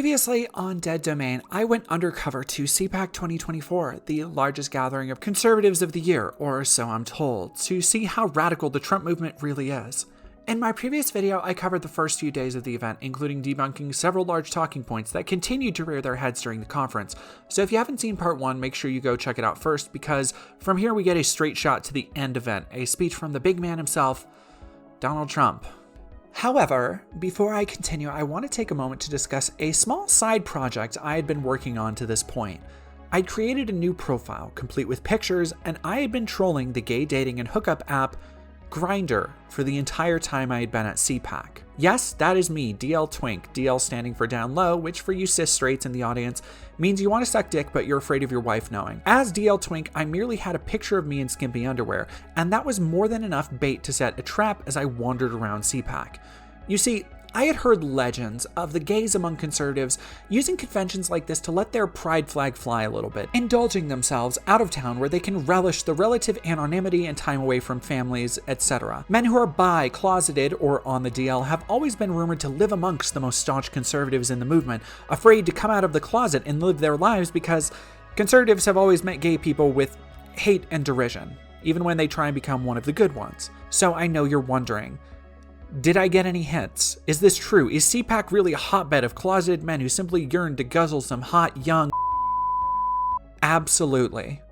Previously on Dead Domain, I went undercover to CPAC 2024, the largest gathering of conservatives of the year, or so I'm told, to see how radical the Trump movement really is. In my previous video, I covered the first few days of the event, including debunking several large talking points that continued to rear their heads during the conference. So if you haven't seen part 1, make sure you go check it out first, because from here we get a straight shot to the end event, a speech from the big man himself, Donald Trump. However, before I continue, I want to take a moment to discuss a small side project I had been working on to this point. I'd created a new profile, complete with pictures, and I had been trolling the gay dating and hookup app Grindr for the entire time I had been at CPAC. Yes, that is me, DL Twink, DL standing for down low, which for you cis straights in the audience means you want to suck dick but you're afraid of your wife knowing. As DL Twink, I merely had a picture of me in skimpy underwear, and that was more than enough bait to set a trap as I wandered around CPAC. You see, I had heard legends of the gays among conservatives using conventions like this to let their pride flag fly a little bit, indulging themselves out of town where they can relish the relative anonymity and time away from families, etc. Men who are bi, closeted, or on the DL have always been rumored to live amongst the most staunch conservatives in the movement, afraid to come out of the closet and live their lives because conservatives have always met gay people with hate and derision, even when they try and become one of the good ones. So I know you're wondering, did I get any hints? Is this true? Is CPAC really a hotbed of closeted men who simply yearn to guzzle some hot, young? Absolutely.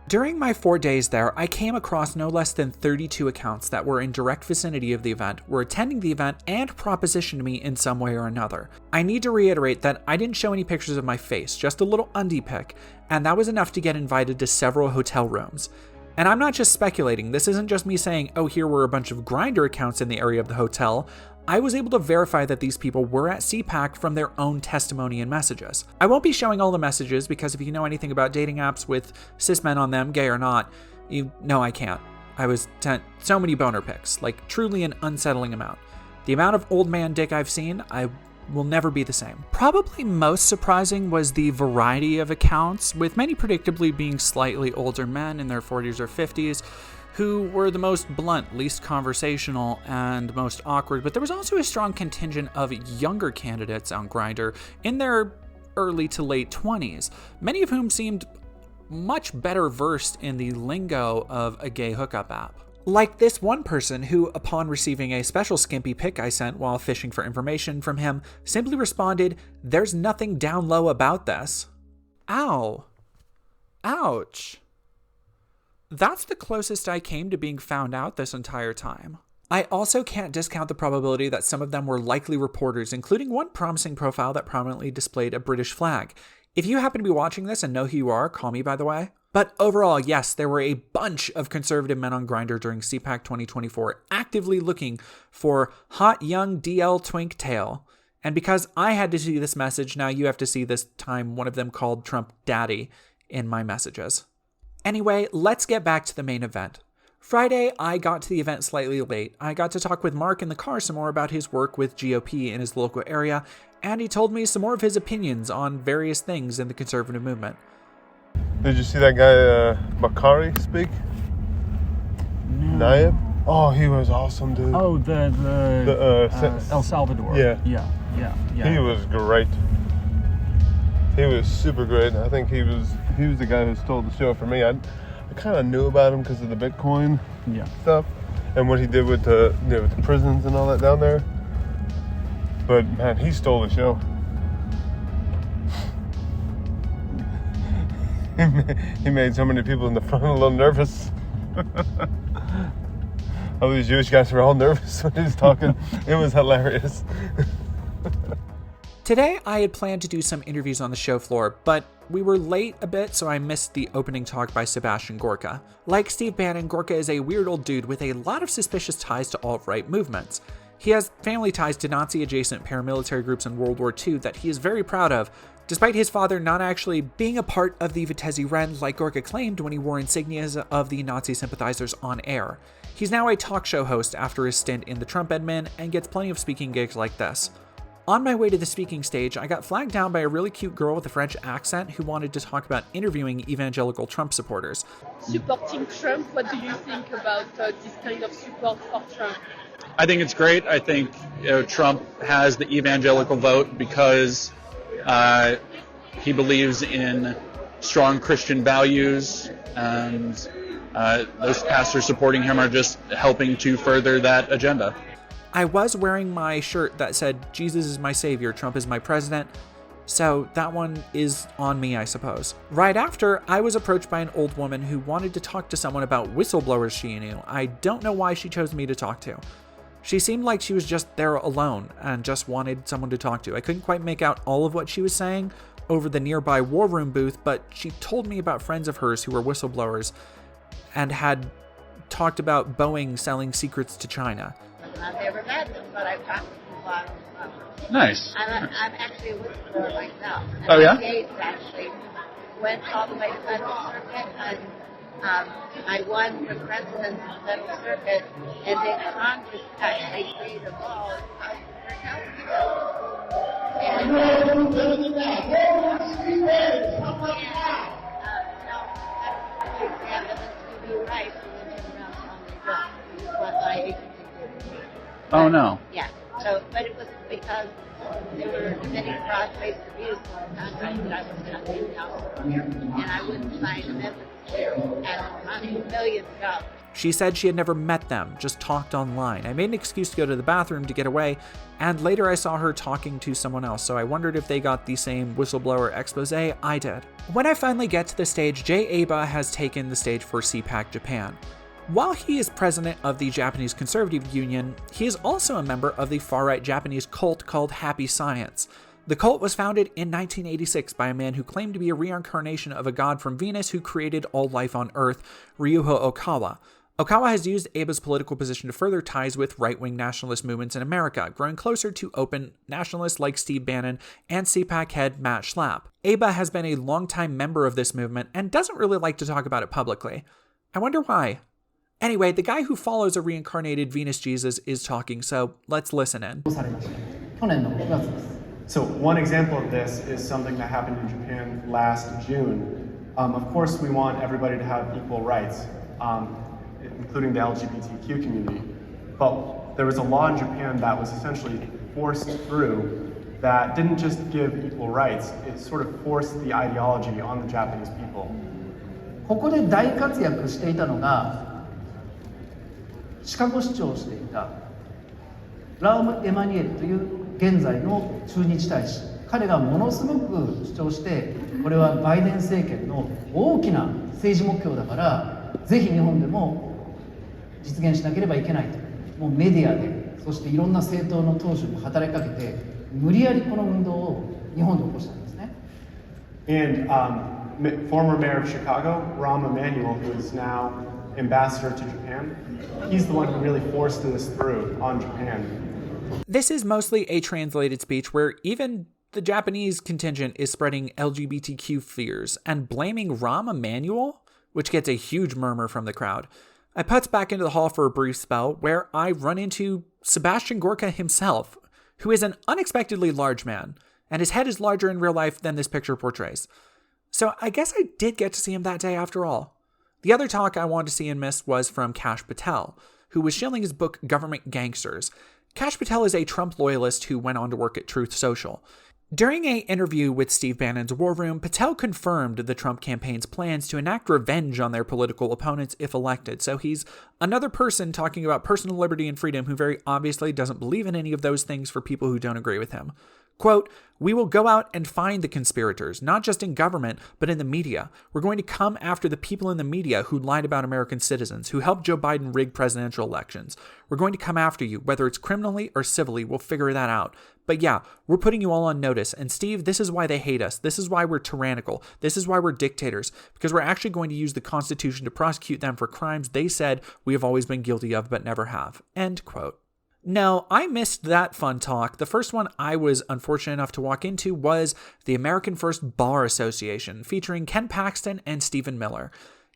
During my 4 days there, I came across no less than 32 accounts that were in direct vicinity of the event, were attending the event, and propositioned me in some way or another. I need to reiterate that I didn't show any pictures of my face, just a little undie pic, and that was enough to get invited to several hotel rooms. And I'm not just speculating, this isn't just me saying, oh, here were a bunch of Grindr accounts in the area of the hotel. I was able to verify that these people were at CPAC from their own testimony and messages. I won't be showing all the messages because if you know anything about dating apps with cis men on them, gay or not, you know I can't. I was sent so many boner pics, like truly an unsettling amount. The amount of old man dick I've seen, I will never be the same. Probably most surprising was the variety of accounts, with many predictably being slightly older men in their 40s or 50s, who were the most blunt, least conversational, and most awkward, but there was also a strong contingent of younger candidates on Grindr in their early to late 20s, many of whom seemed much better versed in the lingo of a gay hookup app. Like this one person who, upon receiving a special skimpy pic I sent while fishing for information from him, simply responded, "There's nothing down low about this." Ow. Ouch. That's the closest I came to being found out this entire time. I also can't discount the probability that some of them were likely reporters, including one promising profile that prominently displayed a British flag. If you happen to be watching this and know who you are, call me, by the way. But overall, yes, there were a bunch of conservative men on Grindr during CPAC 2024 actively looking for hot young DL Twink tail. And because I had to see this message, now you have to see this time one of them called Trump Daddy in my messages. Anyway, let's get back to the main event. Friday, I got to the event slightly late. I got to talk with Mark in the car some more about his work with GOP in his local area, and he told me some more of his opinions on various things in the conservative movement. Did you see that guy, Bakari, speak? No. Nayib? Oh, he was awesome, dude. Oh, El Salvador. Yeah. Yeah. He was great. He was super great. I think he was the guy who stole the show for me. I kind of knew about him because of the Bitcoin stuff and what he did with the with the prisons and all that down there. But man, he stole the show. He made so many people in the front a little nervous. All these Jewish guys were all nervous when he was talking. It was hilarious. Today, I had planned to do some interviews on the show floor, but we were late a bit, so I missed the opening talk by Sebastian Gorka. Like Steve Bannon, Gorka is a weird old dude with a lot of suspicious ties to alt-right movements. He has family ties to Nazi-adjacent paramilitary groups in World War II that he is very proud of, despite his father not actually being a part of the Vitesse Ren like Gorka claimed when he wore insignias of the Nazi sympathizers on air. He's now a talk show host after his stint in the Trump admin and gets plenty of speaking gigs like this. On my way to the speaking stage, I got flagged down by a really cute girl with a French accent who wanted to talk about interviewing evangelical Trump supporters. Supporting Trump, what do you think about this kind of support for Trump? I think it's great. I think Trump has the evangelical vote because He believes in strong Christian values, and those pastors supporting him are just helping to further that agenda. I was wearing my shirt that said, Jesus is my savior, Trump is my president, so that one is on me, I suppose. Right after, I was approached by an old woman who wanted to talk to someone about whistleblowers she knew. I don't know why she chose me to talk to. She seemed like she was just there alone and just wanted someone to talk to. I couldn't quite make out all of what she was saying over the nearby war room booth, but she told me about friends of hers who were whistleblowers and had talked about Boeing selling secrets to China. I've never met them, but I've talked to a lot of them. Nice. I'm actually a whistleblower myself. And Oh, yeah? my case actually went all the way to federal circuit, and I won the president's federal circuit, and then Congress actually created a law for health care. And Oh, no. Yeah. So, but it was because there were many cross-based abuse on contracts that I was not in house, and I wouldn't sign amendments and money, millions of dollars. She said she had never met them, just talked online. I made an excuse to go to the bathroom to get away, and later I saw her talking to someone else, so I wondered if they got the same whistleblower expose I did. When I finally get to the stage, Jay Aba has taken the stage for CPAC Japan. While he is president of the Japanese Conservative Union, he is also a member of the far-right Japanese cult called Happy Science. The cult was founded in 1986 by a man who claimed to be a reincarnation of a god from Venus who created all life on Earth, Ryuho Okawa. Okawa has used Aba's political position to further ties with right-wing nationalist movements in America, growing closer to open nationalists like Steve Bannon and CPAC head Matt Schlapp. Aba has been a longtime member of this movement and doesn't really like to talk about it publicly. I wonder why. Anyway, the guy who follows a reincarnated Venus Jesus is talking, so let's listen in. So one example of this is something that happened in Japan last June. Of course, we want everybody to have equal rights, including the LGBTQ community. But there was a law in Japan that was essentially forced through that didn't just give equal rights, it sort of forced the ideology on the Japanese people. ここで大活躍していたのがシカゴ市長をしていたラーム・エマニュエルという現在の駐日大使、彼がものすごく主張して、これはバイデン政権の大きな政治目標だから、ぜひ日本でも実現しなければいけないと、もうメディアで、そしていろんな政党の党首も働きかけて、無理やりこの運動を日本で起こしたんですね。And former mayor of Chicago, Rahm Emanuel, who is now ambassador to Japan, he's the one who really forced this through on Japan. This is mostly a translated speech where even the Japanese contingent is spreading LGBTQ fears and blaming Rahm Emanuel, which gets a huge murmur from the crowd. I putz back into the hall for a brief spell where I run into Sebastian Gorka himself, who is an unexpectedly large man, and his head is larger in real life than this picture portrays. So I guess I did get to see him that day after all. The other talk I wanted to see and missed was from Kash Patel, who was shilling his book Government Gangsters. Kash Patel is a Trump loyalist who went on to work at Truth Social. During an interview with Steve Bannon's War Room, Patel confirmed the Trump campaign's plans to enact revenge on their political opponents if elected. So he's another person talking about personal liberty and freedom who very obviously doesn't believe in any of those things for people who don't agree with him. Quote, "We will go out and find the conspirators, not just in government, but in the media. We're going to come after the people in the media who lied about American citizens, who helped Joe Biden rig presidential elections. We're going to come after you, whether it's criminally or civilly. We'll figure that out. But yeah, we're putting you all on notice. And Steve, this is why they hate us. This is why we're tyrannical. This is why we're dictators, because we're actually going to use the Constitution to prosecute them for crimes they said we have always been guilty of but never have." End quote. No, I missed that fun talk. The first one I was unfortunate enough to walk into was the American First Bar Association, featuring Ken Paxton and Stephen Miller.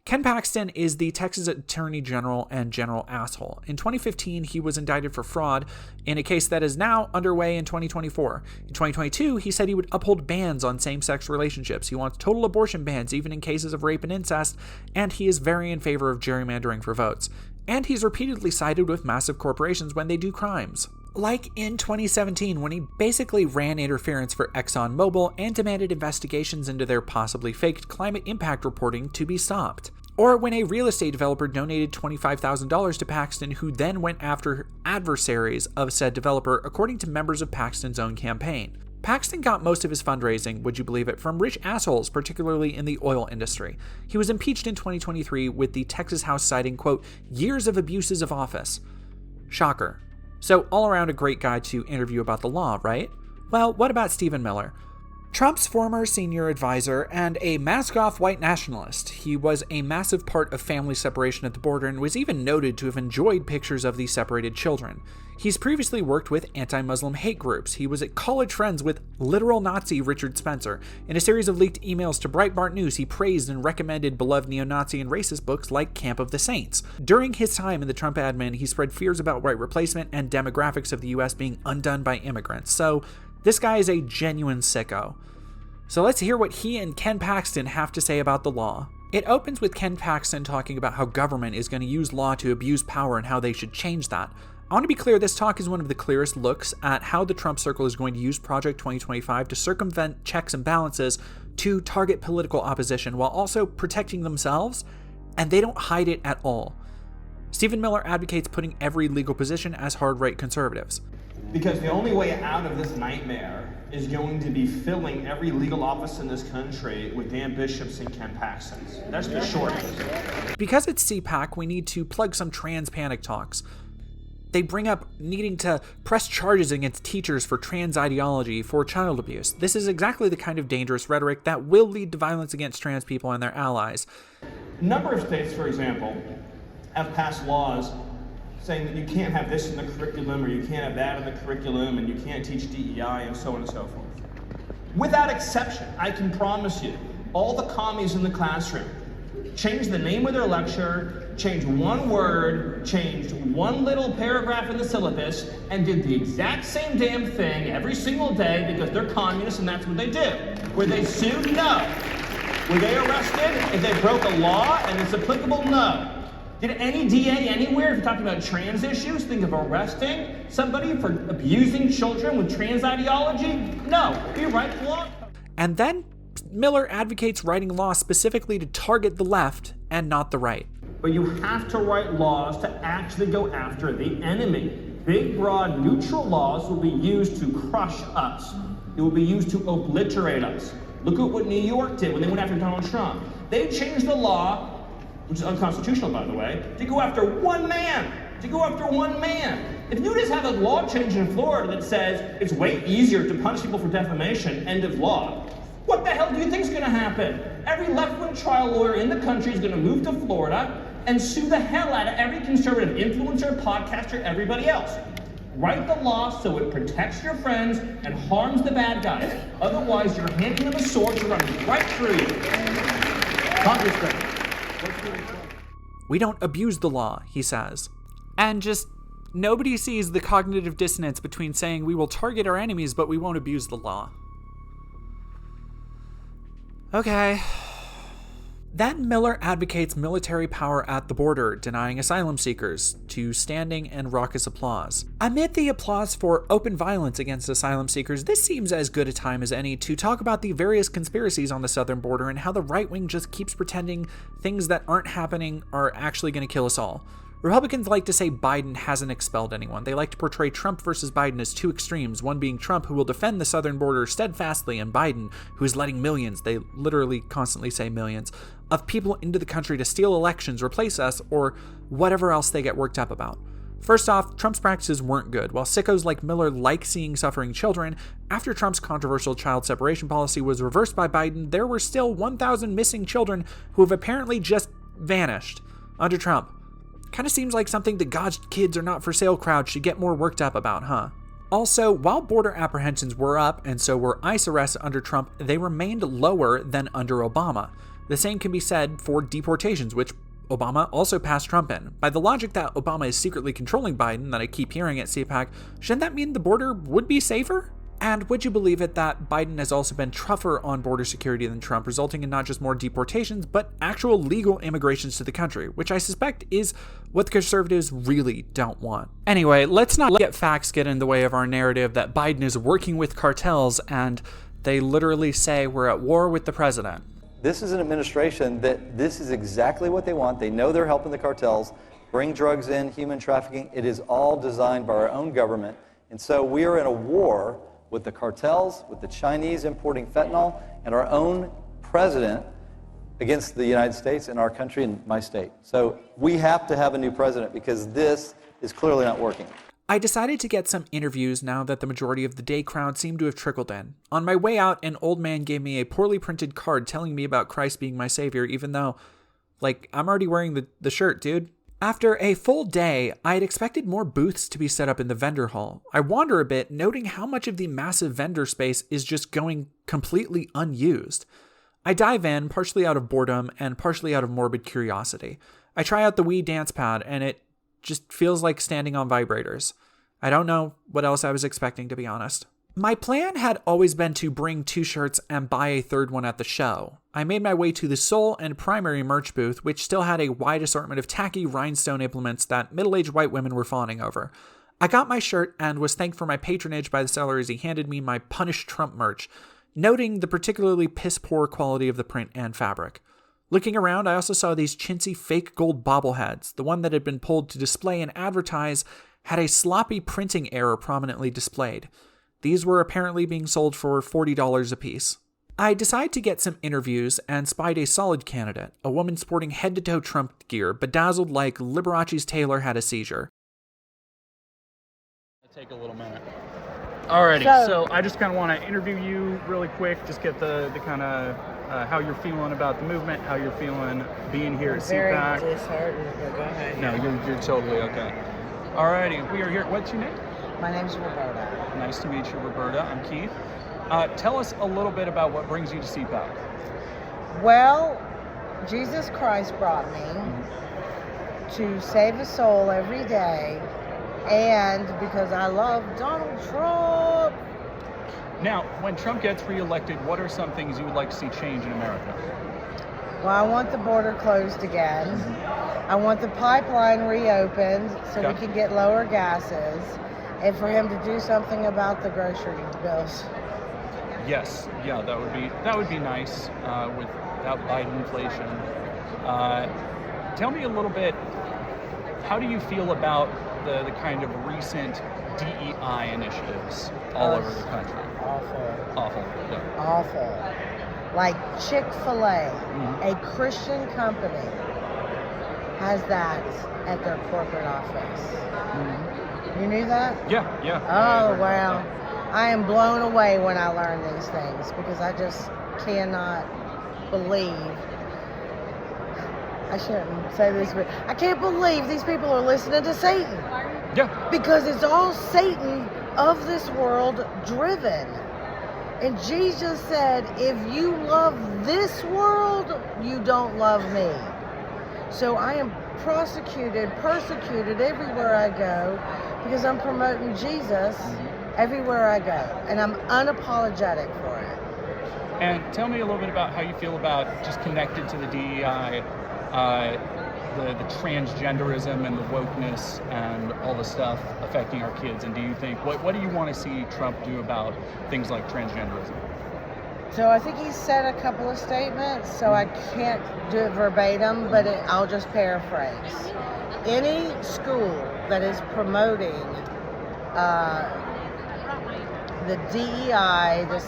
Ken Paxton is the Texas Attorney General and general asshole. In 2015, he was indicted for fraud in a case that is now underway in 2024. In 2022, he said he would uphold bans on same-sex relationships. He wants total abortion bans, even in cases of rape and incest, and he is very in favor of gerrymandering for votes. And he's repeatedly sided with massive corporations when they do crimes. Like in 2017 when he basically ran interference for ExxonMobil and demanded investigations into their possibly faked climate impact reporting to be stopped. Or when a real estate developer donated $25,000 to Paxton, who then went after adversaries of said developer, according to members of Paxton's own campaign. Paxton got most of his fundraising, would you believe it, from rich assholes, particularly in the oil industry. He was impeached in 2023 with the Texas House citing, quote, years of abuses of office. Shocker. So all around a great guy to interview about the law, right? Well, what about Stephen Miller? Trump's former senior advisor and a mask-off white nationalist. He was a massive part of family separation at the border and was even noted to have enjoyed pictures of the separated children. He's previously worked with anti-Muslim hate groups. He was at college friends with literal Nazi Richard Spencer. In a series of leaked emails to Breitbart News, he praised and recommended beloved neo-Nazi and racist books like Camp of the Saints. During his time in the Trump admin, he spread fears about white replacement and demographics of the US being undone by immigrants. So this guy is a genuine sicko. So let's hear what he and Ken Paxton have to say about the law. It opens with Ken Paxton talking about how government is going to use law to abuse power and how they should change that. I want to be clear, this talk is one of the clearest looks at how the Trump circle is going to use Project 2025 to circumvent checks and balances to target political opposition while also protecting themselves, and they don't hide it at all. Stephen Miller advocates putting every legal position as hard-right conservatives. Because the only way out of this nightmare is going to be filling every legal office in this country with Dan Bishops and Ken Paxtons. That's the short answer. Because it's CPAC, we need to plug some trans panic talks. They bring up needing to press charges against teachers for trans ideology, for child abuse. This is exactly the kind of dangerous rhetoric that will lead to violence against trans people and their allies. A number of states, for example, have passed laws saying that you can't have this in the curriculum or you can't have that in the curriculum and you can't teach DEI and so on and so forth. Without exception, I can promise you, all the commies in the classroom changed the name of their lecture, changed one word, changed one little paragraph in the syllabus, and did the exact same damn thing every single day because they're communists and that's what they do. Were they sued? No. Were they arrested if they broke a law and it's applicable? No. Did any DA anywhere, if you're talking about trans issues, think of arresting somebody for abusing children with trans ideology? No. We write the law. And then Miller advocates writing laws specifically to target the left and not the right. But you have to write laws to actually go after the enemy. Big, broad, neutral laws will be used to crush us. It will be used to obliterate us. Look at what New York did when they went after Donald Trump. They changed the law, which is unconstitutional, by the way, to go after one man. If you just have a law change in Florida that says it's way easier to punish people for defamation, end of law, what the hell do you think is going to happen? Every left-wing trial lawyer in the country is going to move to Florida and sue the hell out of every conservative influencer, podcaster, everybody else. Write the law so it protects your friends and harms the bad guys. Otherwise, you're handing them a sword to run right through you. Congressman. We don't abuse the law, he says. And just nobody sees the cognitive dissonance between saying we will target our enemies but we won't abuse the law. Okay. Then Miller advocates military power at the border, denying asylum seekers, to standing and raucous applause. Amid the applause for open violence against asylum seekers, this seems as good a time as any to talk about the various conspiracies on the southern border and how the right wing just keeps pretending things that aren't happening are actually going to kill us all. Republicans like to say Biden hasn't expelled anyone. They like to portray Trump versus Biden as two extremes, one being Trump, who will defend the southern border steadfastly, and Biden, who is letting millions, they literally constantly say millions, of people into the country to steal elections, replace us, or whatever else they get worked up about. First off, Trump's practices weren't good. While sickos like Miller like seeing suffering children, after Trump's controversial child separation policy was reversed by Biden, there were still 1,000 missing children who have apparently just vanished under Trump. Kind of seems like something the God's kids are not for sale crowd should get more worked up about, huh? Also, while border apprehensions were up and so were ICE arrests under Trump, they remained lower than under Obama. The same can be said for deportations, which Obama also passed Trump in. By the logic that Obama is secretly controlling Biden that I keep hearing at CPAC, shouldn't that mean the border would be safer? And would you believe it that Biden has also been tougher on border security than Trump, resulting in not just more deportations, but actual legal immigrations to the country, which I suspect is what the conservatives really don't want. Anyway, let's not let facts get in the way of our narrative that Biden is working with cartels and they literally say we're at war with the president. This is an administration that this is exactly what they want. They know they're helping the cartels bring drugs in, human trafficking. It is all designed by our own government. And so we are in a war with the cartels, with the Chinese importing fentanyl, and our own president against the United States and our country and my state. So we have to have a new president because this is clearly not working. I decided to get some interviews now that the majority of the day crowd seemed to have trickled in. On my way out, an old man gave me a poorly printed card telling me about Christ being my savior, even though, I'm already wearing the shirt, dude. After a full day, I had expected more booths to be set up in the vendor hall. I wander a bit, noting how much of the massive vendor space is just going completely unused. I dive in, partially out of boredom and partially out of morbid curiosity. I try out the Wii dance pad, and it just feels like standing on vibrators. I don't know what else I was expecting, to be honest. My plan had always been to bring 2 shirts and buy a third one at the show. I made my way to the sole and primary merch booth, which still had a wide assortment of tacky rhinestone implements that middle-aged white women were fawning over. I got my shirt and was thanked for my patronage by the seller as he handed me my Punish Trump merch, noting the particularly piss-poor quality of the print and fabric. Looking around, I also saw these chintzy fake gold bobbleheads. The one that had been pulled to display and advertise had a sloppy printing error prominently displayed. These were apparently being sold for $40 a piece. I decided to get some interviews and spied a solid candidate, a woman sporting head-to-toe Trump gear, bedazzled like Liberace's Taylor had a seizure. It'll take a little minute. Alrighty, so I just kind of want to interview you really quick, just get the kind of how you're feeling about the movement, how you're feeling being here at CPAC. Very disheartened, but go ahead. No, you're totally okay. Alrighty, we are here. What's your name? My name's Roberta. Nice to meet you, Roberta. I'm Keith. Tell us a little bit about what brings you to CPAC. Well, Jesus Christ brought me to save a soul every day, and because I love Donald Trump. Now, when Trump gets reelected, what are some things you would like to see change in America? Well, I want the border closed again. I want the pipeline reopened so we can get lower gases, and for him to do something about the grocery bills. Yes, yeah, that would be nice without Biden inflation. Tell me a little bit, how do you feel about the kind of recent DEI initiatives all over the country? Awful. Yeah. Awful. Like Chick-fil-A, a Christian company, has that at their corporate office. You knew that? Yeah. Oh, wow. I am blown away when I learn these things because I just cannot believe. I shouldn't say this, but I can't believe these people are listening to Satan. Yeah. Because it's all Satan of this world driven. And Jesus said, if you love this world, you don't love me. So I am persecuted everywhere I go because I'm promoting Jesus everywhere I go. And I'm unapologetic for it. And tell me a little bit about how you feel about just connected to the DEI, the transgenderism and the wokeness and all the stuff affecting our kids. And do you think, what do you want to see Trump do about things like transgenderism? So I think he said a couple of statements, so I can't do it verbatim, but I'll just paraphrase. Any school that is promoting the DEI, the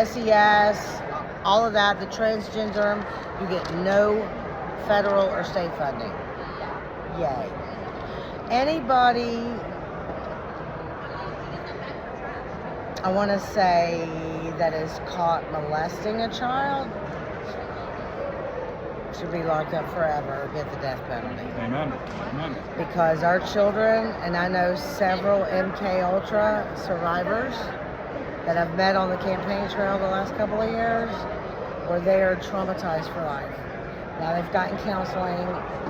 SES, all of that, the transgender, you get no federal or state funding. Yay. Anybody, I want to say, that is caught molesting a child should be locked up forever or get the death penalty. Amen. Because our children, and I know several MK Ultra survivors that I've met on the campaign trail the last couple of years, where they are traumatized for life. Now they've gotten counseling,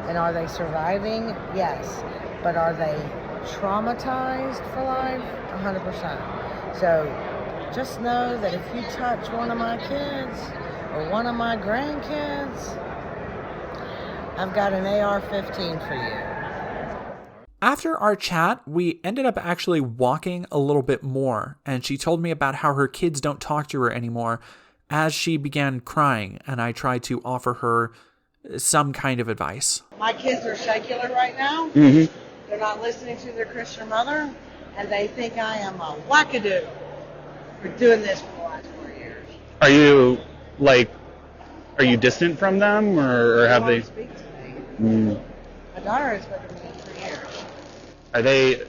and are they surviving? Yes. But are they traumatized for life? 100%. So just know that if you touch one of my kids or one of my grandkids, I've got an AR-15 for you. After our chat, we ended up actually walking a little bit more, and she told me about how her kids don't talk to her anymore as she began crying, and I tried to offer her some kind of advice. My kids are secular right now. Mm-hmm. They're not listening to their Christian mother, and they think I am a wackadoo for doing this for the last 4 years. Are you distant from them, or have they? Speak to me. My daughter has been with me for years. Are they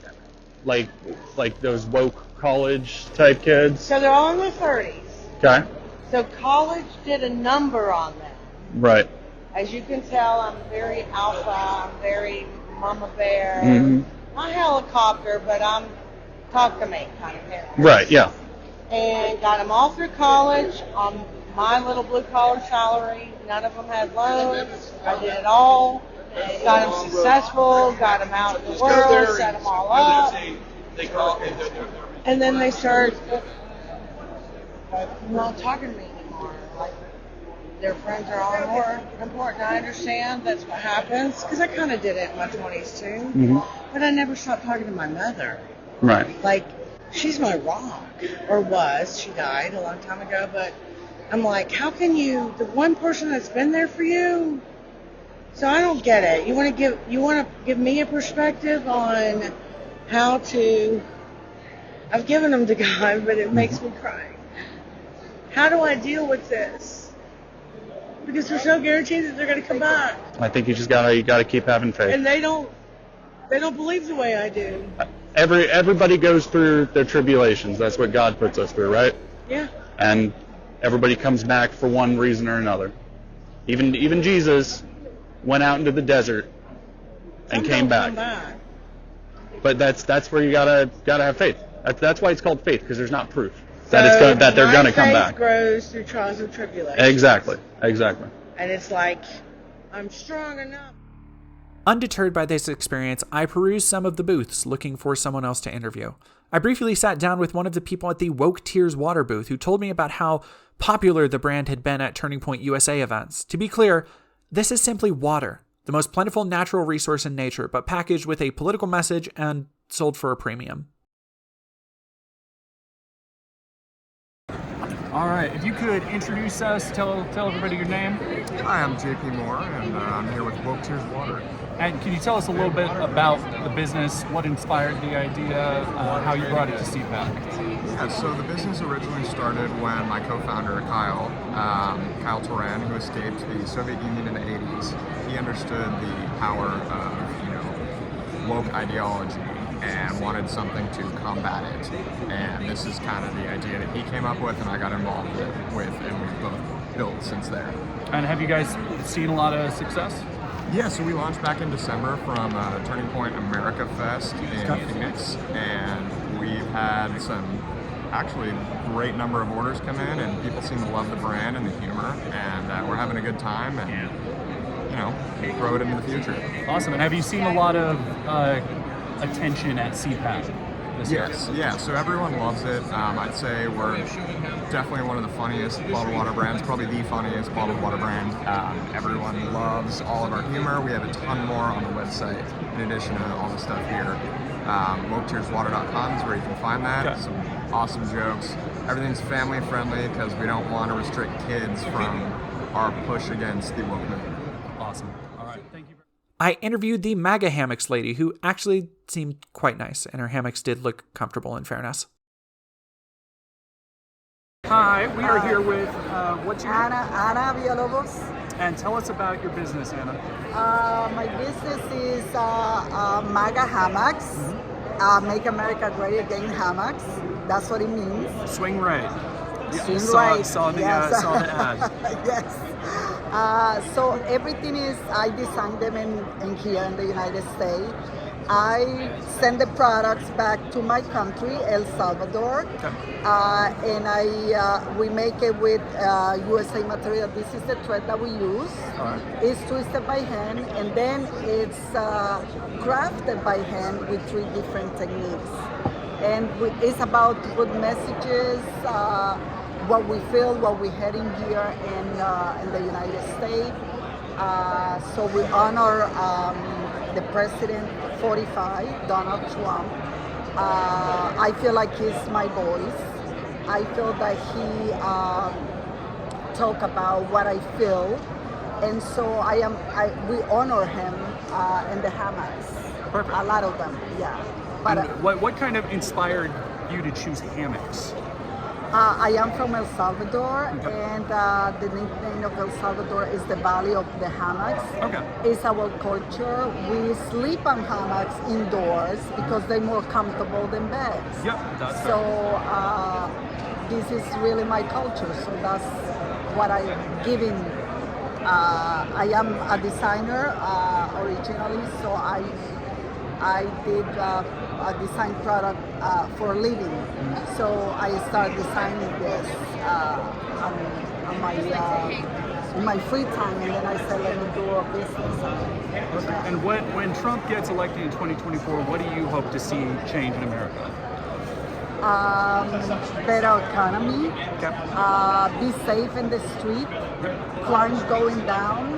like those woke college type kids? So they're all in their 30s. Okay. So college did a number on them. Right. As you can tell, I'm very alpha. I'm very mama bear. Mm-hmm. Not helicopter, but I'm talk to me kind of parent. Right. Yeah. And got them all through college on my little blue collar salary. None of them had loans. I did it all. Got them successful. Got them out in the world. Set them all up. And then they started not talking to me anymore. Like, their friends are all more important. I understand that's what happens, because I kind of did it in my 20s too. Mm-hmm. But I never stopped talking to my mother. Right. Like, she's my rock, or was. She died a long time ago, but I'm like, how can you, the one person that's been there for you? So I don't get it. You want to give me a perspective on how to, I've given them to God, but it makes me cry. How do I deal with this? Because there's no guarantee that they're going to come back. I think you gotta keep having faith. And they don't believe the way I do. Everybody goes through their tribulations. That's what God puts us through, right? Yeah. And everybody comes back for one reason or another. Even Jesus went out into the desert and came back. But that's where you gotta have faith. That's why it's called faith, because there's not proof that they're gonna come back. Faith grows through trials and tribulations. Exactly. And it's like, I'm strong enough. Undeterred by this experience, I perused some of the booths looking for someone else to interview. I briefly sat down with one of the people at the Woke Tears water booth who told me about how popular the brand had been at Turning Point USA events. To be clear, this is simply water, the most plentiful natural resource in nature, but packaged with a political message and sold for a premium. All right, if you could introduce us, tell everybody your name. Hi, I'm JP Moore, and I'm here with Woke Tears Water. And can you tell us a little bit about the business, what inspired the idea, how you brought it to CPAC? Yeah, so the business originally started when my co-founder, Kyle Turan, who escaped the Soviet Union in the 80s, he understood the power of, woke ideology and wanted something to combat it. And this is kind of the idea that he came up with and I got involved with, and we've both built since there. And have you guys seen a lot of success? Yeah, so we launched back in December from Turning Point America Fest in Phoenix, and we've had some actually great number of orders come in, and people seem to love the brand and the humor, and we're having a good time, and grow it into the future. Awesome. And have you seen a lot of attention at CPAC this year? Yes, yeah, so everyone loves it. I'd say we're definitely one of the funniest bottled water brands, probably the funniest bottled water brand. Everyone loves all of our humor. We have a ton more on the website in addition to all the stuff here. WokeTearsWater.com is where you can find that. Okay. Some awesome jokes. Everything's family friendly because we don't want to restrict kids from our push against the woke movement. Awesome. All right, thank you. I interviewed the Maga hammocks lady, who actually seemed quite nice, and her hammocks did look comfortable in fairness. Hi, we are here with, what's your name? Ana Villalobos. And tell us about your business, Anna. My business is Maga hammocks. Make America Great Again hammocks. That's what it means. Swing right. Swing right. Saw the ad. Yes. So everything is, I design them in here in the United States. I send the products back to my country, El Salvador, and we make it with USA material. This is the thread that we use. It's twisted by hand, and then it's crafted by hand with 3 different techniques. And it's about good messages, what we feel, what we're heading here in the United States. So we honor the president 45, Donald Trump. I feel like he's my voice. I feel that he talk about what I feel, and so we honor him in the hammocks. Perfect. A lot of them, yeah. But And what kind of inspired you to choose hammocks? I am from El Salvador, and the nickname of El Salvador is the Valley of the Hammocks. Okay. It's our culture. We sleep on hammocks indoors because they're more comfortable than beds. Yep, that's So this is really my culture. So that's what I'm giving. I am a designer originally, so I did a design product for a living. So I started designing this on my in my free time, and then I said, let me do a business. And when Trump gets elected in 2024, what do you hope to see change in America? Better economy, be safe in the street, crime going down.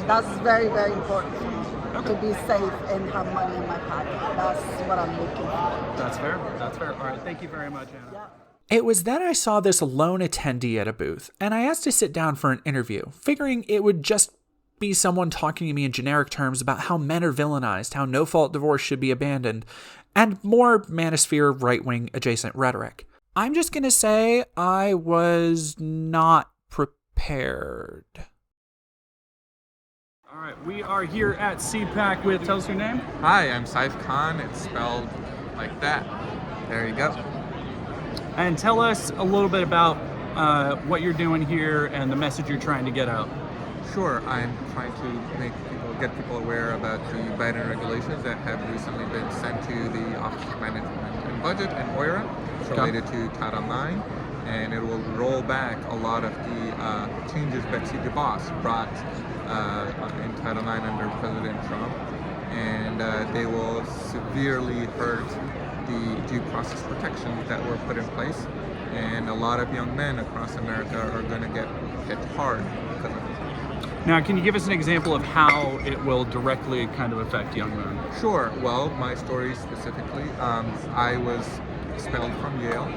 That's very, very important for me. To be safe and have money in my pocket. That's what I'm looking for. That's fair. That's fair. All right. Thank you very much, Anna. Yeah. It was then I saw this lone attendee at a booth, and I asked to sit down for an interview, figuring it would just be someone talking to me in generic terms about how men are villainized, how no-fault divorce should be abandoned, and more manosphere right-wing adjacent rhetoric. I'm just going to say I was not prepared. All right, we are here at CPAC with, tell us your name. Hi, I'm Saif Khan. It's spelled like that. There you go. And tell us a little bit about what you're doing here and the message you're trying to get out. Sure, I'm trying to get people aware about the Biden regulations that have recently been sent to the Office of Management and Budget and OIRA. It's related to Title IX, and it will roll back a lot of the changes Betsy DeVos brought in Title IX under President Trump, and they will severely hurt the due process protections that were put in place, and a lot of young men across America are going to get hit hard because of it. Now, can you give us an example of how it will directly kind of affect young men? Sure. Well, my story specifically, I was expelled from Yale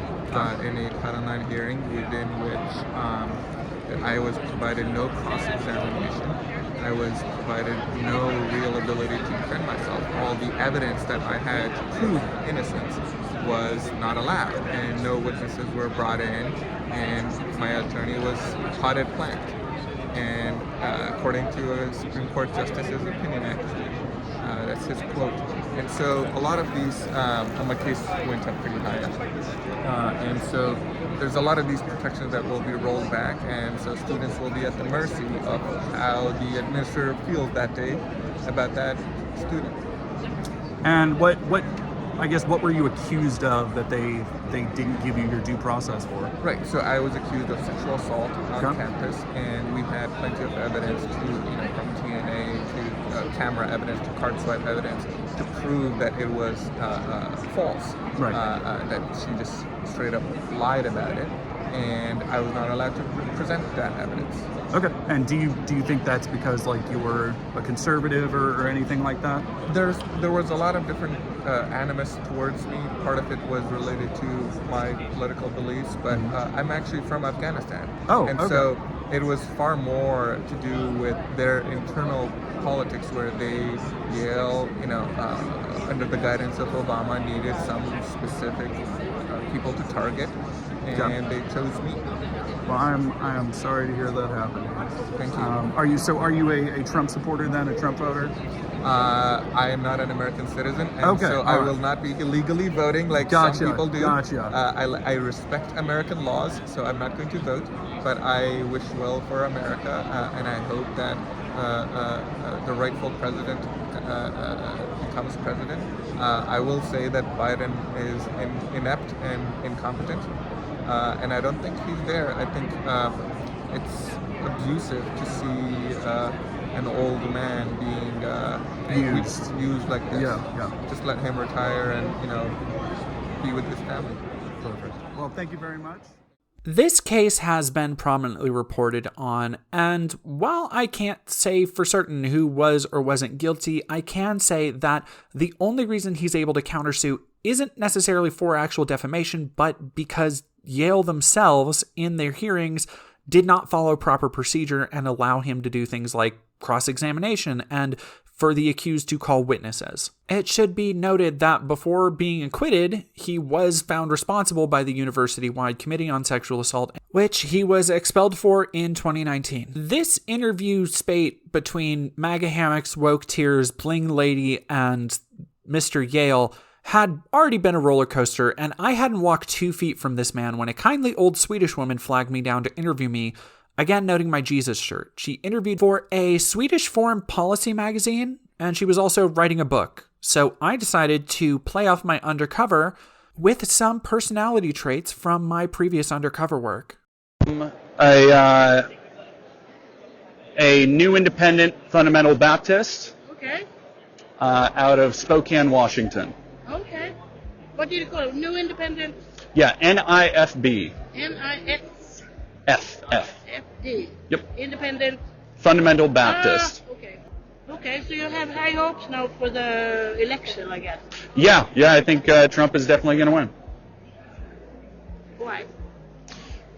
in a Title IX hearing within which I was provided no cross-examination. I was provided no real ability to defend myself. All the evidence that I had to prove innocence was not allowed, and no witnesses were brought in, and my attorney was potted plant. And according to a Supreme Court justice's opinion, actually, that's his quote. And so a lot of these, my case went up pretty high, and so there's a lot of these protections that will be rolled back, and so students will be at the mercy of how the administrator feels that day about that student. And what were you accused of that they didn't give you your due process for? Right, so I was accused of sexual assault on campus, and we had plenty of evidence from TNA to camera evidence to card swipe evidence to prove that it was false. Right. That she just straight up lied about it, and I was not allowed to present that evidence. Okay. And do you think that's because you were a conservative or anything like that? There was a lot of different animus towards me. Part of it was related to my political beliefs, but I'm actually from Afghanistan. Oh, and okay. so it was far more to do with their internal politics, where they, Yale, under the guidance of Obama, needed some specific people to target, and they chose me. Well, I am sorry to hear that happened. Thank you. Are you a Trump supporter then, a Trump voter? I am not an American citizen, and so I will not be illegally voting like some people do. Gotcha. I respect American laws, so I'm not going to vote, but I wish well for America, and I hope that the rightful president becomes president. I will say that Biden is inept and incompetent, and I don't think he's there. I think it's abusive to see an old man being used like this. Yeah. Just let him retire and, be with his family. Perfect. Well, thank you very much. This case has been prominently reported on, and while I can't say for certain who was or wasn't guilty, I can say that the only reason he's able to countersue isn't necessarily for actual defamation, but because Yale themselves, in their hearings, did not follow proper procedure and allow him to do things like cross-examination and for the accused to call witnesses. It should be noted that before being acquitted, he was found responsible by the university-wide Committee on Sexual Assault, which he was expelled for in 2019. This interview spate between MAGA hammocks, woke tears, bling lady, and Mr. Yale had already been a roller coaster, and I hadn't walked 2 feet from this man when a kindly old Swedish woman flagged me down to interview me, again noting my Jesus shirt. She interviewed for a Swedish foreign policy magazine, and she was also writing a book. So I decided to play off my Undercover with some personality traits from my previous Undercover work. A New Independent Fundamental Baptist. Okay. Out of Spokane, Washington. Okay. What do you call it? New Independent? Yeah, NIFB. NIS? FD. Yep. Independent? Fundamental Baptist. Okay. Okay, so you have high hopes now for the election, I guess. Yeah, I think Trump is definitely going to win. Why?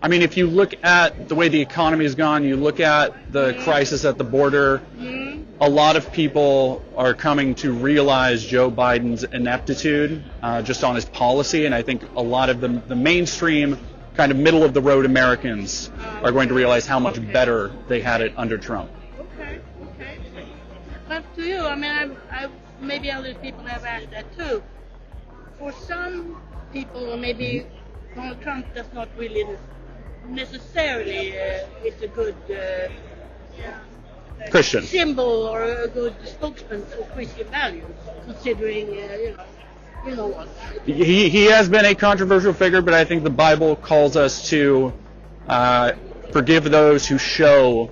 I mean, if you look at the way the economy has gone, you look at the crisis at the border, a lot of people are coming to realize Joe Biden's ineptitude just on his policy, and I think a lot of the mainstream, kind of middle-of-the-road Americans are going to realize how much better they had it under Trump. Okay. But to you, I mean, I maybe other people have asked that too. For some people, maybe Donald Trump does not really necessarily is a good Christian symbol or a good spokesman for Christian values, considering you know what. He has been a controversial figure, but I think the Bible calls us to forgive those who show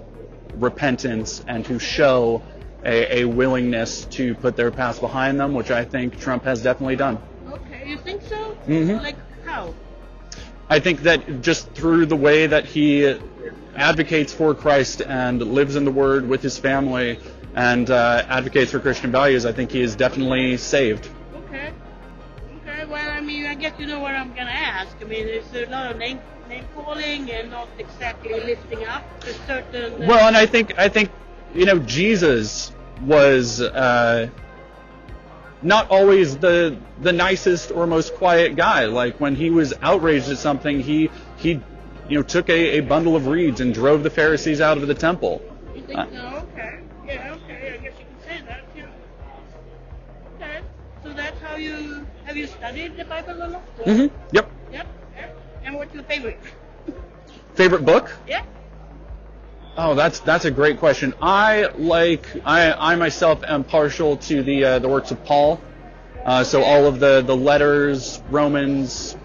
repentance and who show a willingness to put their past behind them, which I think Trump has definitely done. Okay, you think so? Mm-hmm. Like how? I think that just through the way that he advocates for Christ and lives in the Word with his family and advocates for Christian values, I think he is definitely saved. Okay. Well, I mean, I guess you know what I'm going to ask. I mean, there's a lot of name calling and not exactly lifting up a certain. Well, and I think Jesus was not always the nicest or most quiet guy. Like when he was outraged at something, he took a bundle of reeds and drove the Pharisees out of the temple. You think so? Okay. Yeah, okay. I guess you can say that, yeah. Okay. So that's how have you studied the Bible a lot? Mm-hmm. Yep. And what's your favorite? Favorite book? Yeah. Oh, that's a great question. I myself am partial to the works of Paul. So all of the letters, Romans,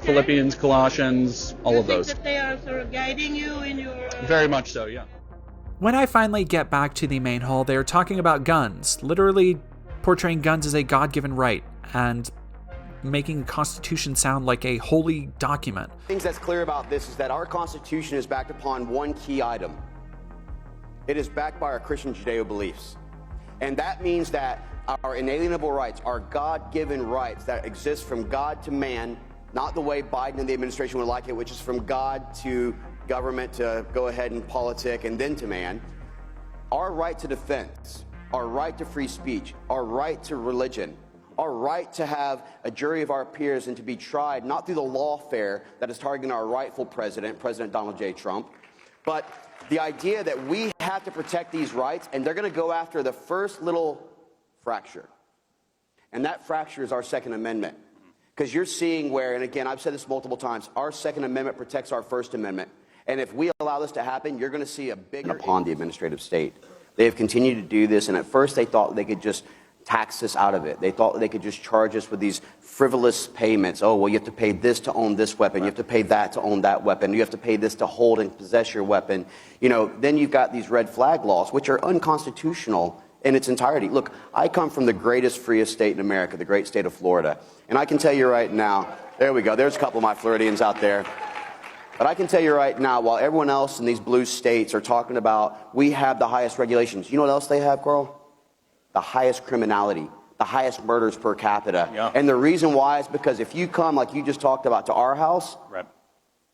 Philippians, Colossians, all of those. Do you think that they are sort of guiding you in your... Very much so, yeah. When I finally get back to the main hall, they're talking about guns, literally portraying guns as a God-given right, and making the Constitution sound like a holy document. Things that's clear about this is that our Constitution is backed upon one key item. It is backed by our Christian Judeo beliefs. And that means that our inalienable rights, our God-given rights that exist from God to man, not the way Biden and the administration would like it, which is from God to government to go ahead and politic and then to man. Our right to defense, our right to free speech, our right to religion, our right to have a jury of our peers and to be tried not through the lawfare that is targeting our rightful president, President Donald J. Trump, but the idea that we have to protect these rights, and they're going to go after the first little fracture. And that fracture is our Second Amendment. Because you're seeing where, and again, I've said this multiple times, our Second Amendment protects our First Amendment. And if we allow this to happen, you're going to see a bigger upon the administrative state. They have continued to do this, and at first they thought they could just tax us out of it. They thought they could just charge us with these frivolous payments. Oh, well, you have to pay this to own this weapon. You have to pay that to own that weapon. You have to pay this to hold and possess your weapon. Then you've got these red flag laws, which are unconstitutional in its entirety. Look, I come from the greatest, freest state in America, the great state of Florida. And I can tell you right now, there we go, there's a couple of my Floridians out there. But I can tell you right now, while everyone else in these blue states are talking about we have the highest regulations, you know what else they have, Carl? The highest criminality, the highest murders per capita. Yeah. And the reason why is because if you come, like you just talked about, to our house, Right.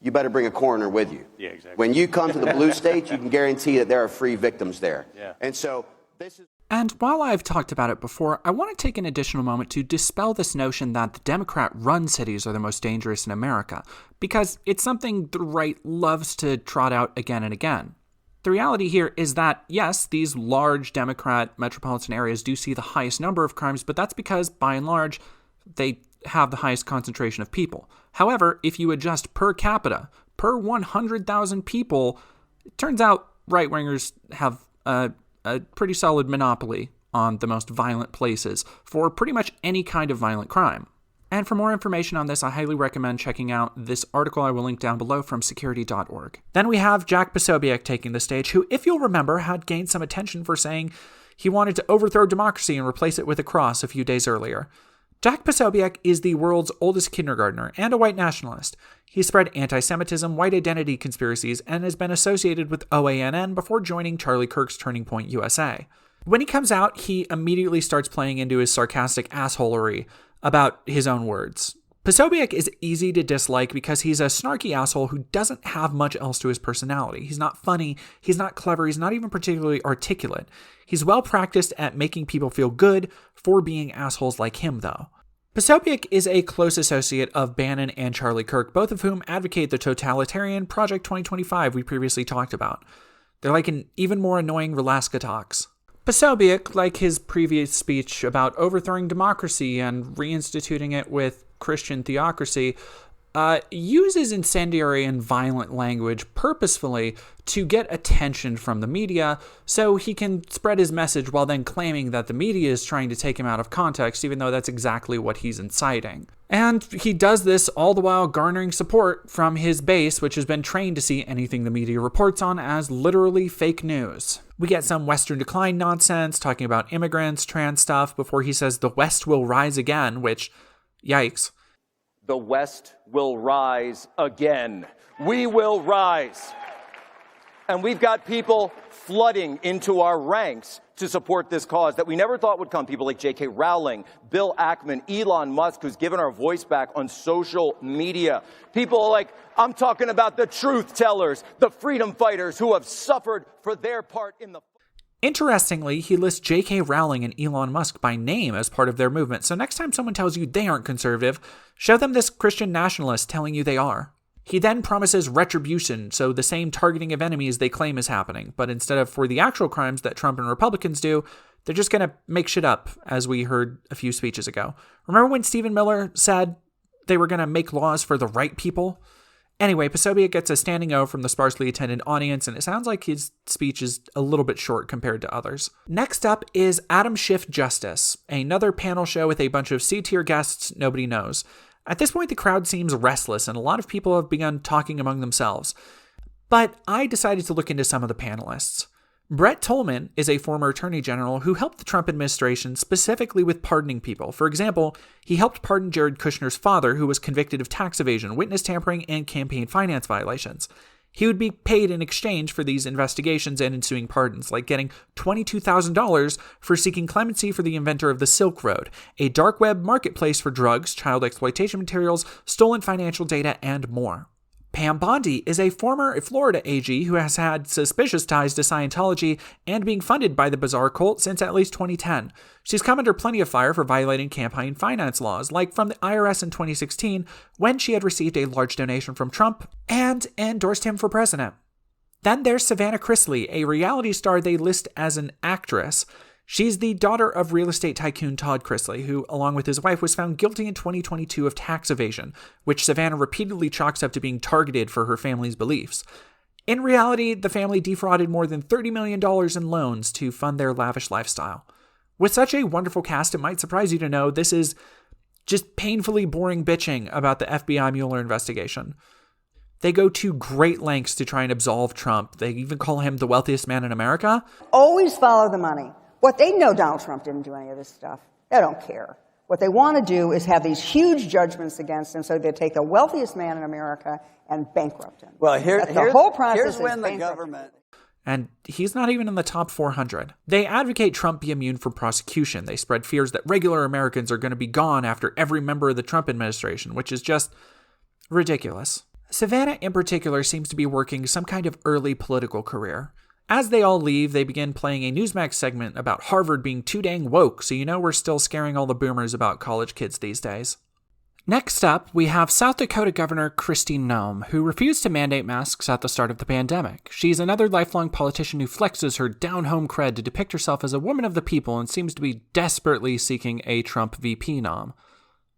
you better bring a coroner with you. Yeah, exactly. When you come to the blue states, you can guarantee that there are free victims there. Yeah. And so this is... And while I've talked about it before, I want to take an additional moment to dispel this notion that the Democrat-run cities are the most dangerous in America, because it's something the right loves to trot out again and again. The reality here is that, yes, these large Democrat metropolitan areas do see the highest number of crimes, but that's because, by and large, they have the highest concentration of people. However, if you adjust per capita, per 100,000 people, it turns out right-wingers have a pretty solid monopoly on the most violent places for pretty much any kind of violent crime. And for more information on this, I highly recommend checking out this article I will link down below from security.org. Then we have Jack Posobiec taking the stage, who, if you'll remember, had gained some attention for saying he wanted to overthrow democracy and replace it with a cross a few days earlier. Jack Posobiec is the world's oldest kindergartner and a white nationalist. He spread anti-Semitism, white identity conspiracies, and has been associated with OANN before joining Charlie Kirk's Turning Point USA. When he comes out, he immediately starts playing into his sarcastic assholery about his own words. Posobiec is easy to dislike because he's a snarky asshole who doesn't have much else to his personality. He's not funny, he's not clever, he's not even particularly articulate. He's well practiced at making people feel good for being assholes like him, though. Posobiec is a close associate of Bannon and Charlie Kirk, both of whom advocate the totalitarian Project 2025 we previously talked about. They're like an even more annoying Relaskatox. Posobiec, like his previous speech about overthrowing democracy and reinstituting it with Christian theocracy, uses incendiary and violent language purposefully to get attention from the media so he can spread his message while then claiming that the media is trying to take him out of context, even though that's exactly what he's inciting. And he does this all the while garnering support from his base, which has been trained to see anything the media reports on as literally fake news. We get some Western decline nonsense, talking about immigrants, trans stuff, before he says the West will rise again, which, yikes. The West will rise again. We will rise. And we've got people flooding into our ranks to support this cause that we never thought would come. People like J.K. Rowling, Bill Ackman, Elon Musk, who's given our voice back on social media. People like, I'm talking about the truth tellers, the freedom fighters who have suffered for their part in the... Interestingly, he lists J.K. Rowling and Elon Musk by name as part of their movement, so next time someone tells you they aren't conservative, show them this Christian nationalist telling you they are. He then promises retribution, so the same targeting of enemies they claim is happening, but instead of for the actual crimes that Trump and Republicans do, they're just going to make shit up, as we heard a few speeches ago. Remember when Stephen Miller said they were going to make laws for the right people? Anyway, Posobiec gets a standing O from the sparsely attended audience, and it sounds like his speech is a little bit short compared to others. Next up is Adam Schiff Justice, another panel show with a bunch of C-tier guests nobody knows. At this point, the crowd seems restless, and a lot of people have begun talking among themselves. But I decided to look into some of the panelists. Brett Tolman is a former attorney general who helped the Trump administration specifically with pardoning people. For example, he helped pardon Jared Kushner's father, who was convicted of tax evasion, witness tampering, and campaign finance violations. He would be paid in exchange for these investigations and ensuing pardons, like getting $22,000 for seeking clemency for the inventor of the Silk Road, a dark web marketplace for drugs, child exploitation materials, stolen financial data, and more. Pam Bondi is a former Florida AG who has had suspicious ties to Scientology and being funded by the bizarre cult since at least 2010. She's come under plenty of fire for violating campaign finance laws, like from the IRS in 2016 when she had received a large donation from Trump and endorsed him for president. Then there's Savannah Chrisley, a reality star they list as an actress. She's the daughter of real estate tycoon Todd Chrisley, who, along with his wife, was found guilty in 2022 of tax evasion, which Savannah repeatedly chalks up to being targeted for her family's beliefs. In reality, the family defrauded more than $30 million in loans to fund their lavish lifestyle. With such a wonderful cast, it might surprise you to know this is just painfully boring bitching about the FBI Mueller investigation. They go to great lengths to try and absolve Trump. They even call him the wealthiest man in America. Always follow the money. What they know, Donald Trump didn't do any of this stuff. They don't care. What they want to do is have these huge judgments against him so they take the wealthiest man in America and bankrupt him. Well, the whole process here's when is the bankrupt. government... And he's not even in the top 400. They advocate Trump be immune from prosecution. They spread fears that regular Americans are going to be gone after every member of the Trump administration, which is just ridiculous. Savannah, in particular, seems to be working some kind of early political career. As they all leave, they begin playing a Newsmax segment about Harvard being too dang woke, so you know we're still scaring all the boomers about college kids these days. Next up, we have South Dakota Governor Kristi Noem, who refused to mandate masks at the start of the pandemic. She's another lifelong politician who flexes her down-home cred to depict herself as a woman of the people and seems to be desperately seeking a Trump VP nom.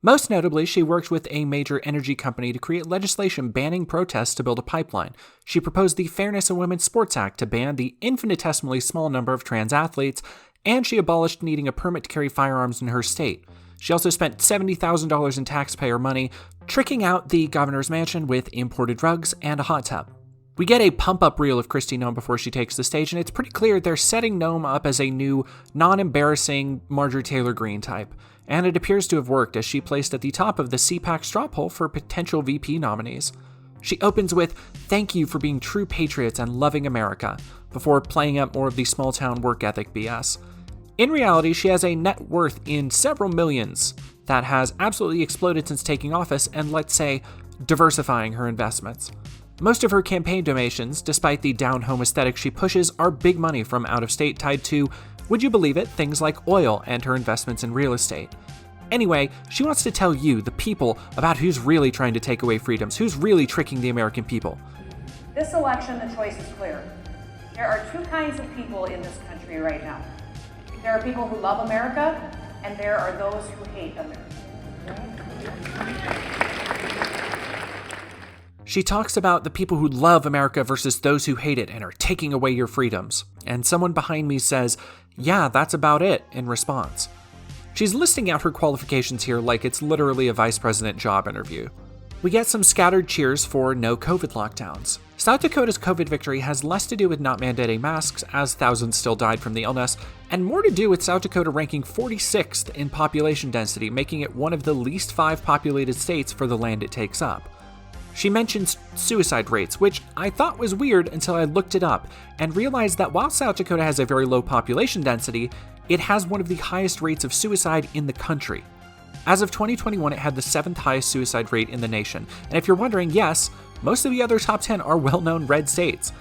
Most notably, she worked with a major energy company to create legislation banning protests to build a pipeline. She proposed the Fairness in Women's Sports Act to ban the infinitesimally small number of trans athletes, and she abolished needing a permit to carry firearms in her state. She also spent $70,000 in taxpayer money tricking out the governor's mansion with imported drugs and a hot tub. We get a pump-up reel of Kristi Noem before she takes the stage, and it's pretty clear they're setting Noem up as a new, non-embarrassing Marjorie Taylor Greene type. And it appears to have worked, as she placed at the top of the CPAC straw poll for potential VP nominees. She opens with, "Thank you for being true patriots and loving America," before playing up more of the small-town work ethic BS. In reality, she has a net worth in several millions that has absolutely exploded since taking office and, let's say, diversifying her investments. Most of her campaign donations, despite the down-home aesthetic she pushes, are big money from out of state tied to, would you believe it, things like oil and her investments in real estate. Anyway, she wants to tell you, the people, about who's really trying to take away freedoms, who's really tricking the American people. This election, the choice is clear. There are two kinds of people in this country right now. There are people who love America, and there are those who hate America. She talks about the people who love America versus those who hate it and are taking away your freedoms. And someone behind me says, "Yeah, that's about it," in response. She's listing out her qualifications here like it's literally a vice president job interview. We get some scattered cheers for no COVID lockdowns. South Dakota's COVID victory has less to do with not mandating masks, as thousands still died from the illness, and more to do with South Dakota ranking 46th in population density, making it one of the least 5 populated states for the land it takes up. She mentions suicide rates, which I thought was weird until I looked it up and realized that while South Dakota has a very low population density, it has one of the highest rates of suicide in the country. As of 2021, it had the 7th highest suicide rate in the nation. And if you're wondering, yes, most of the other top 10 are well-known red states.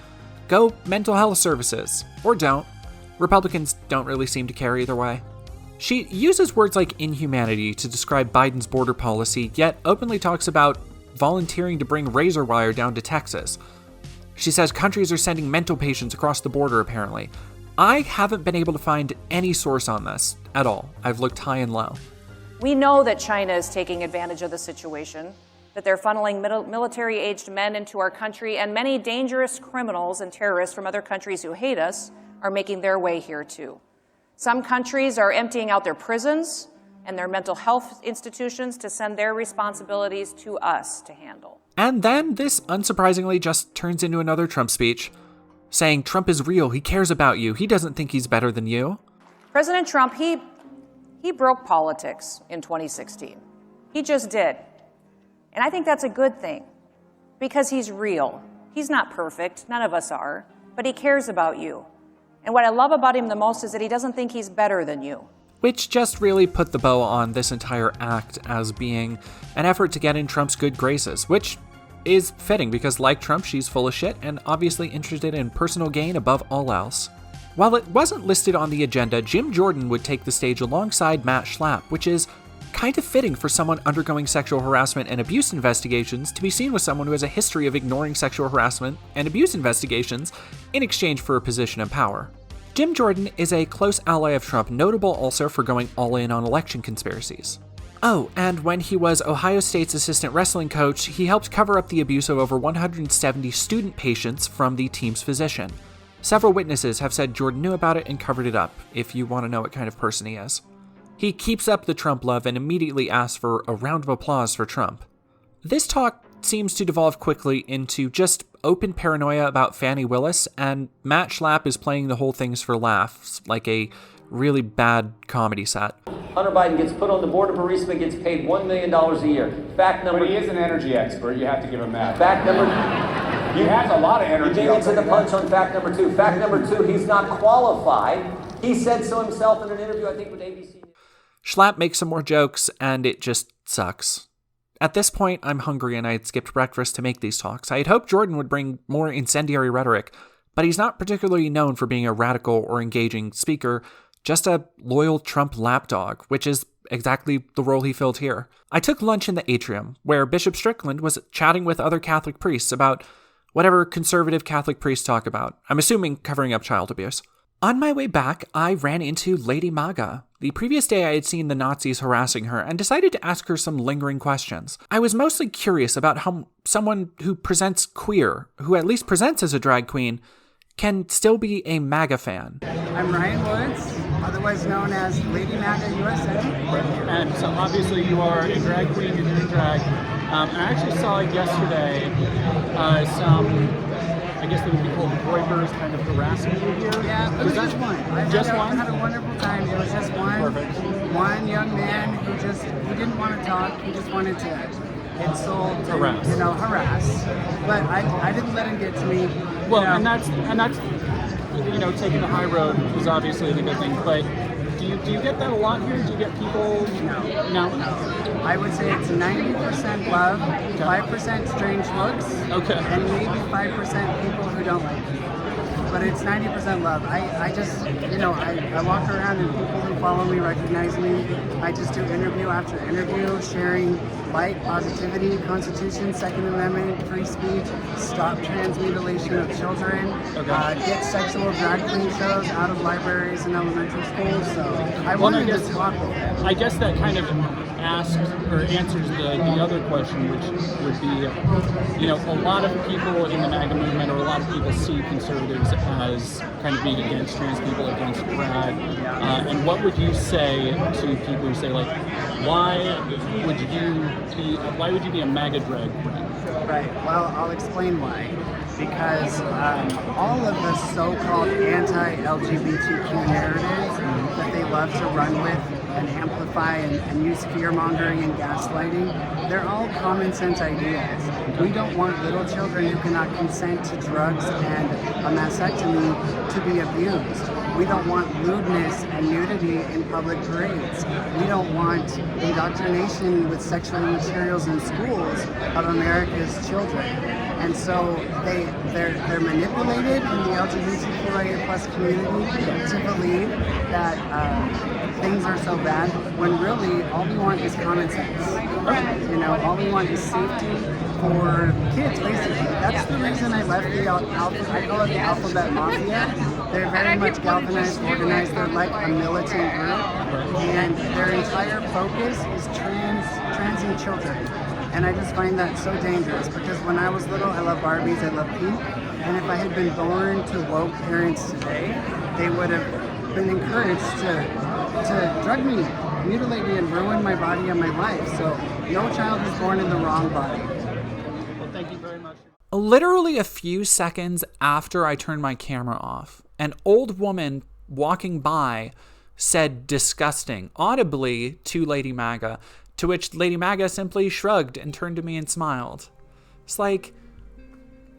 Go mental health services, or don't. Republicans don't really seem to care either way. She uses words like inhumanity to describe Biden's border policy, yet openly talks about volunteering to bring razor wire down to Texas. She says countries are sending mental patients across the border, apparently. I haven't been able to find any source on this at all. I've looked high and low. We know that China is taking advantage of the situation, that they're funneling military-aged men into our country, and many dangerous criminals and terrorists from other countries who hate us are making their way here too. Some countries are emptying out their prisons and their mental health institutions to send their responsibilities to us to handle. And then this, unsurprisingly, just turns into another Trump speech, saying Trump is real, he cares about you, he doesn't think he's better than you. President Trump, he broke politics in 2016. He just did. And I think that's a good thing, because he's real. He's not perfect, none of us are, but he cares about you. And what I love about him the most is that he doesn't think he's better than you. Which just really put the bow on this entire act as being an effort to get in Trump's good graces, which is fitting because, like Trump, she's full of shit and obviously interested in personal gain above all else. While it wasn't listed on the agenda, Jim Jordan would take the stage alongside Matt Schlapp, which is kind of fitting for someone undergoing sexual harassment and abuse investigations to be seen with someone who has a history of ignoring sexual harassment and abuse investigations in exchange for a position of power. Jim Jordan is a close ally of Trump, notable also for going all in on election conspiracies. Oh, and when he was Ohio State's assistant wrestling coach, he helped cover up the abuse of over 170 student patients from the team's physician. Several witnesses have said Jordan knew about it and covered it up, if you want to know what kind of person he is. He keeps up the Trump love and immediately asks for a round of applause for Trump. This talk seems to devolve quickly into just open paranoia about Fani Willis, and Matt Schlapp is playing the whole things for laughs, like a really bad comedy set. Hunter Biden gets put on the board of Burisma, gets paid $1 million a year. Fact number... But he is an energy expert. You have to give him that. Fact number... He has a lot of energy. You beat into the punch on fact number 2. Fact number 2, he's not qualified. He said so himself in an interview, I think, with ABC. Schlapp makes some more jokes, and it just sucks. At this point, I'm hungry and I had skipped breakfast to make these talks. I had hoped Jordan would bring more incendiary rhetoric, but he's not particularly known for being a radical or engaging speaker, just a loyal Trump lapdog, which is exactly the role he filled here. I took lunch in the atrium, where Bishop Strickland was chatting with other Catholic priests about whatever conservative Catholic priests talk about. I'm assuming covering up child abuse. On my way back, I ran into Lady Maga. The previous day I had seen the Nazis harassing her and decided to ask her some lingering questions. I was mostly curious about how someone who presents queer, who at least presents as a drag queen, can still be a MAGA fan. I'm Ryan Woods, otherwise known as Lady Maga USA. And so obviously you are a drag queen, you're doing drag. I actually saw yesterday I guess they would be called groypers kind of harassing you here. Yeah, it was just one. I had a wonderful time. It was just one young man who didn't want to talk. He just wanted to insult, harass. But I didn't let him get to me. Well, and that's taking the high road is obviously the good thing. But do you get that a lot here? Do you get people? No. I would say it's 90% love, 5% strange looks, and maybe 5% people who don't like you. But it's 90% love. I just, I walk around and people who follow me recognize me. I just do interview after interview, sharing light, positivity, Constitution, Second Amendment, free speech, stop trans mutilation of children, get sexual drag queen shows out of libraries and elementary schools. So I wanted to talk with them. I guess that kind of answers the other question, which would be, a lot of people in the MAGA movement, or a lot of people see conservatives as kind of being against trans people, against drag. And what would you say to people who say, like, why would you be a MAGA drag queen? Right. Well, I'll explain why. Because all of the so-called anti-LGBTQ narratives that they love to run with and amplify and use fear-mongering and gaslighting, they're all common sense ideas. We don't want little children who cannot consent to drugs and a mastectomy to be abused. We don't want lewdness and nudity in public parades. We don't want indoctrination with sexual materials in schools of America's children. And so they're manipulated in the LGBTQIA+ community to believe that things are so bad, when really all we want is common sense. All we want is safety for kids, basically. That's the reason I left the I call it the Alphabet Mafia. They're very much galvanized, organized. They're like a militant group, and their entire focus is transing children. And I just find that so dangerous, because when I was little, I loved Barbies, I loved pink, and if I had been born to woke parents today, they would have been encouraged to drug me, mutilate me, and ruin my body and my life. So no child is born in the wrong body. Well, thank you very much. Literally a few seconds after I turned my camera off, an old woman walking by said disgusting audibly to Lady Maga, to which Lady Maga simply shrugged and turned to me and smiled. It's like,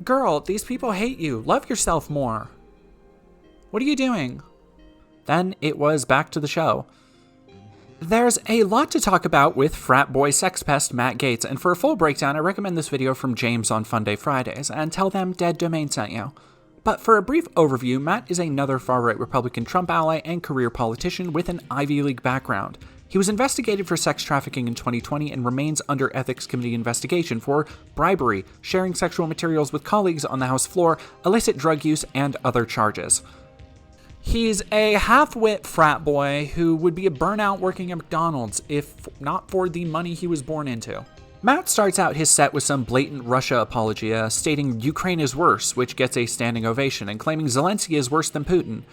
girl, these people hate you. Love yourself more. What are you doing? Then it was back to the show. There's a lot to talk about with frat boy sex pest Matt Gaetz, and for a full breakdown, I recommend this video from James on Fun Day Fridays, and tell them Dead Domain sent you. But for a brief overview, Matt is another far-right Republican Trump ally and career politician with an Ivy League background. He was investigated for sex trafficking in 2020 and remains under Ethics Committee investigation for bribery, sharing sexual materials with colleagues on the House floor, illicit drug use, and other charges. He's a half-wit frat boy who would be a burnout working at McDonald's if not for the money he was born into. Matt starts out his set with some blatant Russia apologia, stating Ukraine is worse, which gets a standing ovation, and claiming Zelensky is worse than Putin.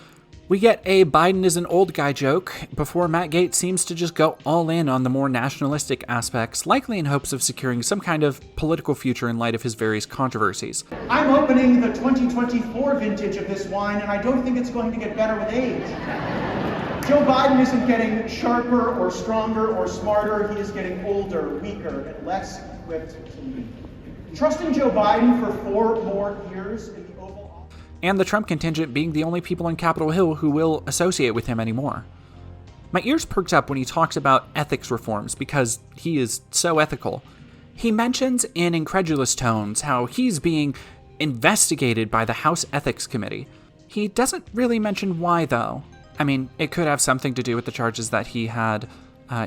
We get a Biden is an old guy joke before Matt Gaetz seems to just go all in on the more nationalistic aspects, likely in hopes of securing some kind of political future in light of his various controversies. I'm opening the 2024 vintage of this wine, and I don't think it's going to get better with age. Joe Biden isn't getting sharper or stronger or smarter. He is getting older, weaker, and less equipped to lead. Trusting Joe Biden for 4 more years in the Oval Office. And the Trump contingent being the only people on Capitol Hill who will associate with him anymore. My ears perked up when he talks about ethics reforms because he is so ethical. He mentions in incredulous tones how he's being investigated by the House Ethics Committee. He doesn't really mention why, though. I mean, it could have something to do with the charges that he had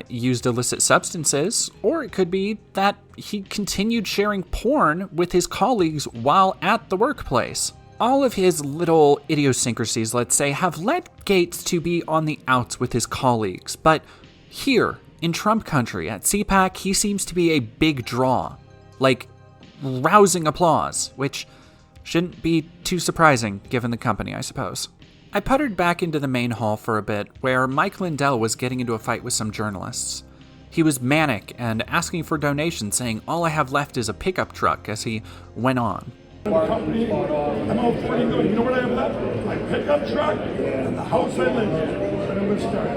used illicit substances, or it could be that he continued sharing porn with his colleagues while at the workplace. All of his little idiosyncrasies, let's say, have led Gates to be on the outs with his colleagues, but here, in Trump country, at CPAC, he seems to be a big draw. Like, rousing applause, which shouldn't be too surprising given the company, I suppose. I puttered back into the main hall for a bit, where Mike Lindell was getting into a fight with some journalists. He was manic and asking for donations, saying all I have left is a pickup truck as he went on. The company, I'm out $40 million. You know what I have left? My pickup truck and the house I live in. And I'm gonna start.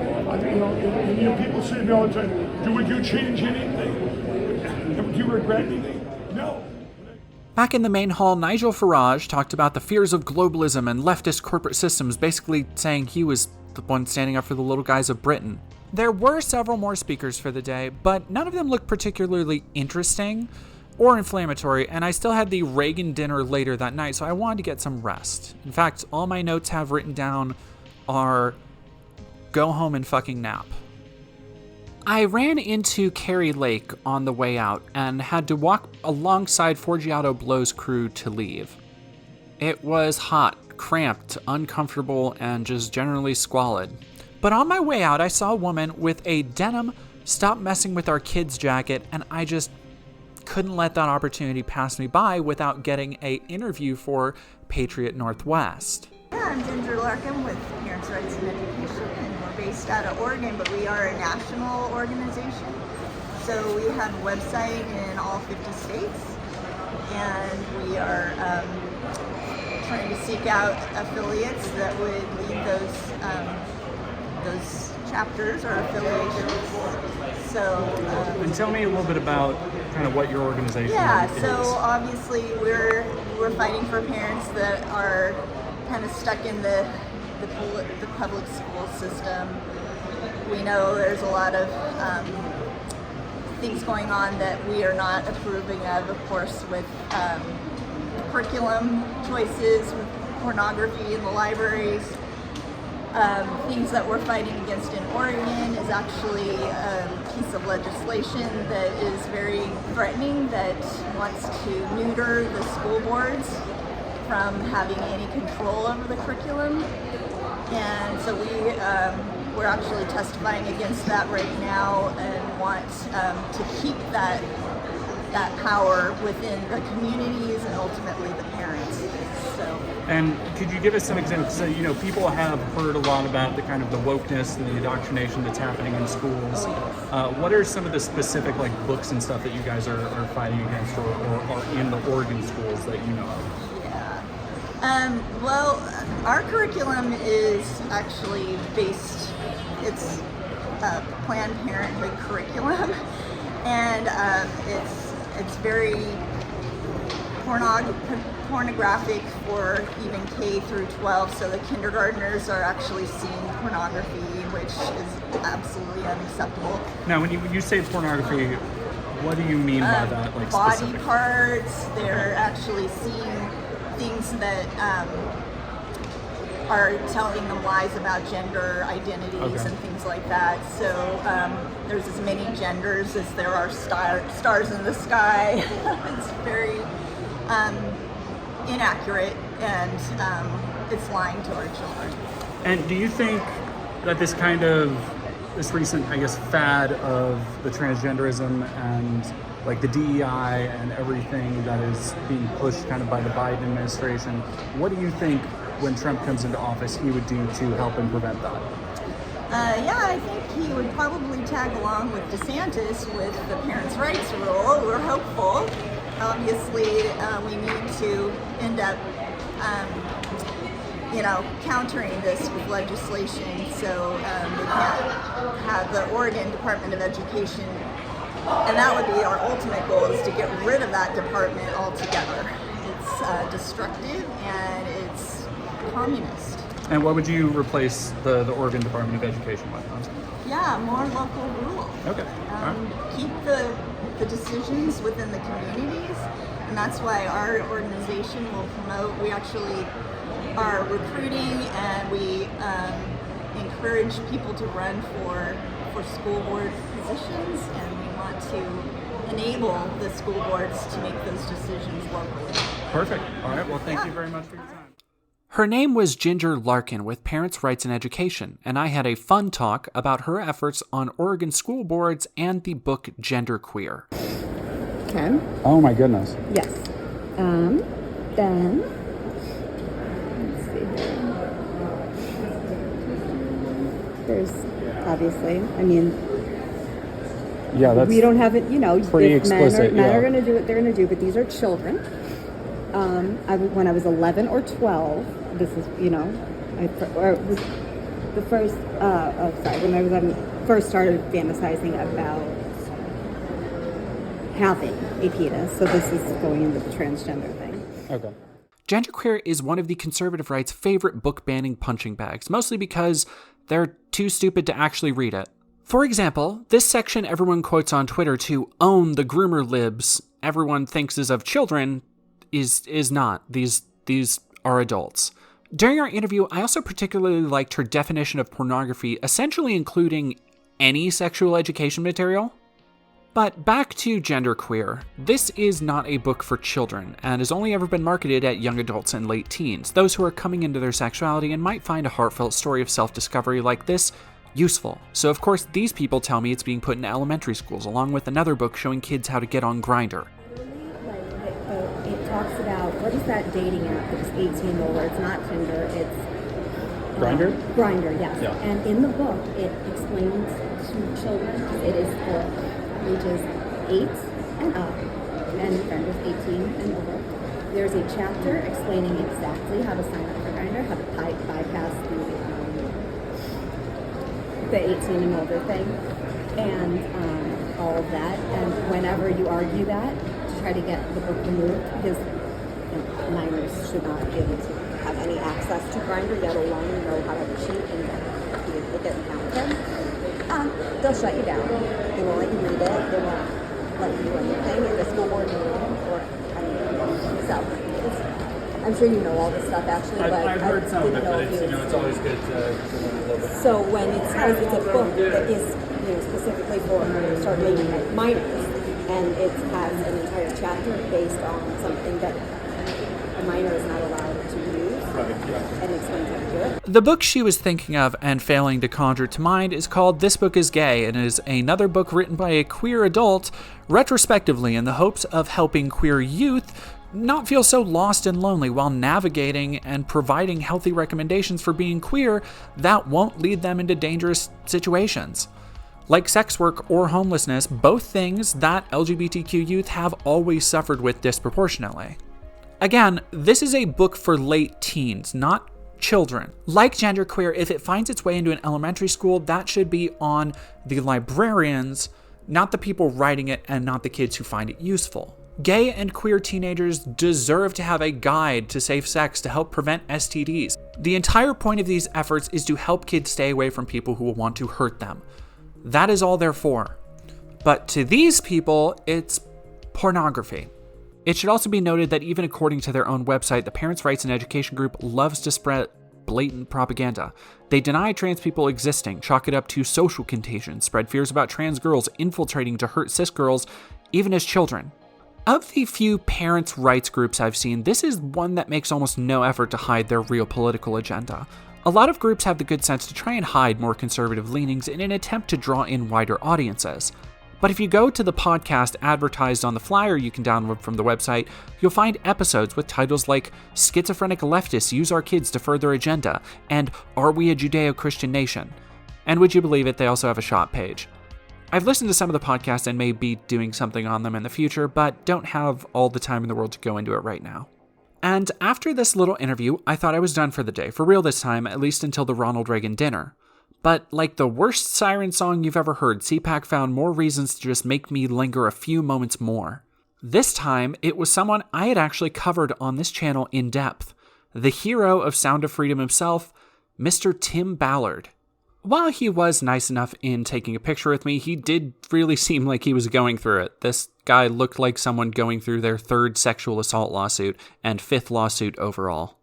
People say to me all the time, would you change anything? Do you regret anything? No. Back in the main hall, Nigel Farage talked about the fears of globalism and leftist corporate systems, basically saying he was the one standing up for the little guys of Britain. There were several more speakers for the day, but none of them looked particularly interesting or inflammatory, and I still had the Reagan dinner later that night, so I wanted to get some rest. In fact, all my notes have written down are go home and fucking nap. I ran into Carrie Lake on the way out and had to walk alongside Forgiato Blow's crew to leave. It was hot, cramped, uncomfortable, and just generally squalid. But on my way out, I saw a woman with a denim "Stop Messing With Our Kids" jacket, and I just couldn't let that opportunity pass me by without getting an interview for Patriot Northwest. Yeah, I'm Ginger Larkin with Parents' Rights in Education, and we're based out of Oregon, but we are a national organization. So we have a website in all 50 states, and we are trying to seek out affiliates that would lead those chapters or affiliations. So, and tell me a little bit about kind of what your organization is. So obviously we're fighting for parents that are kind of stuck in the public school system. We know there's a lot of things going on that we are not approving of course, with curriculum choices, with pornography in the libraries. Things that we're fighting against in Oregon is actually a piece of legislation that is very threatening, that wants to neuter the school boards from having any control over the curriculum. And so we're actually testifying against that right now and want to keep that power within the communities and ultimately the parents. And could you give us some examples? So, people have heard a lot about the kind of the wokeness and the indoctrination that's happening in schools. What are some of the specific books and stuff that you guys are fighting against or are in the Oregon schools that you know of? Yeah. Well, our curriculum is actually based, it's a Planned Parenthood curriculum, and it's very pornographic for even K through 12, so the kindergartners are actually seeing pornography, which is absolutely unacceptable. Now, when you say pornography, what do you mean by that? Body parts, they're actually seeing things that are telling them lies about gender identities and things like that. So there's as many genders as there are stars in the sky. It's very inaccurate, and it's lying to our children. And do you think that this recent, fad of the transgenderism and the DEI and everything that is being pushed kind of by the Biden administration, what do you think when Trump comes into office he would do to help and prevent that? I think he would probably tag along with DeSantis with the parents' rights rule. We're hopeful. Obviously, we need to end up countering this with legislation so they can't have the Oregon Department of Education. And that would be our ultimate goal, is to get rid of that department altogether. It's destructive and it's communist. And what would you replace the Oregon Department of Education with? Yeah, more local rule. Okay. Keep the decisions within the communities, and that's why our organization will promote. We actually are recruiting, and we encourage people to run for school board positions, and we want to enable the school boards to make those decisions locally. Perfect. All right. Well, thank you very much for your time. Her name was Ginger Larkin with Parents' Rights in Education, and I had a fun talk about her efforts on Oregon school boards and the book Genderqueer. Okay. Oh my goodness. Yes. Then, let's see here. There's obviously, Yeah, that's we don't have it, pretty if explicit. Men are going to do what they're going to do, but these are children. When I was 11 or 12, this is, when I first started fantasizing about having a penis, so this is going into the transgender thing. Okay. Genderqueer is one of the conservative right's favorite book banning punching bags, mostly because they're too stupid to actually read it. For example, this section everyone quotes on Twitter to own the groomer libs everyone thinks is of children is not. These are adults. During our interview, I also particularly liked her definition of pornography, essentially including any sexual education material. But back to Genderqueer. This is not a book for children, and has only ever been marketed at young adults and late teens, those who are coming into their sexuality and might find a heartfelt story of self-discovery like this useful. So of course, these people tell me it's being put in elementary schools, along with another book showing kids how to get on Grindr. It talks about, what is that dating app that is 18 and older? It's not Tinder, it's... Grindr? Grindr, yes. Yeah. And in the book, it explains to children, it is for ages 8 and up, and Grindr's 18 and over. There's a chapter explaining exactly how to sign up for Grindr, how to bypass the 18 and older thing, and all of that. And whenever you argue that, to try to get the book removed, because minors should not be able to have any access to Grindr, let alone know how to cheat and get counted. They'll shut you down. They won't let you read it. They won't let you do anything in the school board meeting or anything. So, I'm sure you know all this stuff actually, but I've heard some of it, but it's always good to know a little bit. So when it's a book that is specifically for start reading minors, and it has an entire chapter based on something that a minor is not allowed to use, and explains how to do it. The book she was thinking of and failing to conjure to mind is called This Book is Gay, and is another book written by a queer adult retrospectively in the hopes of helping queer youth not feel so lost and lonely while navigating and providing healthy recommendations for being queer that won't lead them into dangerous situations. Like sex work or homelessness, both things that LGBTQ youth have always suffered with disproportionately. Again, this is a book for late teens, not children. Like Genderqueer, if it finds its way into an elementary school, that should be on the librarians, not the people writing it and not the kids who find it useful. Gay and queer teenagers deserve to have a guide to safe sex to help prevent STDs. The entire point of these efforts is to help kids stay away from people who will want to hurt them. That is all they're for. But to these people, it's pornography. It should also be noted that even according to their own website, the Parents' Rights in Education group loves to spread blatant propaganda. They deny trans people existing, chalk it up to social contagion, spread fears about trans girls infiltrating to hurt cis girls, even as children. Of the few parents' rights groups I've seen, this is one that makes almost no effort to hide their real political agenda. A lot of groups have the good sense to try and hide more conservative leanings in an attempt to draw in wider audiences. But if you go to the podcast advertised on the flyer you can download from the website, you'll find episodes with titles like Schizophrenic Leftists Use Our Kids to Further Agenda and Are We a Judeo-Christian Nation? And would you believe it, they also have a shop page. I've listened to some of the podcasts and may be doing something on them in the future, but don't have all the time in the world to go into it right now. And after this little interview, I thought I was done for the day, for real this time, at least until the Ronald Reagan dinner. But like the worst siren song you've ever heard, CPAC found more reasons to just make me linger a few moments more. This time, it was someone I had actually covered on this channel in depth. The hero of Sound of Freedom himself, Mr. Tim Ballard. While he was nice enough in taking a picture with me, he did really seem like he was going through it. This guy looked like someone going through their 3rd sexual assault lawsuit and 5th lawsuit overall.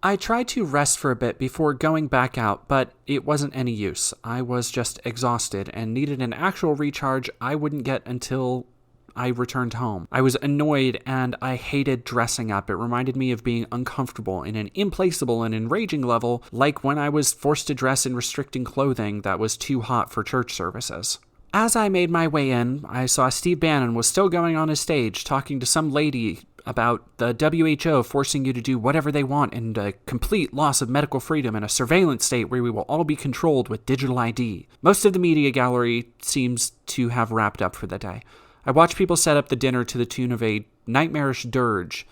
I tried to rest for a bit before going back out, but it wasn't any use. I was just exhausted and needed an actual recharge I wouldn't get until I returned home. I was annoyed and I hated dressing up. It reminded me of being uncomfortable in an implacable and enraging level, like when I was forced to dress in restricting clothing that was too hot for church services. As I made my way in, I saw Steve Bannon was still going on his stage talking to some lady about the WHO forcing you to do whatever they want and a complete loss of medical freedom in a surveillance state where we will all be controlled with digital ID. Most of the media gallery seems to have wrapped up for the day. I watched people set up the dinner to the tune of a nightmarish dirge.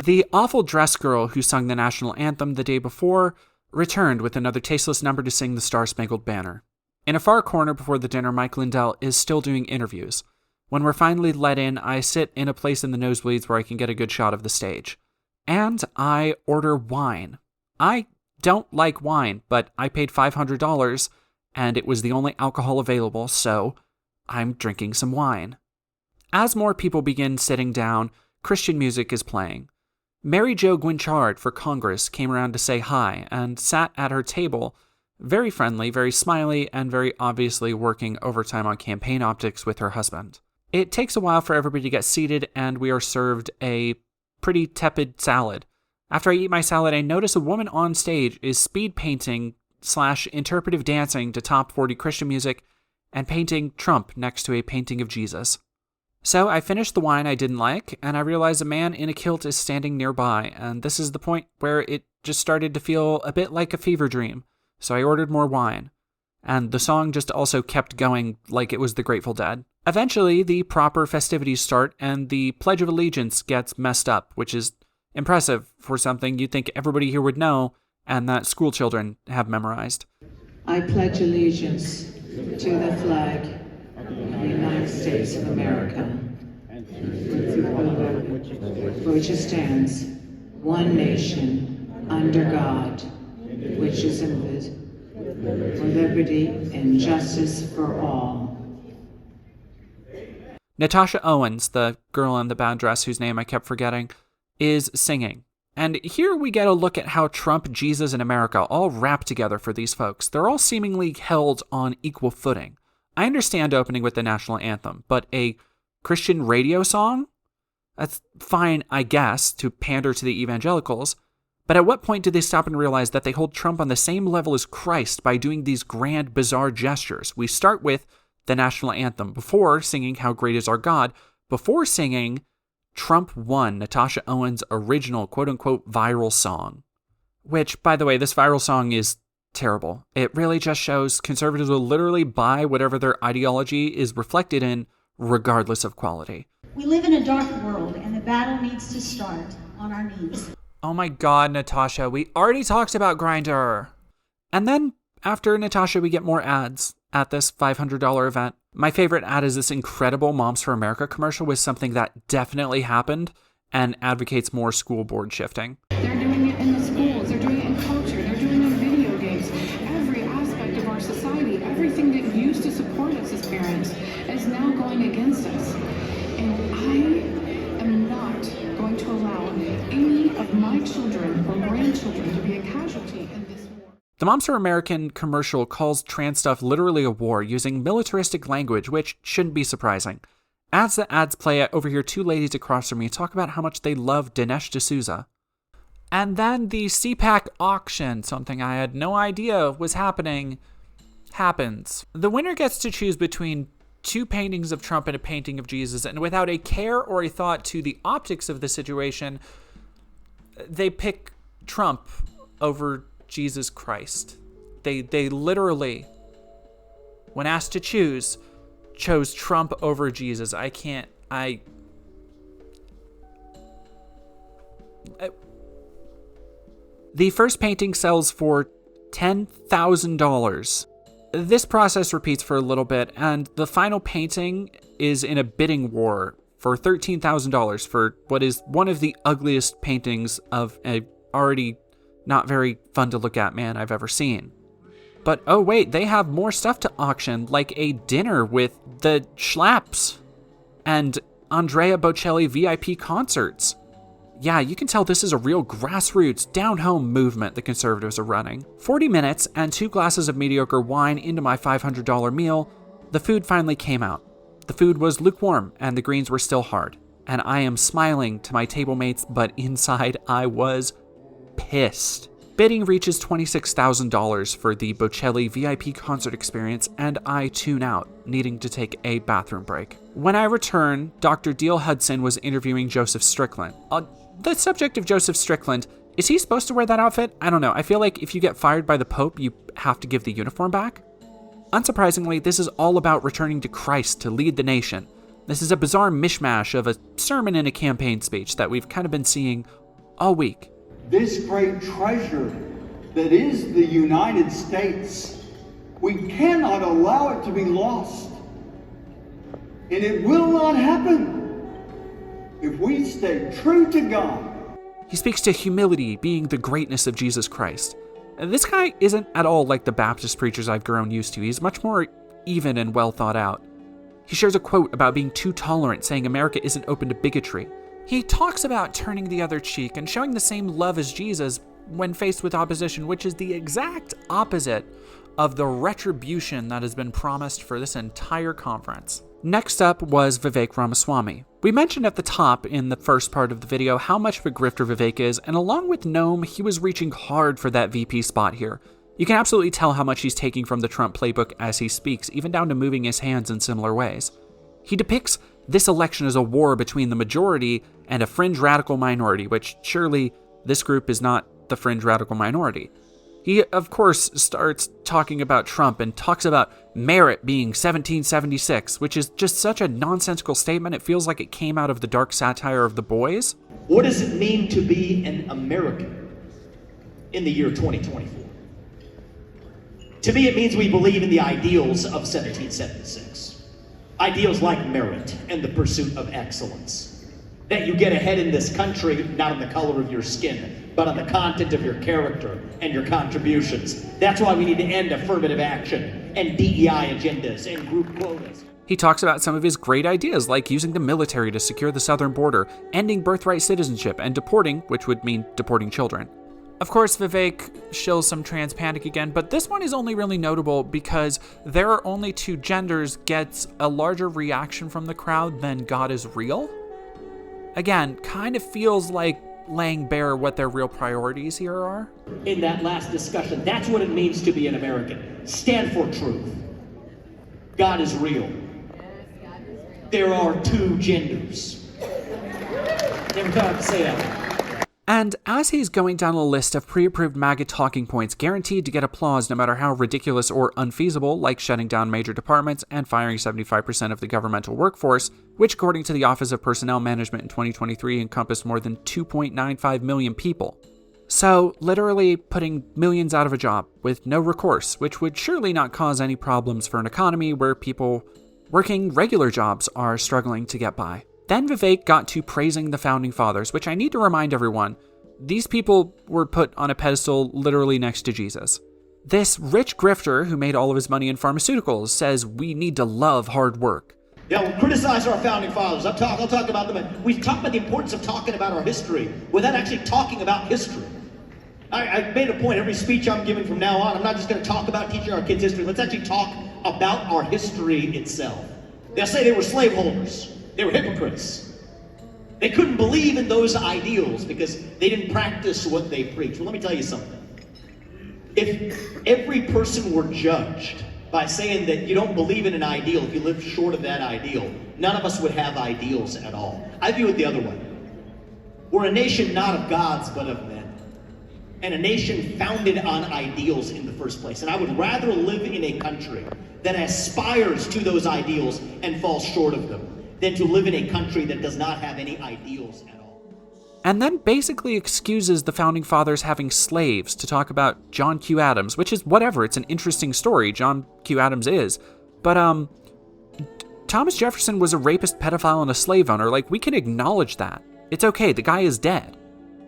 The awful dress girl who sung the national anthem the day before returned with another tasteless number to sing the Star-Spangled Banner. In a far corner before the dinner, Mike Lindell is still doing interviews. When we're finally let in, I sit in a place in the nosebleeds where I can get a good shot of the stage. And I order wine. I don't like wine, but I paid $500, and it was the only alcohol available, so I'm drinking some wine. As more people begin sitting down, Christian music is playing. Mary Jo Guinchard for Congress came around to say hi and sat at her table, very friendly, very smiley, and very obviously working overtime on campaign optics with her husband. It takes a while for everybody to get seated, and we are served a pretty tepid salad. After I eat my salad, I notice a woman on stage is speed painting / interpretive dancing to top 40 Christian music and painting Trump next to a painting of Jesus. So I finished the wine I didn't like, and I realized a man in a kilt is standing nearby, and this is the point where it just started to feel a bit like a fever dream. So I ordered more wine, and the song just also kept going like it was the Grateful Dead. Eventually, the proper festivities start, and the Pledge of Allegiance gets messed up, which is impressive for something you'd think everybody here would know, and that school children have memorized. I pledge allegiance to the flag of the United States of America, for which it stands, one nation, under God, which is indivisible, for liberty and justice for all. Natasha Owens, the girl in the bad dress whose name I kept forgetting, is singing. And here we get a look at how Trump, Jesus, and America all wrap together for these folks. They're all seemingly held on equal footing. I understand opening with the national anthem, but a Christian radio song? That's fine, I guess, to pander to the evangelicals. But at what point do they stop and realize that they hold Trump on the same level as Christ by doing these grand, bizarre gestures? We start with the national anthem before singing How Great Is Our God, before singing Trump Won, Natasha Owens' original quote-unquote viral song. Which, by the way, this viral song is terrible. It really just shows conservatives will literally buy whatever their ideology is reflected in, regardless of quality. We live in a dark world, and the battle needs to start on our knees. Oh my god, Natasha, we already talked about Grindr. And then, after Natasha, we get more ads at this $500 event. My favorite ad is this incredible Moms for America commercial with something that definitely happened and advocates more school board shifting. They're doing it in the schools, they're doing it in culture, they're doing it in video games. Every aspect of our society, everything that used to support us as parents is now going against us. And I am not going to allow any of my children or grandchildren to be a casualty in this war. The Moms for American commercial calls trans stuff literally a war, using militaristic language, which shouldn't be surprising. As the ads play, I overhear two ladies across from me talk about how much they love Dinesh D'Souza. And then the CPAC auction, something I had no idea was happening, happens. The winner gets to choose between two paintings of Trump and a painting of Jesus, and without a care or a thought to the optics of the situation, they pick Trump over Jesus Christ. They literally, when asked to choose, chose Trump over Jesus. The first painting sells for $10,000. This process repeats for a little bit, and the final painting is in a bidding war for $13,000 for what is one of the ugliest paintings of a already not very fun to look at man I've ever seen. But oh wait, they have more stuff to auction, like a dinner with the Schlaps and Andrea Bocelli VIP concerts. Yeah, you can tell this is a real grassroots, down-home movement the conservatives are running. 40 minutes and 2 glasses of mediocre wine into my $500 meal, the food finally came out. The food was lukewarm and the greens were still hard. And I am smiling to my table mates, but inside I was pissed. Bidding reaches $26,000 for the Bocelli VIP concert experience, and I tune out, needing to take a bathroom break. When I return, Dr. Deal Hudson was interviewing Joseph Strickland. The subject of Joseph Strickland, is he supposed to wear that outfit? I don't know. I feel like if you get fired by the Pope, you have to give the uniform back. Unsurprisingly, this is all about returning to Christ to lead the nation. This is a bizarre mishmash of a sermon and a campaign speech that we've kind of been seeing all week. This great treasure that is the United States, we cannot allow it to be lost. And it will not happen if we stay true to God. He speaks to humility being the greatness of Jesus Christ. This guy isn't at all like the Baptist preachers I've grown used to. He's much more even and well thought out. He shares a quote about being too tolerant, saying America isn't open to bigotry. He talks about turning the other cheek and showing the same love as Jesus when faced with opposition, which is the exact opposite of the retribution that has been promised for this entire conference. Next up was Vivek Ramaswamy. We mentioned at the top in the first part of the video how much of a grifter Vivek is, and along with Noam, he was reaching hard for that VP spot here. You can absolutely tell how much he's taking from the Trump playbook as he speaks, even down to moving his hands in similar ways. He depicts this election as a war between the majority and a fringe radical minority, which surely this group is not the fringe radical minority. He, of course, starts talking about Trump and talks about merit being 1776, which is just such a nonsensical statement. It feels like it came out of the dark satire of The Boys. What does it mean to be an American in the year 2024? To me, it means we believe in the ideals of 1776. Ideals like merit and the pursuit of excellence. That you get ahead in this country, not on the color of your skin, but on the content of your character and your contributions. That's why we need to end affirmative action and DEI agendas and group quotas. He talks about some of his great ideas, like using the military to secure the southern border, ending birthright citizenship, and deporting, which would mean deporting children. Of course, Vivek shills some trans panic again, but this one is only really notable because there are only 2 genders gets a larger reaction from the crowd than God is real. Again, kind of feels like laying bare what their real priorities here are. In that last discussion, that's what it means to be an American. Stand for truth. God is real. There are 2 genders. Never thought I'd say that. And as he's going down a list of pre-approved MAGA talking points guaranteed to get applause no matter how ridiculous or unfeasible, like shutting down major departments and firing 75% of the governmental workforce, which according to the Office of Personnel Management in 2023 encompassed more than 2.95 million people. So literally putting millions out of a job with no recourse, which would surely not cause any problems for an economy where people working regular jobs are struggling to get by. Then Vivek got to praising the Founding Fathers, which I need to remind everyone, these people were put on a pedestal literally next to Jesus. This rich grifter who made all of his money in pharmaceuticals says we need to love hard work. Yeah, we'll criticize our Founding Fathers. I'll talk about them. We've talked about the importance of talking about our history without actually talking about history. I've made a point, every speech I'm giving from now on, I'm not just going to talk about teaching our kids history. Let's actually talk about our history itself. They'll say they were slaveholders. They were hypocrites. They couldn't believe in those ideals because they didn't practice what they preached. Well, let me tell you something. If every person were judged by saying that you don't believe in an ideal if you live short of that ideal, none of us would have ideals at all. I view it the other way. We're a nation not of gods, but of men. and a nation founded on ideals in the first place. And I would rather live in a country that aspires to those ideals and falls short of them than to live in a country that does not have any ideals at all. And then basically excuses the Founding Fathers having slaves to talk about John Q. Adams, which is whatever, it's an interesting story, John Q. Adams is. But, Thomas Jefferson was a rapist, pedophile, and a slave owner. Like, we can acknowledge that. It's okay, the guy is dead.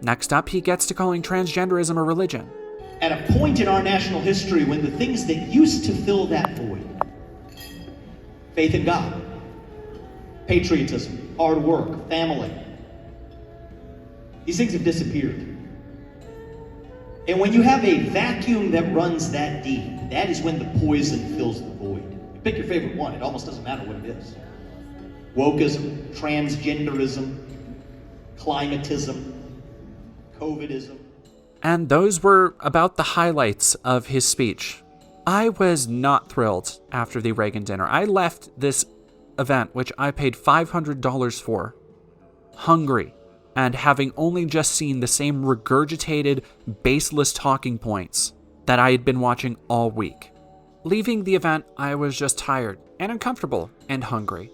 Next up, he gets to calling transgenderism a religion. At a point in our national history when the things that used to fill that void, faith in God, patriotism, hard work, family, these things have disappeared. And when you have a vacuum that runs that deep, that is when the poison fills the void. You pick your favorite one, it almost doesn't matter what it is. Wokeism, transgenderism, climatism, COVIDism. And those were about the highlights of his speech. I was not thrilled after the Reagan dinner. I left this event, which I paid $500 for, hungry, and having only just seen the same regurgitated, baseless talking points that I had been watching all week. Leaving the event, I was just tired and uncomfortable and hungry.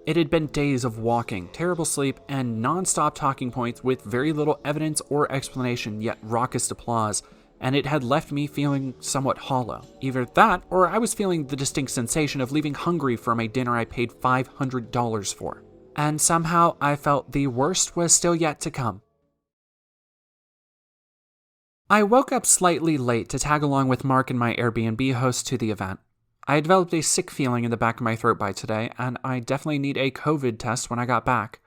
It had been days of walking, terrible sleep, and non-stop talking points with very little evidence or explanation, yet raucous applause, and it had left me feeling somewhat hollow. Either that, or I was feeling the distinct sensation of leaving hungry from a dinner I paid $500 for. And somehow I felt the worst was still yet to come. I woke up slightly late to tag along with Mark and my Airbnb host to the event. I had developed a sick feeling in the back of my throat by today, and I definitely need a COVID test when I got back.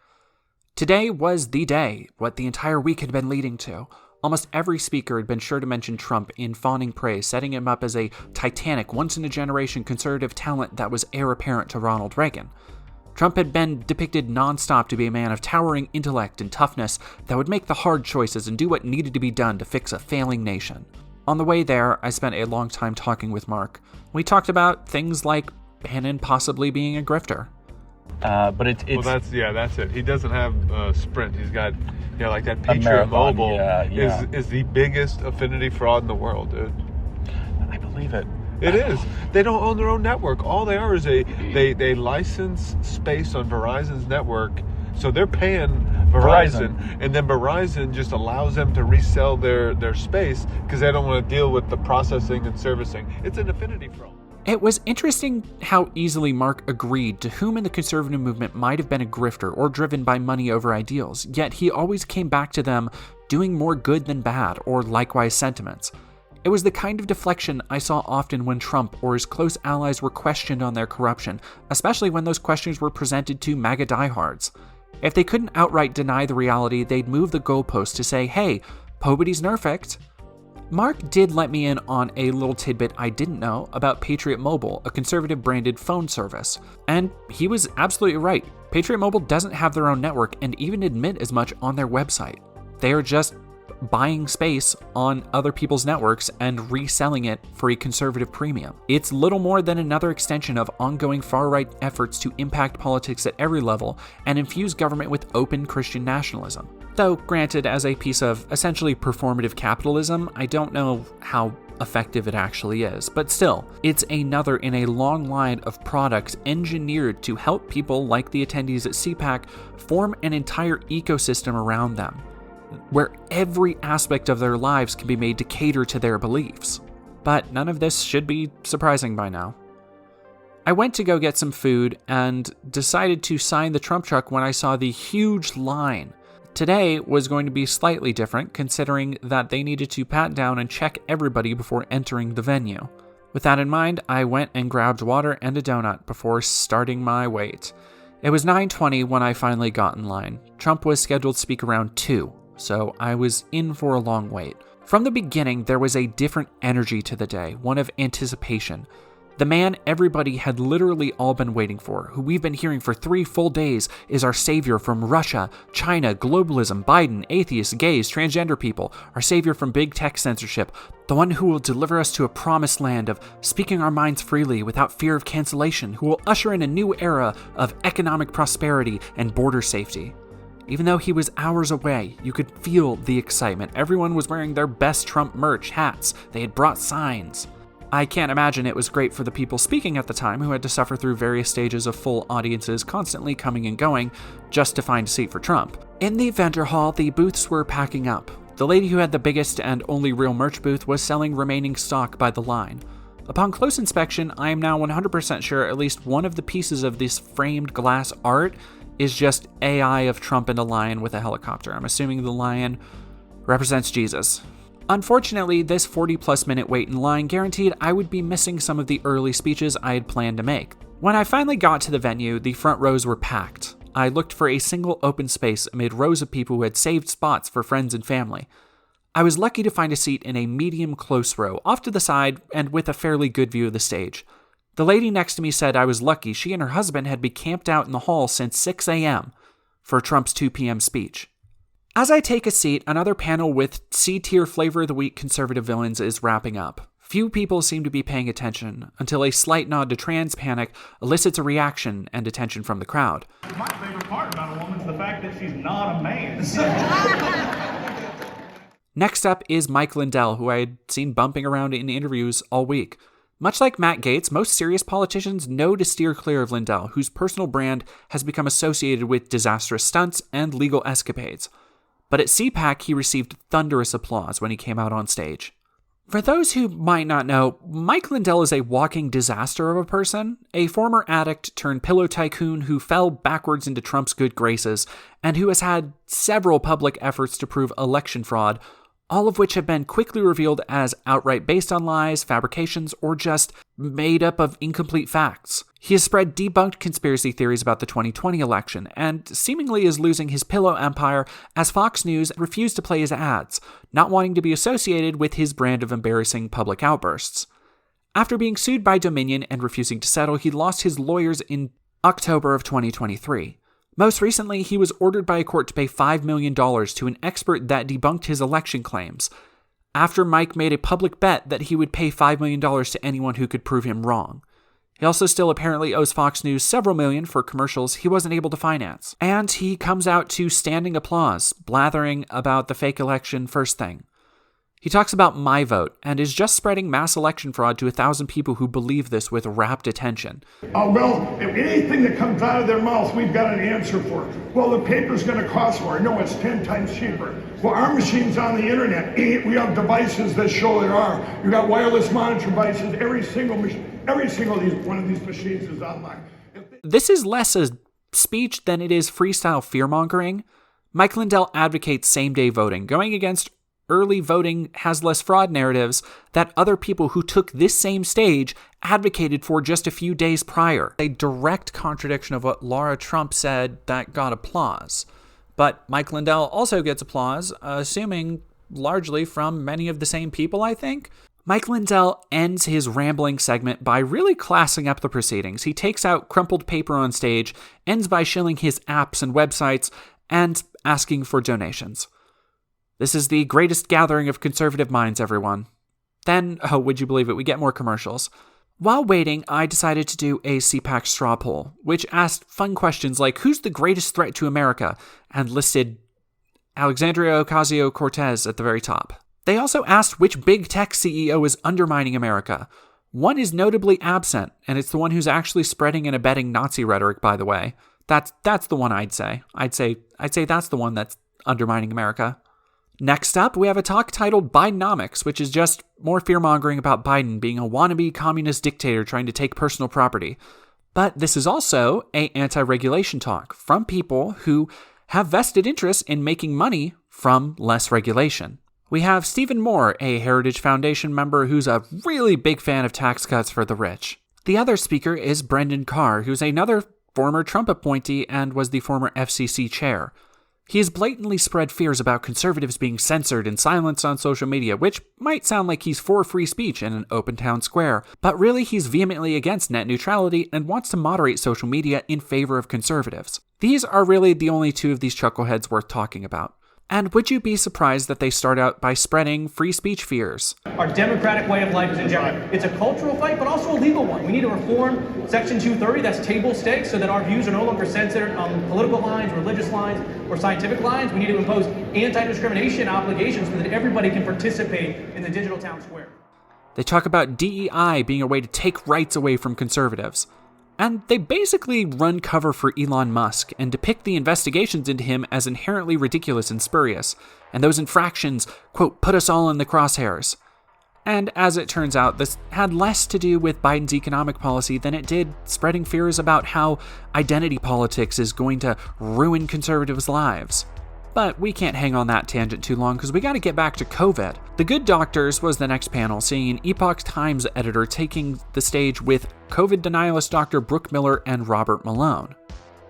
Today was the day, what the entire week had been leading to. Almost every speaker had been sure to mention Trump in fawning praise, setting him up as a titanic, once-in-a-generation conservative talent that was heir apparent to Ronald Reagan. Trump had been depicted nonstop to be a man of towering intellect and toughness that would make the hard choices and do what needed to be done to fix a failing nation. On the way there, I spent a long time talking with Mark. We talked about things like Bannon possibly being a grifter. But it's well, that's it. He doesn't have Sprint. He's got, like that Patriot Mobile is the biggest affinity fraud in the world, dude. I believe it. It is. They don't own their own network. All they are is they license space on Verizon's network. So they're paying Verizon, and then Verizon just allows them to resell their space because they don't want to deal with the processing and servicing. It's an affinity fraud. It was interesting how easily Mark agreed to whom in the conservative movement might have been a grifter or driven by money over ideals, yet he always came back to them doing more good than bad, or likewise sentiments. It was the kind of deflection I saw often when Trump or his close allies were questioned on their corruption, especially when those questions were presented to MAGA diehards. If they couldn't outright deny the reality, they'd move the goalpost to say, hey, Pobity's nerfect. Mark did let me in on a little tidbit I didn't know about Patriot Mobile, a conservative-branded phone service. And he was absolutely right. Patriot Mobile doesn't have their own network and even admit as much on their website. They are just buying space on other people's networks and reselling it for a conservative premium. It's little more than another extension of ongoing far-right efforts to impact politics at every level and infuse government with open Christian nationalism. Though, granted, as a piece of essentially performative capitalism, I don't know how effective it actually is, but still, it's another in a long line of products engineered to help people like the attendees at CPAC form an entire ecosystem around them, where every aspect of their lives can be made to cater to their beliefs. But none of this should be surprising by now. I went to go get some food and decided to sign the Trump truck when I saw the huge line. Today was going to be slightly different, considering that they needed to pat down and check everybody before entering the venue. With that in mind, I went and grabbed water and a donut before starting my wait. It was 9:20 when I finally got in line. Trump was scheduled to speak around 2, so I was in for a long wait. From the beginning, there was a different energy to the day, one of anticipation. The man everybody had literally all been waiting for, who we've been hearing for 3 full days, is our savior from Russia, China, globalism, Biden, atheists, gays, transgender people, our savior from big tech censorship, the one who will deliver us to a promised land of speaking our minds freely without fear of cancellation, who will usher in a new era of economic prosperity and border safety. Even though he was hours away, you could feel the excitement. Everyone was wearing their best Trump merch, hats. They had brought signs. I can't imagine it was great for the people speaking at the time who had to suffer through various stages of full audiences constantly coming and going just to find a seat for Trump. In the vendor hall, the booths were packing up. The lady who had the biggest and only real merch booth was selling remaining stock by the line. Upon close inspection, I am now 100% sure at least one of the pieces of this framed glass art is just AI of Trump and a lion with a helicopter. I'm assuming the lion represents Jesus. Unfortunately, this 40-plus minute wait in line guaranteed I would be missing some of the early speeches I had planned to make. When I finally got to the venue, the front rows were packed. I looked for a single open space amid rows of people who had saved spots for friends and family. I was lucky to find a seat in a medium close row, off to the side and with a fairly good view of the stage. The lady next to me said I was lucky she and her husband had been camped out in the hall since 6 a.m. for Trump's 2 p.m. speech. As I take a seat, another panel with C-tier flavor of the week conservative villains is wrapping up. Few people seem to be paying attention, until a slight nod to trans panic elicits a reaction and attention from the crowd. My favorite part about a woman is the fact that she's not a man. Next up is Mike Lindell, who I had seen bumping around in interviews all week. Much like Matt Gaetz, most serious politicians know to steer clear of Lindell, whose personal brand has become associated with disastrous stunts and legal escapades. But at CPAC, he received thunderous applause when he came out on stage. For those who might not know, Mike Lindell is a walking disaster of a person, a former addict turned pillow tycoon who fell backwards into Trump's good graces, and who has had several public efforts to prove election fraud, all of which have been quickly revealed as outright based on lies, fabrications, or just made up of incomplete facts. He has spread debunked conspiracy theories about the 2020 election, and seemingly is losing his pillow empire as Fox News refused to play his ads, not wanting to be associated with his brand of embarrassing public outbursts. After being sued by Dominion and refusing to settle, he lost his lawyers in October of 2023. Most recently, he was ordered by a court to pay $5 million to an expert that debunked his election claims, after Mike made a public bet that he would pay $5 million to anyone who could prove him wrong. He also still apparently owes Fox News several million for commercials he wasn't able to finance. And he comes out to standing applause, blathering about the fake election first thing. He talks about my vote and is just spreading mass election fraud to 1,000 people who believe this with rapt attention. Well, if anything that comes out of their mouth, we've got an answer for it. Well, the paper's going to cost more. No, it's 10 times cheaper. Well, our machine's on the internet. We have devices that show there are. You've got wireless monitoring devices. Every single one of these machines is online. This is less a speech than it is freestyle fear-mongering. Mike Lindell advocates same-day voting, going against early voting has less fraud narratives that other people who took this same stage advocated for just a few days prior. A direct contradiction of what Laura Trump said that got applause. But Mike Lindell also gets applause, assuming largely from many of the same people, I think. Mike Lindell ends his rambling segment by really classing up the proceedings. He takes out crumpled paper on stage, ends by shilling his apps and websites, and asking for donations. This is the greatest gathering of conservative minds, everyone. Then, oh, would you believe it, we get more commercials. While waiting, I decided to do a CPAC straw poll, which asked fun questions like, who's the greatest threat to America? And listed Alexandria Ocasio-Cortez at the very top. They also asked which big tech CEO is undermining America. One is notably absent, and it's the one who's actually spreading and abetting Nazi rhetoric, by the way. That's the one I'd say. I'd say that's the one that's undermining America. Next up, we have a talk titled Bidenomics, which is just more fear-mongering about Biden being a wannabe communist dictator trying to take personal property. But this is also an anti-regulation talk from people who have vested interest in making money from less regulation. We have Stephen Moore, a Heritage Foundation member who's a really big fan of tax cuts for the rich. The other speaker is Brendan Carr, who's another former Trump appointee and was the former FCC chair. He has blatantly spread fears about conservatives being censored and silenced on social media, which might sound like he's for free speech in an open town square, but really he's vehemently against net neutrality and wants to moderate social media in favor of conservatives. These are really the only two of these chuckleheads worth talking about. And would you be surprised that they start out by spreading free speech fears? Our democratic way of life is in jeopardy. It's a cultural fight, but also a legal one. We need to reform Section 230, that's table stakes, so that our views are no longer censored on political lines, religious lines, or scientific lines. We need to impose anti-discrimination obligations so that everybody can participate in the digital town square. They talk about DEI being a way to take rights away from conservatives. And they basically run cover for Elon Musk and depict the investigations into him as inherently ridiculous and spurious, and those infractions, quote, put us all in the crosshairs. And as it turns out, this had less to do with Biden's economic policy than it did spreading fears about how identity politics is going to ruin conservatives' lives. But we can't hang on that tangent too long because we got to get back to COVID. The Good Doctors was the next panel, seeing an Epoch Times editor taking the stage with COVID denialist Dr. Brooke Miller and Robert Malone.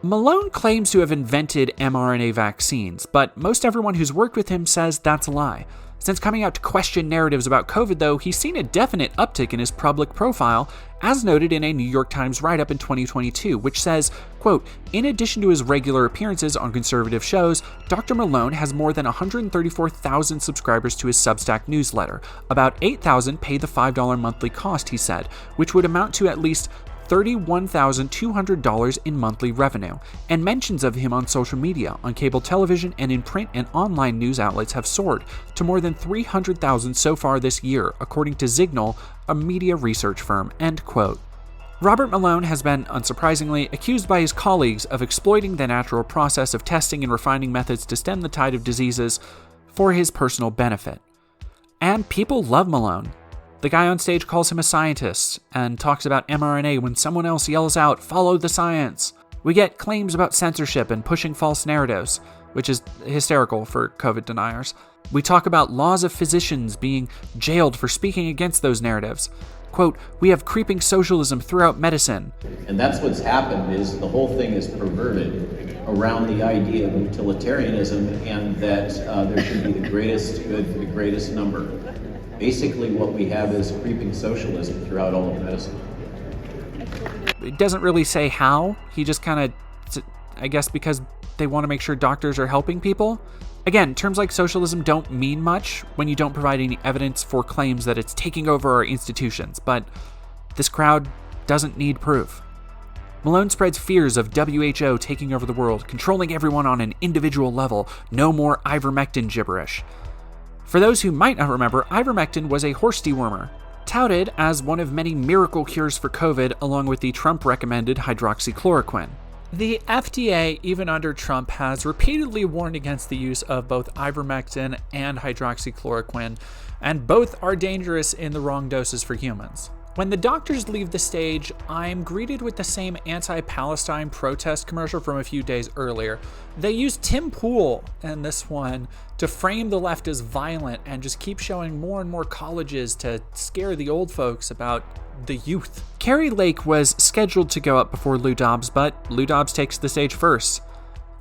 Malone claims to have invented mRNA vaccines, but most everyone who's worked with him says that's a lie. Since coming out to question narratives about COVID, though, he's seen a definite uptick in his public profile, as noted in a New York Times write-up in 2022, which says, quote, in addition to his regular appearances on conservative shows, Dr. Malone has more than 134,000 subscribers to his Substack newsletter. About 8,000 pay the $5 monthly cost, he said, which would amount to at least $31,200 in monthly revenue, and mentions of him on social media, on cable television, and in print and online news outlets have soared to more than 300,000 so far this year, according to Signal, a media research firm, end quote. Robert Malone has been, unsurprisingly, accused by his colleagues of exploiting the natural process of testing and refining methods to stem the tide of diseases for his personal benefit. And people love Malone. The guy on stage calls him a scientist and talks about mRNA when someone else yells out, "Follow the science." We get claims about censorship and pushing false narratives, which is hysterical for COVID deniers. We talk about laws of physicians being jailed for speaking against those narratives. Quote, we have creeping socialism throughout medicine. And that's what's happened, is the whole thing is perverted around the idea of utilitarianism and that there should be the greatest good for the greatest number. Basically, what we have is creeping socialism throughout all of medicine. It doesn't really say how. He just kind of, I guess because they want to make sure doctors are helping people. Again, terms like socialism don't mean much when you don't provide any evidence for claims that it's taking over our institutions, but this crowd doesn't need proof. Malone spreads fears of WHO taking over the world, controlling everyone on an individual level, no more ivermectin gibberish. For those who might not remember, ivermectin was a horse dewormer, touted as one of many miracle cures for COVID, along with the Trump-recommended hydroxychloroquine. The FDA, even under Trump, has repeatedly warned against the use of both ivermectin and hydroxychloroquine, and both are dangerous in the wrong doses for humans. When the doctors leave the stage, I'm greeted with the same anti-Palestine protest commercial from a few days earlier. They use Tim Pool in this one to frame the left as violent and just keep showing more and more colleges to scare the old folks about the youth. Carrie Lake was scheduled to go up before Lou Dobbs, but Lou Dobbs takes the stage first.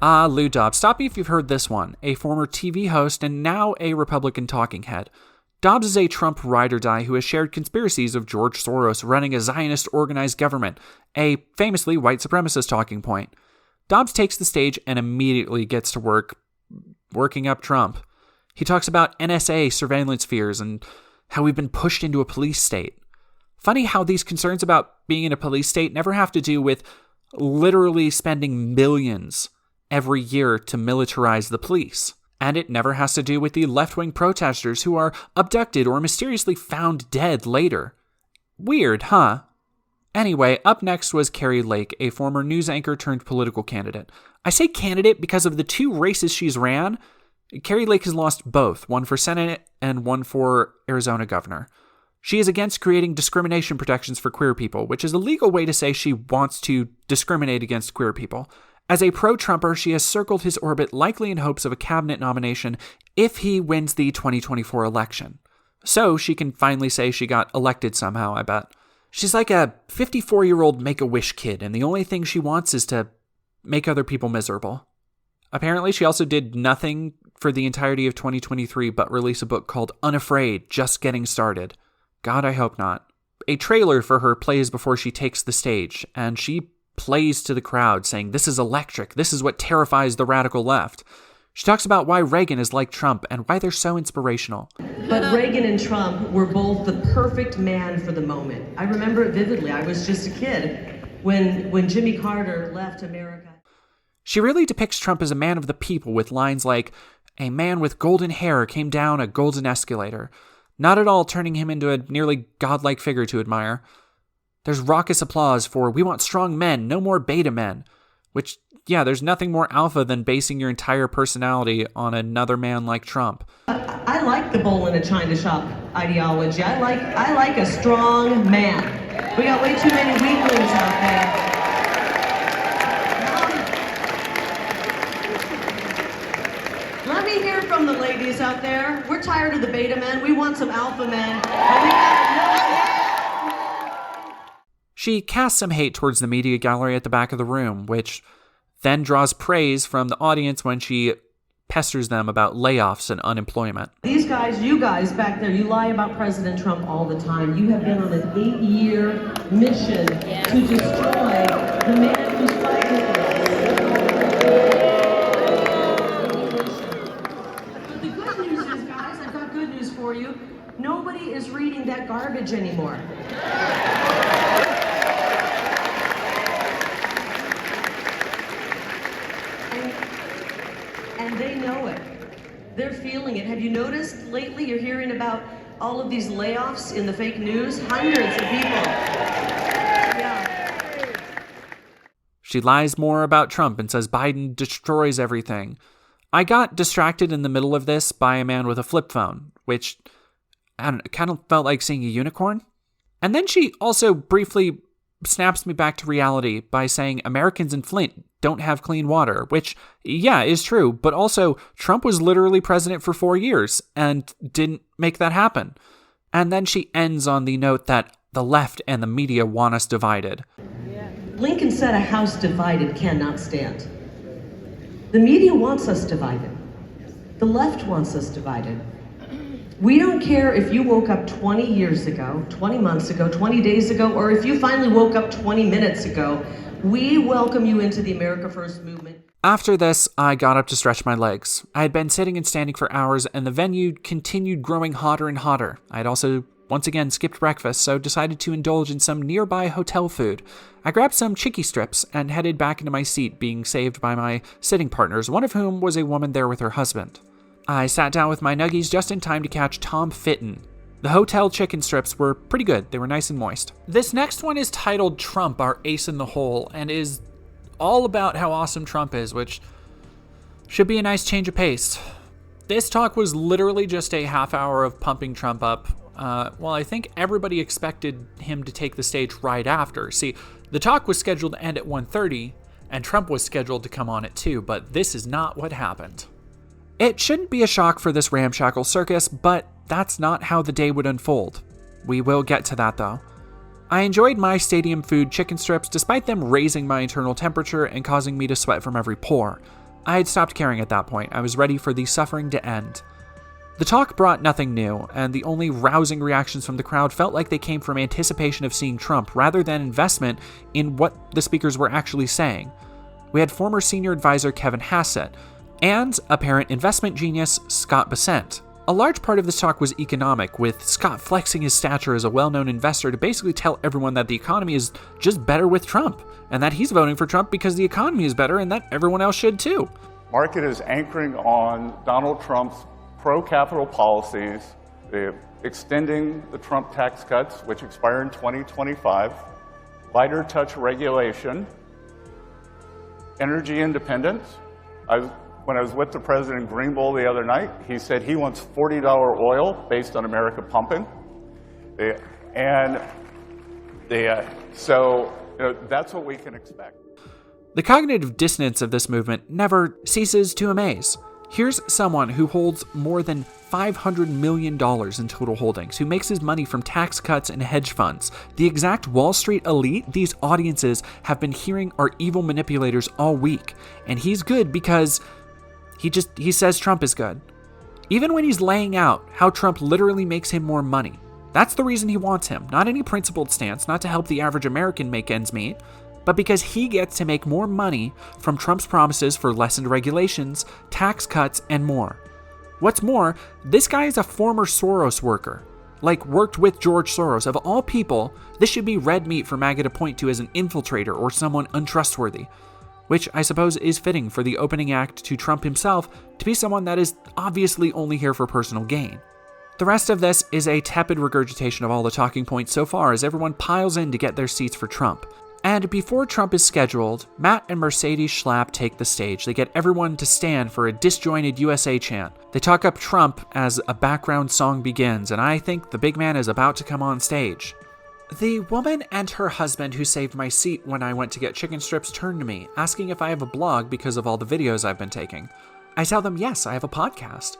Lou Dobbs, stop me if you've heard this one. A former TV host and now a Republican talking head. Dobbs is a Trump ride-or-die who has shared conspiracies of George Soros running a Zionist organized government, a famously white supremacist talking point. Dobbs takes the stage and immediately gets to working up Trump. He talks about NSA surveillance fears and how we've been pushed into a police state. Funny how these concerns about being in a police state never have to do with literally spending millions every year to militarize the police. And it never has to do with the left-wing protesters who are abducted or mysteriously found dead later. Weird, huh? Anyway, up next was Carrie Lake, a former news anchor turned political candidate. I say candidate because of the two races she's ran. Carrie Lake has lost both, one for Senate and one for Arizona governor. She is against creating discrimination protections for queer people, which is a legal way to say she wants to discriminate against queer people. As a pro-Trumper, she has circled his orbit likely in hopes of a cabinet nomination if he wins the 2024 election. So she can finally say she got elected somehow, I bet. She's like a 54-year-old Make-A-Wish kid, and the only thing she wants is to make other people miserable. Apparently, she also did nothing for the entirety of 2023 but release a book called Unafraid, Just Getting Started. God, I hope not. A trailer for her plays before she takes the stage, and she plays to the crowd, saying, "This is electric. This is what terrifies the radical left." She talks about why Reagan is like Trump and why they're so inspirational. But Reagan and Trump were both the perfect man for the moment. I remember it vividly. I was just a kid when Jimmy Carter left America. She really depicts Trump as a man of the people with lines like, "A man with golden hair came down a golden escalator," not at all turning him into a nearly godlike figure to admire. There's raucous applause for "We want strong men, no more beta men," which, yeah, there's nothing more alpha than basing your entire personality on another man like Trump. I like the bowl in a china shop ideology. I like a strong man. We got way too many weaklings out there. Let me hear from the ladies out there. We're tired of the beta men. We want some alpha men. She casts some hate towards the media gallery at the back of the room, which then draws praise from the audience when she pesters them about layoffs and unemployment. These guys, you guys back there, you lie about President Trump all the time. You have been on an 8-year mission to destroy the man who's fighting for us. But the good news is, guys, I've got good news for you. Nobody is reading that garbage anymore. And they know it. They're feeling it. Have you noticed lately you're hearing about all of these layoffs in the fake news? Hundreds of people. Yeah. She lies more about Trump and says Biden destroys everything. I got distracted in the middle of this by a man with a flip phone, which, I don't know, kind of felt like seeing a unicorn. And then she also briefly snaps me back to reality by saying Americans in Flint don't have clean water, which, yeah, is true, but also Trump was literally president for 4 years and didn't make that happen. And then she ends on the note that the left and the media want us divided. Lincoln said a house divided cannot stand. The media wants us divided. The left wants us divided. We don't care if you woke up 20 years ago, 20 months ago, 20 days ago, or if you finally woke up 20 minutes ago. We welcome you into the America First movement. After this, I got up to stretch my legs. I had been sitting and standing for hours, and the venue continued growing hotter and hotter. I had also once again skipped breakfast, so decided to indulge in some nearby hotel food. I grabbed some chicky strips and headed back into my seat, being saved by my sitting partners, one of whom was a woman there with her husband. I sat down with my nuggies just in time to catch Tom Fitton. The hotel chicken strips were pretty good. They were nice and moist. This next one is titled Trump, Our Ace in the Hole, and is all about how awesome Trump is, which should be a nice change of pace. This talk was literally just a half hour of pumping Trump up. Well, I think everybody expected him to take the stage right after. See, the talk was scheduled to end at 1:30, and Trump was scheduled to come on at 2, but this is not what happened. It shouldn't be a shock for this ramshackle circus, but that's not how the day would unfold. We will get to that, though. I enjoyed my stadium food chicken strips despite them raising my internal temperature and causing me to sweat from every pore. I had stopped caring at that point. I was ready for the suffering to end. The talk brought nothing new, and the only rousing reactions from the crowd felt like they came from anticipation of seeing Trump rather than investment in what the speakers were actually saying. We had former senior advisor Kevin Hassett, and apparent investment genius Scott Bessent. A large part of this talk was economic, with Scott flexing his stature as a well-known investor to basically tell everyone that the economy is just better with Trump, and that he's voting for Trump because the economy is better and that everyone else should too. Market is anchoring on Donald Trump's pro-capital policies, extending the Trump tax cuts, which expire in 2025, lighter touch regulation, energy independence. When I was with the president in Greenville the other night, he said he wants $40 oil based on America pumping. So that's what we can expect. The cognitive dissonance of this movement never ceases to amaze. Here's someone who holds more than $500 million in total holdings, who makes his money from tax cuts and hedge funds. The exact Wall Street elite these audiences have been hearing are evil manipulators all week. And he's good because he says Trump is good. Even when he's laying out how Trump literally makes him more money. That's the reason he wants him, not any principled stance, not to help the average American make ends meet. but because he gets to make more money from Trump's promises for lessened regulations, tax cuts, and more. What's more, this guy is a former Soros worker. Like, worked with George Soros. Of all people, this should be red meat for Maga to point to as an infiltrator or someone untrustworthy, which I suppose is fitting for the opening act to Trump himself to be someone that is obviously only here for personal gain. The rest of this is a tepid regurgitation of all the talking points so far as everyone piles in to get their seats for Trump. And before Trump is scheduled, Matt and Mercedes Schlapp take the stage. They get everyone to stand for a disjointed USA chant. They talk up Trump as a background song begins, and I think the big man is about to come on stage. The woman and her husband who saved my seat when I went to get chicken strips turn to me, asking if I have a blog because of all the videos I've been taking. I tell them yes, I have a podcast.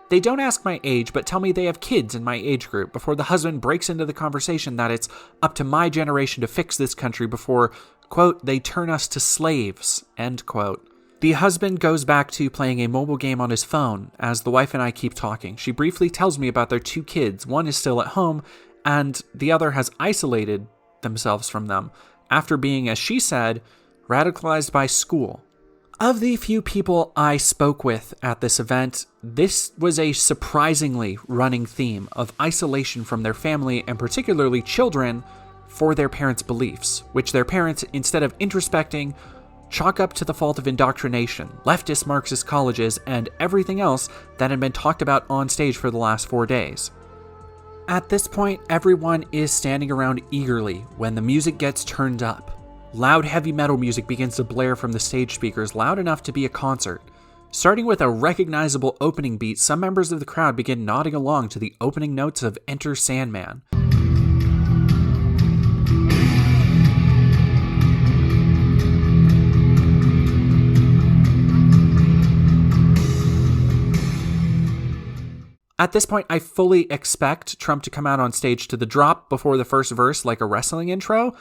They don't ask my age, but tell me they have kids in my age group before the husband breaks into the conversation that it's up to my generation to fix this country before, quote, they turn us to slaves, end quote. The husband goes back to playing a mobile game on his phone as the wife and I keep talking. She briefly tells me about their 2 kids. One is still at home, and the other has isolated themselves from them after being, as she said, radicalized by school. Of the few people I spoke with at this event, this was a surprisingly running theme of isolation from their family and particularly children for their parents' beliefs, which their parents, instead of introspecting, chalk up to the fault of indoctrination, leftist Marxist colleges, and everything else that had been talked about on stage for the last 4 days. At this point, everyone is standing around eagerly when the music gets turned up. Loud heavy metal music begins to blare from the stage speakers, loud enough to be a concert. Starting with a recognizable opening beat, some members of the crowd begin nodding along to the opening notes of Enter Sandman. At this point, I fully expect Trump to come out on stage to the drop before the first verse like a wrestling intro.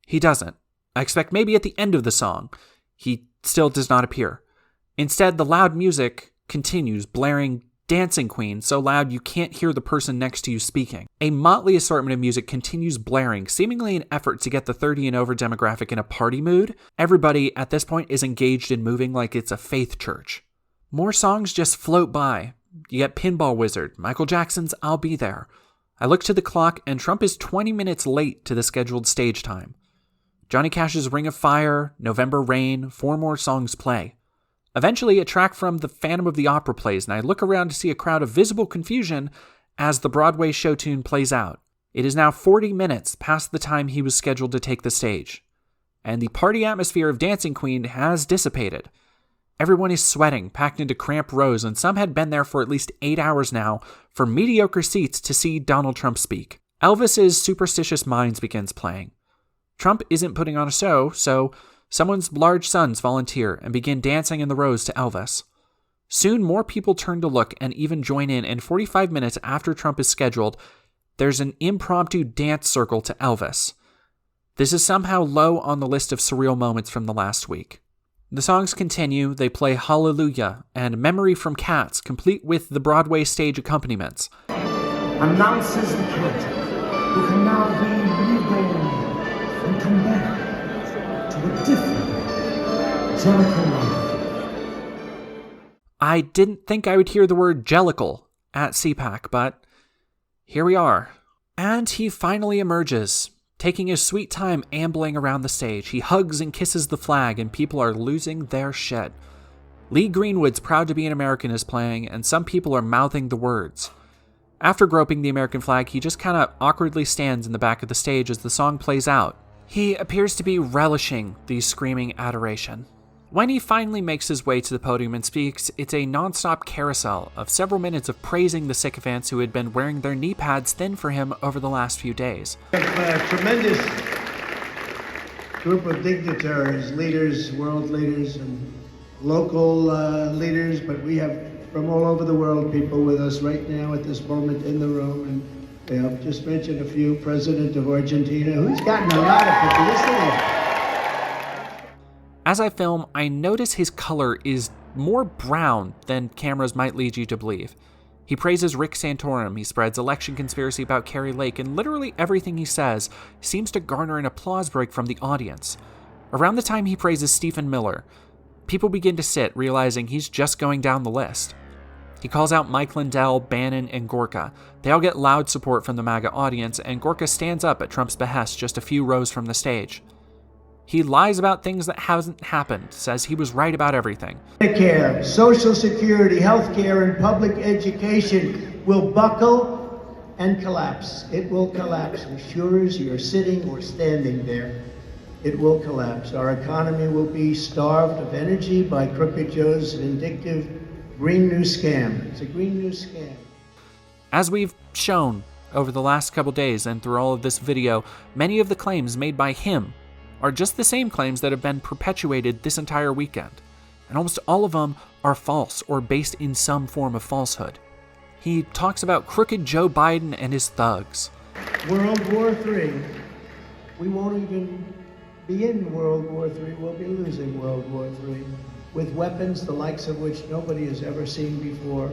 He doesn't. I expect maybe at the end of the song. He still does not appear. Instead, the loud music continues, blaring Dancing Queen so loud you can't hear the person next to you speaking. A motley assortment of music continues blaring, seemingly an effort to get the 30 and over demographic in a party mood. Everybody at this point is engaged in moving like it's a faith church. More songs just float by. You get Pinball Wizard, Michael Jackson's I'll Be There. I look to the clock and Trump is 20 minutes late to the scheduled stage time. Johnny Cash's Ring of Fire, November Rain, 4 more songs play. Eventually, a track from The Phantom of the Opera plays, and I look around to see a crowd of visible confusion as the Broadway show tune plays out. It is now 40 minutes past the time he was scheduled to take the stage, and the party atmosphere of Dancing Queen has dissipated. Everyone is sweating, packed into cramped rows, and some had been there for at least 8 hours now for mediocre seats to see Donald Trump speak. Elvis's Superstitious Minds begins playing. Trump isn't putting on a show, so someone's large sons volunteer and begin dancing in the rows to Elvis. Soon more people turn to look and even join in, and 45 minutes after Trump is scheduled, there's an impromptu dance circle to Elvis. This is somehow low on the list of surreal moments from the last week. The songs continue, they play Hallelujah and Memory from Cats, complete with the Broadway stage accompaniments. Announces the cat who can now be reborn and come back to a different Jellicle life. I didn't think I would hear the word Jellicle at CPAC, but here we are. And he finally emerges, taking his sweet time ambling around the stage. He hugs and kisses the flag, and people are losing their shit. Lee Greenwood's Proud to be an American is playing, and some people are mouthing the words. After groping the American flag, he just kind of awkwardly stands in the back of the stage as the song plays out. He appears to be relishing the screaming adoration. When he finally makes his way to the podium and speaks, it's a non-stop carousel of several minutes of praising the sycophants who had been wearing their knee pads thin for him over the last few days. A tremendous group of dignitaries, leaders, world leaders, and local leaders, but we have from all over the world people with us right now at this moment in the room. And I've just mentioned a few. President of Argentina, who's gotten a lot of publicity. As I film, I notice his color is more brown than cameras might lead you to believe. He praises Rick Santorum, he spreads election conspiracy about Carrie Lake, and literally everything he says seems to garner an applause break from the audience. Around the time he praises Stephen Miller, people begin to sit, realizing he's just going down the list. He calls out Mike Lindell, Bannon, and Gorka. They all get loud support from the MAGA audience, and Gorka stands up at Trump's behest just a few rows from the stage. He lies about things that haven't happened, says he was right about everything. Medicare, Social Security, health care, and public education will buckle and collapse. It will collapse as sure as you're sitting or standing there. It will collapse. Our economy will be starved of energy by Crooked Joe's vindictive Green New Scam. It's a Green New Scam. As we've shown over the last couple days and through all of this video, many of the claims made by him are just the same claims that have been perpetuated this entire weekend. And almost all of them are false or based in some form of falsehood. He talks about crooked Joe Biden and his thugs. World War III. We won't even be in World War III. We'll be losing World War III with weapons the likes of which nobody has ever seen before.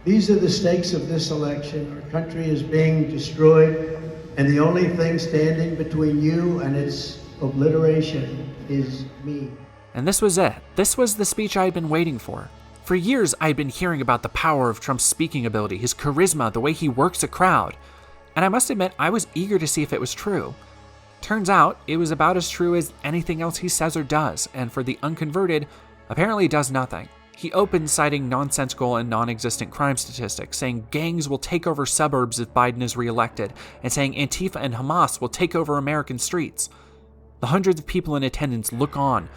These are the stakes of this election. Our country is being destroyed, and the only thing standing between you and its obliteration is me. And this was it. This was the speech I had been waiting for. For years, I had been hearing about the power of Trump's speaking ability, his charisma, the way he works a crowd. And I must admit, I was eager to see if it was true. Turns out, it was about as true as anything else he says or does, and for the unconverted, apparently does nothing. He opens citing nonsensical and non-existent crime statistics, saying gangs will take over suburbs if Biden is reelected, and saying Antifa and Hamas will take over American streets. The hundreds of people in attendance look on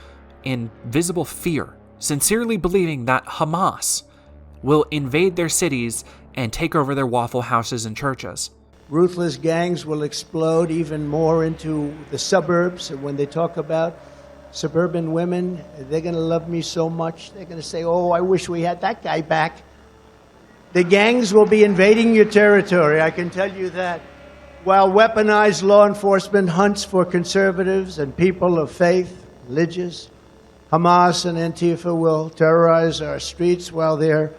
in visible fear, sincerely believing that Hamas will invade their cities and take over their Waffle Houses and churches. Ruthless gangs will explode even more into the suburbs. And when they talk about suburban women, they're going to love me so much. They're going to say, oh, I wish we had that guy back. The gangs will be invading your territory, I can tell you that. While weaponized law enforcement hunts for conservatives and people of faith, religious, Hamas and Antifa will terrorize our streets while their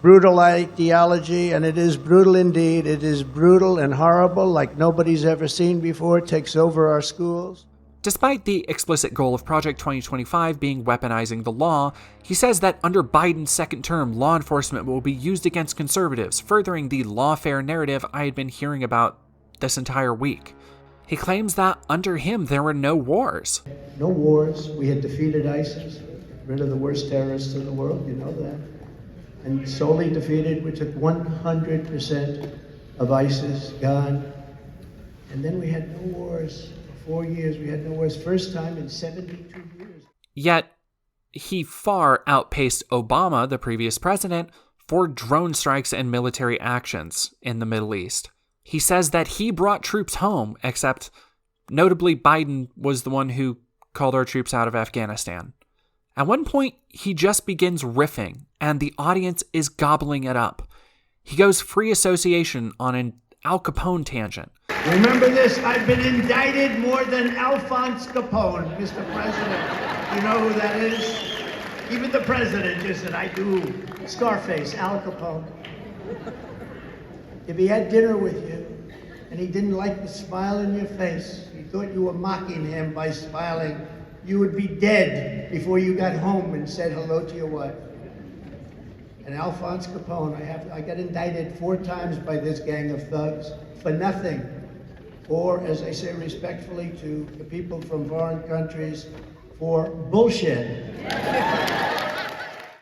brutal ideology, and it is brutal indeed, it is brutal and horrible like nobody's ever seen before, takes over our schools. Despite the explicit goal of Project 2025 being weaponizing the law, he says that under Biden's second term, law enforcement will be used against conservatives, furthering the lawfare narrative I had been hearing about this entire week. He claims that under him there were no wars. No wars. We had defeated ISIS, rid of the worst terrorists in the world, you know that. And solely defeated, we took 100% of ISIS gone. And then we had no wars. For 4 years, we had no wars. First time in 72 years. Yet, he far outpaced Obama, the previous president, for drone strikes and military actions in the Middle East. He says that he brought troops home, except notably Biden was the one who called our troops out of Afghanistan. At one point, he just begins riffing, and the audience is gobbling it up. He goes free association on an Al Capone tangent. Remember this, I've been indicted more than Alphonse Capone, Mr. President. You know who that is? Even the president just said, I do. Scarface, Al Capone. If he had dinner with you, and he didn't like the smile in your face, he thought you were mocking him by smiling, you would be dead before you got home and said hello to your wife. And Alphonse Capone, I got indicted 4 times by this gang of thugs for nothing. Or, as I say respectfully to the people from foreign countries, for bullshit.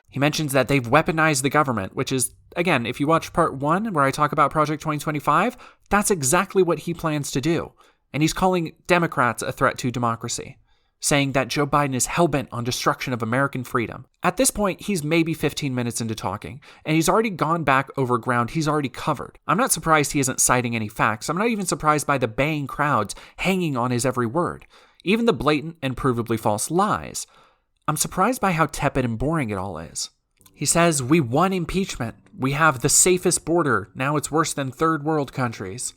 He mentions that they've weaponized the government, which is, again, if you watch part 1 where I talk about Project 2025, that's exactly what he plans to do. And he's calling Democrats a threat to democracy, saying that Joe Biden is hellbent on destruction of American freedom. At this point, he's maybe 15 minutes into talking, and he's already gone back over ground he's already covered. I'm not surprised he isn't citing any facts. I'm not even surprised by the baying crowds hanging on his every word, even the blatant and provably false lies. I'm surprised by how tepid and boring it all is. He says, we won impeachment. We have the safest border. Now it's worse than third world countries.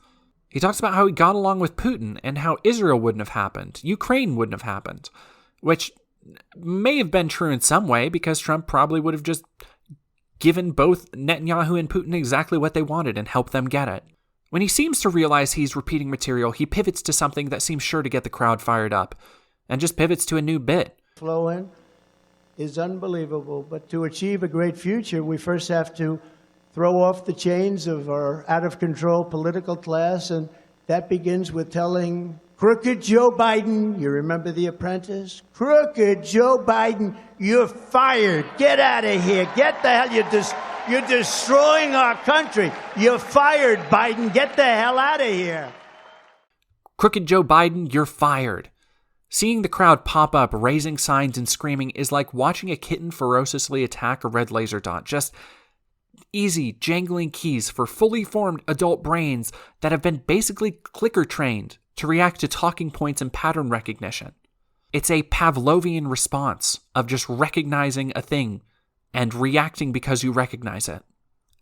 He talks about how he got along with Putin and how Israel wouldn't have happened, Ukraine wouldn't have happened, which may have been true in some way because Trump probably would have just given both Netanyahu and Putin exactly what they wanted and helped them get it. When he seems to realize he's repeating material, he pivots to something that seems sure to get the crowd fired up. and just pivots to a new bit. Flow in is unbelievable, but to achieve a great future, we first have to throw off the chains of our out-of-control political class, and that begins with telling crooked Joe Biden, you remember The Apprentice? Crooked Joe Biden, you're fired. Get out of here. Get the hell, you're destroying our country. You're fired, Biden. Get the hell out of here. Crooked Joe Biden, you're fired. Seeing the crowd pop up, raising signs and screaming is like watching a kitten ferociously attack a red laser dot. Just easy, jangling keys for fully formed adult brains that have been basically clicker trained to react to talking points and pattern recognition. It's a Pavlovian response of just recognizing a thing and reacting because you recognize it.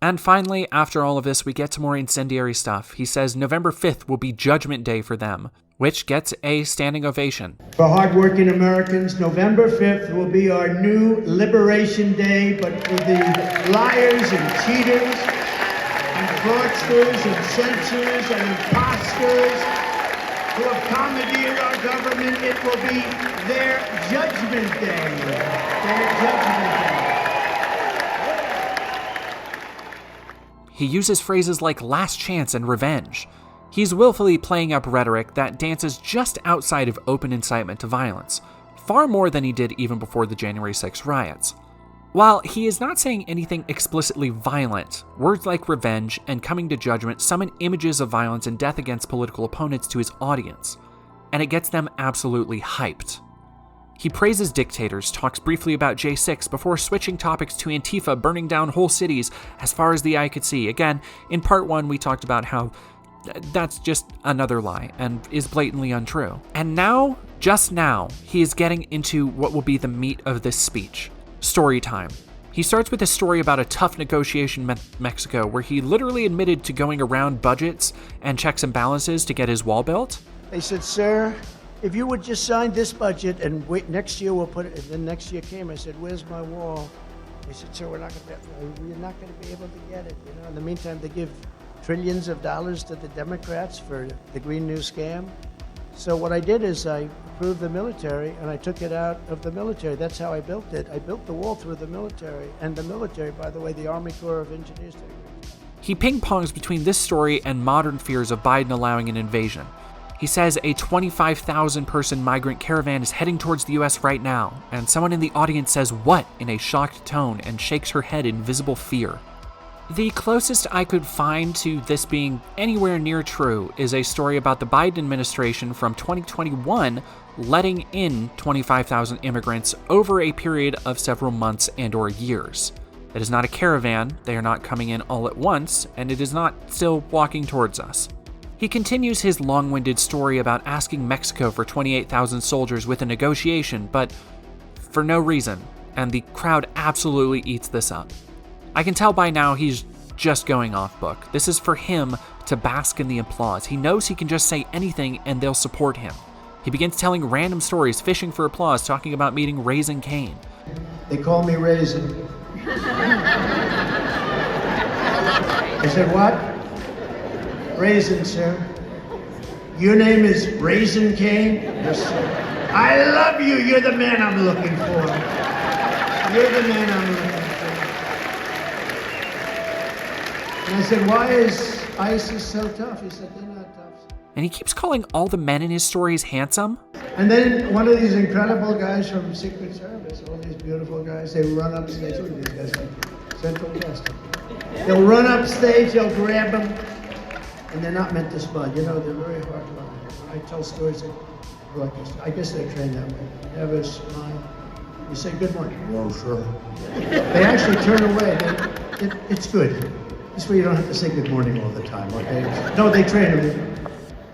And finally, after all of this, we get to more incendiary stuff. He says November 5th will be Judgment Day for them, which gets a standing ovation. For hardworking Americans, November 5th will be our new Liberation Day, but for the liars and cheaters and fraudsters and censors and imposters who have commandeered our government, it will be their Judgment Day. Their Judgment Day. He uses phrases like last chance and revenge. He's willfully playing up rhetoric that dances just outside of open incitement to violence, far more than he did even before the January 6 riots. While he is not saying anything explicitly violent, words like revenge and coming to judgment summon images of violence and death against political opponents to his audience, and it gets them absolutely hyped. He praises dictators, talks briefly about J6 before switching topics to Antifa burning down whole cities as far as the eye could see. Again, in part 1 we talked about how that's just another lie and is blatantly untrue. And now, just now, he is getting into what will be the meat of this speech. Story time. He starts with a story about a tough negotiation in Mexico where he literally admitted to going around budgets and checks and balances to get his wall built. They said, sir, if you would just sign this budget and wait, next year we'll put it, and then next year came, I said, where's my wall? They said, sir, we're not going to be able to get it. You know, in the meantime, they give trillions of dollars to the Democrats for the Green New scam. So what I did is I approved the military and I took it out of the military. That's how I built it. I built the wall through the military. And the military, by the way, the Army Corps of Engineers. He ping-pongs between this story and modern fears of Biden allowing an invasion. He says a 25,000-person migrant caravan is heading towards the US right now, and someone in the audience says what in a shocked tone and shakes her head in visible fear. The closest I could find to this being anywhere near true is a story about the Biden administration from 2021 letting in 25,000 immigrants over a period of several months and/or years. It is not a caravan, they are not coming in all at once, and it is not still walking towards us. He continues his long-winded story about asking Mexico for 28,000 soldiers with a negotiation, but for no reason, and the crowd absolutely eats this up. I can tell by now he's just going off book. This is for him to bask in the applause. He knows he can just say anything and they'll support him. He begins telling random stories, fishing for applause, talking about meeting Raisin Cain. They call me Raisin. I said, what? Raisin, sir. Your name is Raisin Cain? Yes, sir. I love you. You're the man I'm looking for. You're the man I'm looking for. And I said, why is ISIS so tough? He said, they're not tough. And he keeps calling all the men in his stories handsome. And then one of these incredible guys from Secret Service, all these beautiful guys, they run up stage. Look at these guys like Central Casting. They'll run up stage, they'll grab them, and they're not meant to spud. You know, they're very hard to run. I tell stories like this. I guess they're trained that way. Never smile. You say, good morning. No, sir. They actually turn away. It's good. This way you don't have to say good morning all the time, okay? No, they train them.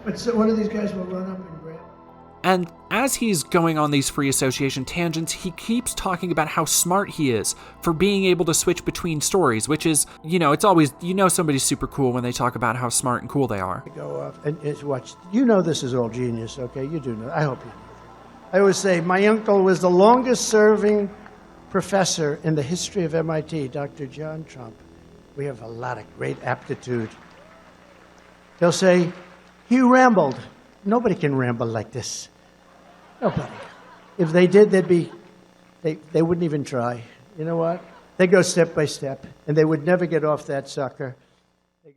But so one of these guys will run up and grab. And as he's going on these free association tangents, he keeps talking about how smart he is for being able to switch between stories, which is, it's always, somebody's super cool when they talk about how smart and cool they are. Go off and watch. You know this is all genius, okay? You do know. I hope you know. I always say my uncle was the longest serving professor in the history of MIT, Dr. John Trump. We have a lot of great aptitude. They'll say, he rambled. Nobody can ramble like this. Nobody. If they did, they wouldn't even try. You know what? They go step by step, and they would never get off that sucker.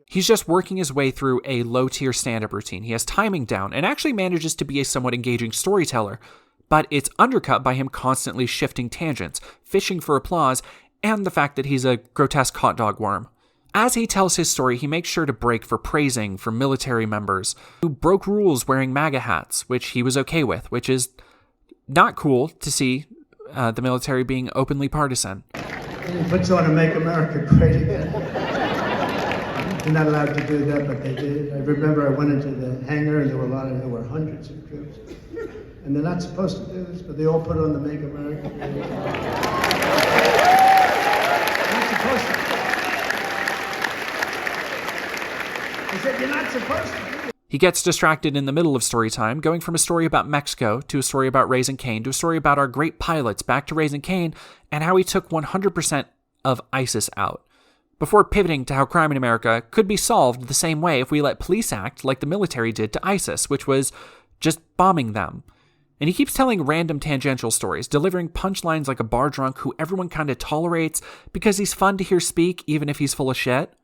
He's just working his way through a low-tier stand-up routine. He has timing down and actually manages to be a somewhat engaging storyteller, but it's undercut by him constantly shifting tangents, fishing for applause, and the fact that he's a grotesque hot dog worm. As he tells his story, he makes sure to break for praising for military members who broke rules wearing Maga hats, which he was okay with, which is not cool to see the military being openly partisan. He puts on a Make America Great Again. They're not allowed to do that, but they did. I remember I went into the hangar and there were hundreds of troops. And they're not supposed to do this, but they all put on the Make America Great Again. They're not supposed to. I said, you're not supposed to. He gets distracted in the middle of story time, going from a story about Mexico to a story about Raising Cain to a story about our great pilots back to Raising Cain and how he took 100% of ISIS out, before pivoting to how crime in America could be solved the same way if we let police act like the military did to ISIS, which was just bombing them. And he keeps telling random tangential stories, delivering punchlines like a bar drunk who everyone kind of tolerates because he's fun to hear speak even if he's full of shit.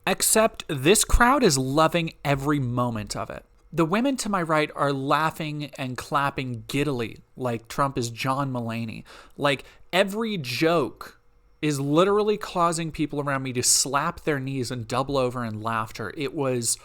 Except this crowd is loving every moment of it. The women to my right are laughing and clapping giddily like Trump is John Mulaney. Like every joke is literally causing people around me to slap their knees and double over in laughter. It was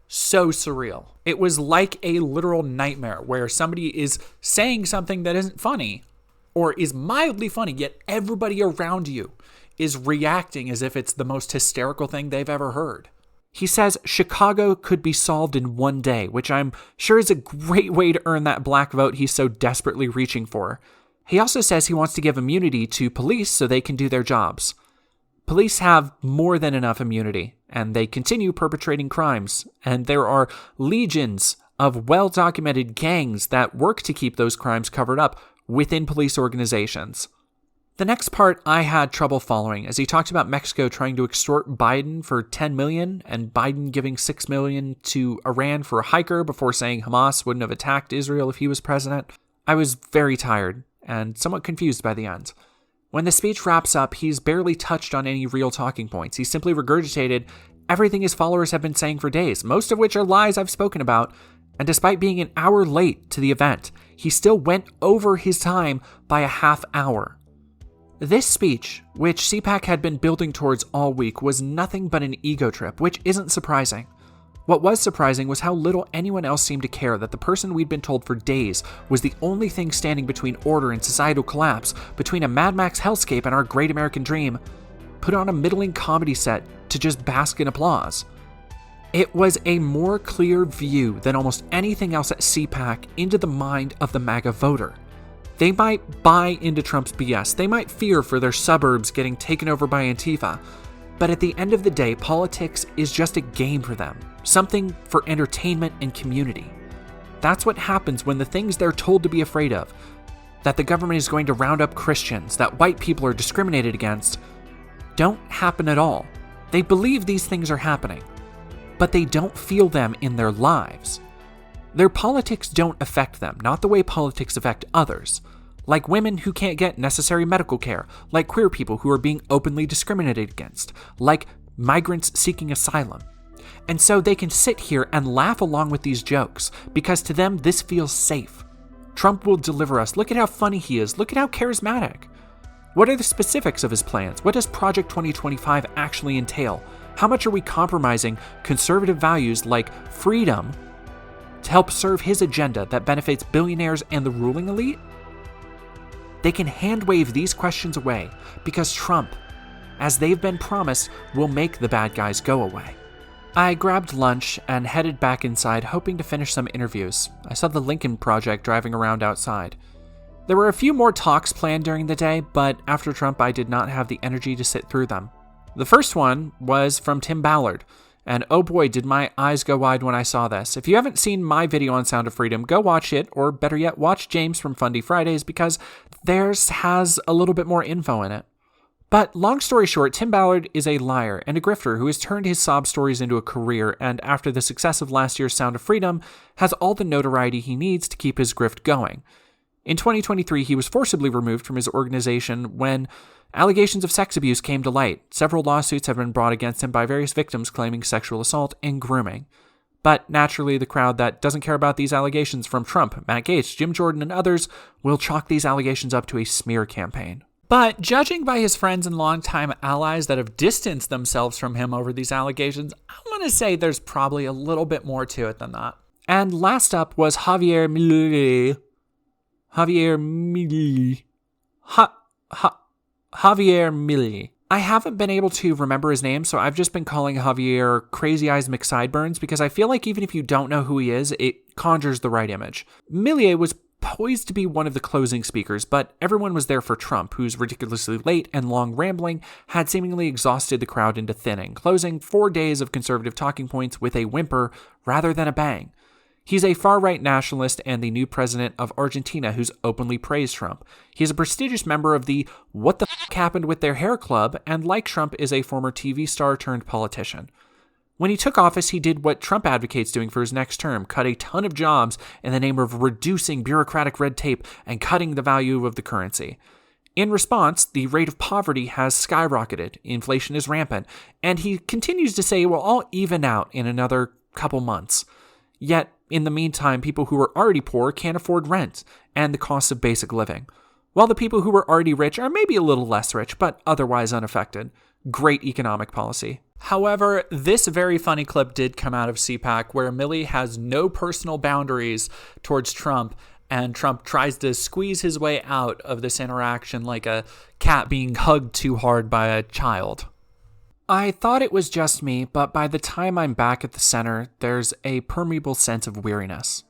so surreal. It was like a literal nightmare where somebody is saying something that isn't funny or is mildly funny, yet everybody around you is reacting as if it's the most hysterical thing they've ever heard. He says Chicago could be solved in one day, which I'm sure is a great way to earn that black vote he's so desperately reaching for. He also says he wants to give immunity to police so they can do their jobs. Police have more than enough immunity, and they continue perpetrating crimes, and there are legions of well-documented gangs that work to keep those crimes covered up within police organizations. The next part I had trouble following, as he talked about Mexico trying to extort Biden for $10 million and Biden giving $6 million to Iran for a hiker before saying Hamas wouldn't have attacked Israel if he was president. I was very tired and somewhat confused by the end. When the speech wraps up, he's barely touched on any real talking points. He simply regurgitated everything his followers have been saying for days, most of which are lies I've spoken about, and despite being an hour late to the event, he still went over his time by a half hour. This speech, which CPAC had been building towards all week, was nothing but an ego trip, which isn't surprising. What was surprising was how little anyone else seemed to care that the person we'd been told for days was the only thing standing between order and societal collapse, between a Mad Max hellscape and our great American dream, put on a middling comedy set to just bask in applause. It was a more clear view than almost anything else at CPAC into the mind of the MAGA voter. They might buy into Trump's BS, they might fear for their suburbs getting taken over by Antifa, but at the end of the day, politics is just a game for them, something for entertainment and community. That's what happens when the things they're told to be afraid of, that the government is going to round up Christians, that white people are discriminated against, don't happen at all. They believe these things are happening, but they don't feel them in their lives. Their politics don't affect them, not the way politics affect others. Like women who can't get necessary medical care, like queer people who are being openly discriminated against, like migrants seeking asylum. And so they can sit here and laugh along with these jokes, because to them this feels safe. Trump will deliver us. Look at how funny he is. Look at how charismatic. What are the specifics of his plans? What does Project 2025 actually entail? How much are we compromising conservative values like freedom to help serve his agenda that benefits billionaires and the ruling elite? They can hand-wave these questions away because Trump, as they've been promised, will make the bad guys go away. I grabbed lunch and headed back inside, hoping to finish some interviews. I saw the Lincoln Project driving around outside. There were a few more talks planned during the day, but after Trump, I did not have the energy to sit through them. The first one was from Tim Ballard, and oh boy, did my eyes go wide when I saw this. If you haven't seen my video on Sound of Freedom, go watch it, or better yet, watch James from Fundy Fridays, because theirs has a little bit more info in it. But long story short, Tim Ballard is a liar and a grifter who has turned his sob stories into a career, and after the success of last year's Sound of Freedom, has all the notoriety he needs to keep his grift going. In 2023, he was forcibly removed from his organization when allegations of sex abuse came to light. Several lawsuits have been brought against him by various victims claiming sexual assault and grooming. But naturally, the crowd that doesn't care about these allegations from Trump, Matt Gaetz, Jim Jordan, and others will chalk these allegations up to a smear campaign. But judging by his friends and longtime allies that have distanced themselves from him over these allegations, I'm going to say there's probably a little bit more to it than that. And last up was Javier Milei. Javier Milei. I haven't been able to remember his name, so I've just been calling Javier Crazy Eyes McSideburns because I feel like even if you don't know who he is, it conjures the right image. Milei was poised to be one of the closing speakers, but everyone was there for Trump, whose ridiculously late and long rambling had seemingly exhausted the crowd into thinning, closing 4 days of conservative talking points with a whimper rather than a bang. He's a far-right nationalist and the new president of Argentina who's openly praised Trump. He's a prestigious member of the What the F*** Happened with Their Hair Club, and like Trump is a former TV star turned politician. When he took office, he did what Trump advocates doing for his next term, cut a ton of jobs in the name of reducing bureaucratic red tape and cutting the value of the currency. In response, the rate of poverty has skyrocketed, inflation is rampant, and he continues to say it will all even out in another couple months. Yet, in the meantime, people who are already poor can't afford rent and the cost of basic living, while the people who are already rich are maybe a little less rich, but otherwise unaffected. Great economic policy. However, this very funny clip did come out of CPAC where Milei has no personal boundaries towards Trump, and Trump tries to squeeze his way out of this interaction like a cat being hugged too hard by a child. I thought it was just me, but by the time I'm back at the center, there's a permeable sense of weariness.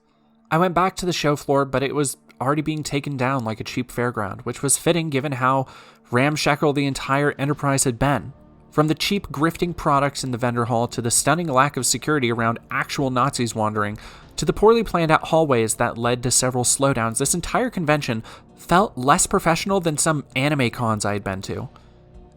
I went back to the show floor, but it was already being taken down like a cheap fairground, which was fitting given how ramshackle the entire enterprise had been. From the cheap grifting products in the vendor hall to the stunning lack of security around actual Nazis wandering, to the poorly planned out hallways that led to several slowdowns, this entire convention felt less professional than some anime cons I had been to.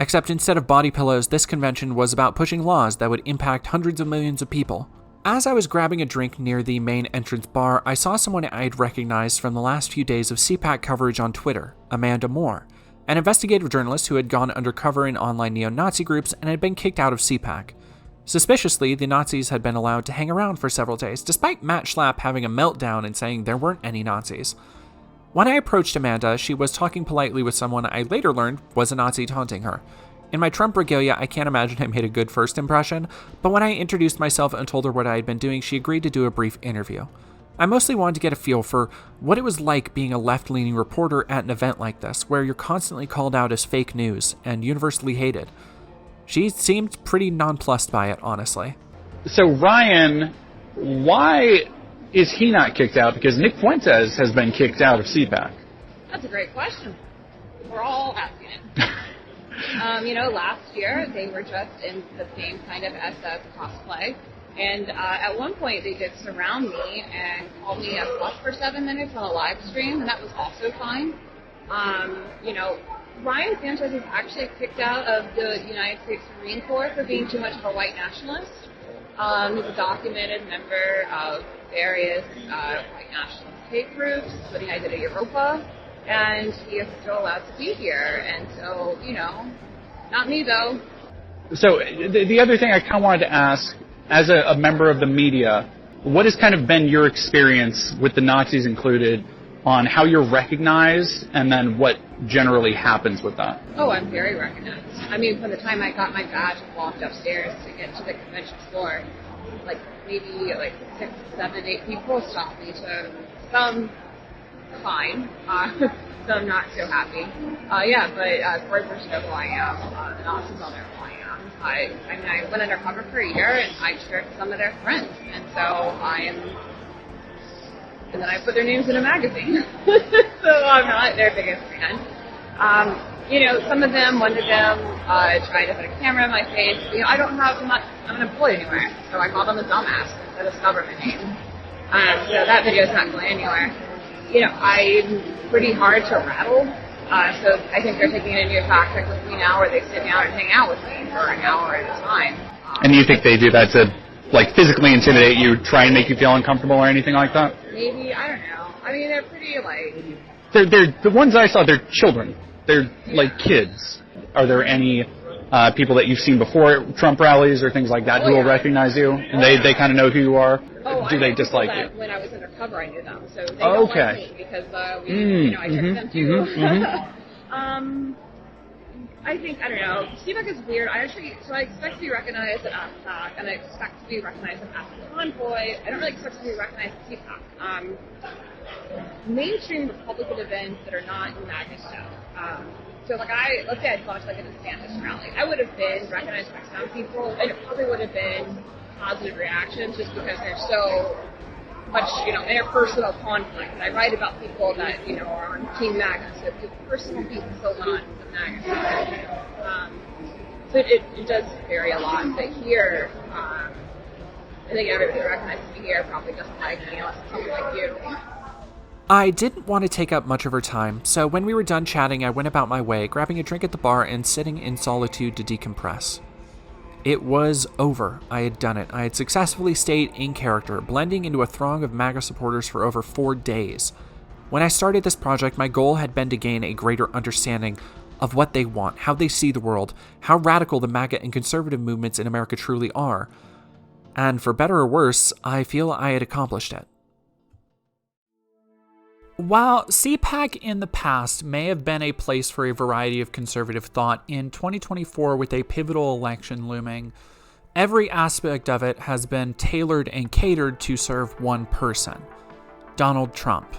Except instead of body pillows, this convention was about pushing laws that would impact hundreds of millions of people. As I was grabbing a drink near the main entrance bar, I saw someone I had recognized from the last few days of CPAC coverage on Twitter, Amanda Moore, an investigative journalist who had gone undercover in online neo-Nazi groups and had been kicked out of CPAC. Suspiciously, the Nazis had been allowed to hang around for several days, despite Matt Schlapp having a meltdown and saying there weren't any Nazis. When I approached Amanda, she was talking politely with someone I later learned was a Nazi taunting her. In my Trump regalia, I can't imagine I made a good first impression, but when I introduced myself and told her what I had been doing, she agreed to do a brief interview. I mostly wanted to get a feel for what it was like being a left-leaning reporter at an event like this, where you're constantly called out as fake news and universally hated. She seemed pretty nonplussed by it, honestly. So Ryan, why is he not kicked out? Because Nick Fuentes has been kicked out of CPAC. That's a great question. We're all asking it. Last year they were dressed in the same kind of SS cosplay, and at one point they did surround me and call me a slut for 7 minutes on a live stream, and that was also fine. Ryan Sanchez was actually kicked out of the United States Marine Corps for being too much of a white nationalist. He's a documented member of various white nationalist hate groups, including Identity Europa, and he is still allowed to be here. And so, not me though. So the other thing I kind of wanted to ask, as a member of the media, what has kind of been your experience with the Nazis included on how you're recognized and then what generally happens with that? Oh, I'm very recognized. I mean, from the time I got my badge and walked upstairs to get to the convention floor, maybe 6, 7, 8 people stopped me to some fine, some not so happy. But foreigners know who I am. The Nazis all know who I am. I went undercover for a year and I tricked some of their friends, and so and then I put their names in a magazine. So I'm not their biggest fan. Some of them, one of them tried to put a camera in my face. I'm unemployed anywhere, so I called them a dumbass instead of stubborn my name. So that video's not going anywhere. I'm pretty hard to rattle. So I think they're taking a new tactic with me now where they sit down and hang out with me for an hour at a time. And you think they do that to physically intimidate you, try and make you feel uncomfortable or anything like that? Maybe, I don't know. I mean, they're pretty they're the ones I saw. They're children. They're like kids. Are there any people that you've seen before at Trump rallies or things like that who will recognize you, and they kind of know who you are? Do they dislike you? When I was undercover, I knew them, so they don't like me because I took them too. I don't know. CPAC is weird. I expect to be recognized at ASPAC, and I expect to be recognized at ASPAC Convoy. I don't really expect to be recognized at CPAC. Mainstream Republican events that are not in Maga stuff. So let's say I'd gone to a DeSantis rally. I would have been recognized by some people, and it probably would have been positive reactions just because there's so much, interpersonal conflict. And I write about people that, are on Team MAGA, so personal beef is still on the MAGA side. So it does vary a lot. But here, I think everybody recognizes me here probably doesn't like me unless it's someone like you. I didn't want to take up much of her time, so when we were done chatting, I went about my way, grabbing a drink at the bar and sitting in solitude to decompress. It was over. I had done it. I had successfully stayed in character, blending into a throng of MAGA supporters for over 4 days. When I started this project, my goal had been to gain a greater understanding of what they want, how they see the world, how radical the MAGA and conservative movements in America truly are. And for better or worse, I feel I had accomplished it. While CPAC in the past may have been a place for a variety of conservative thought, in 2024 with a pivotal election looming, every aspect of it has been tailored and catered to serve one person, Donald Trump.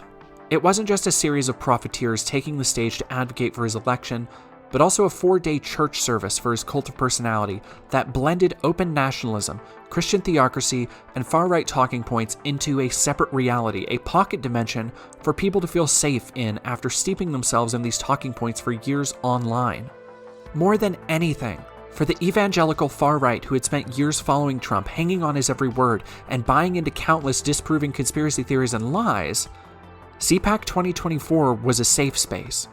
It wasn't just a series of profiteers taking the stage to advocate for his election, but also a 4-day church service for his cult of personality that blended open nationalism, Christian theocracy, and far-right talking points into a separate reality, a pocket dimension for people to feel safe in after steeping themselves in these talking points for years online. More than anything, for the evangelical far-right who had spent years following Trump, hanging on his every word, and buying into countless disproving conspiracy theories and lies, CPAC 2024 was a safe space.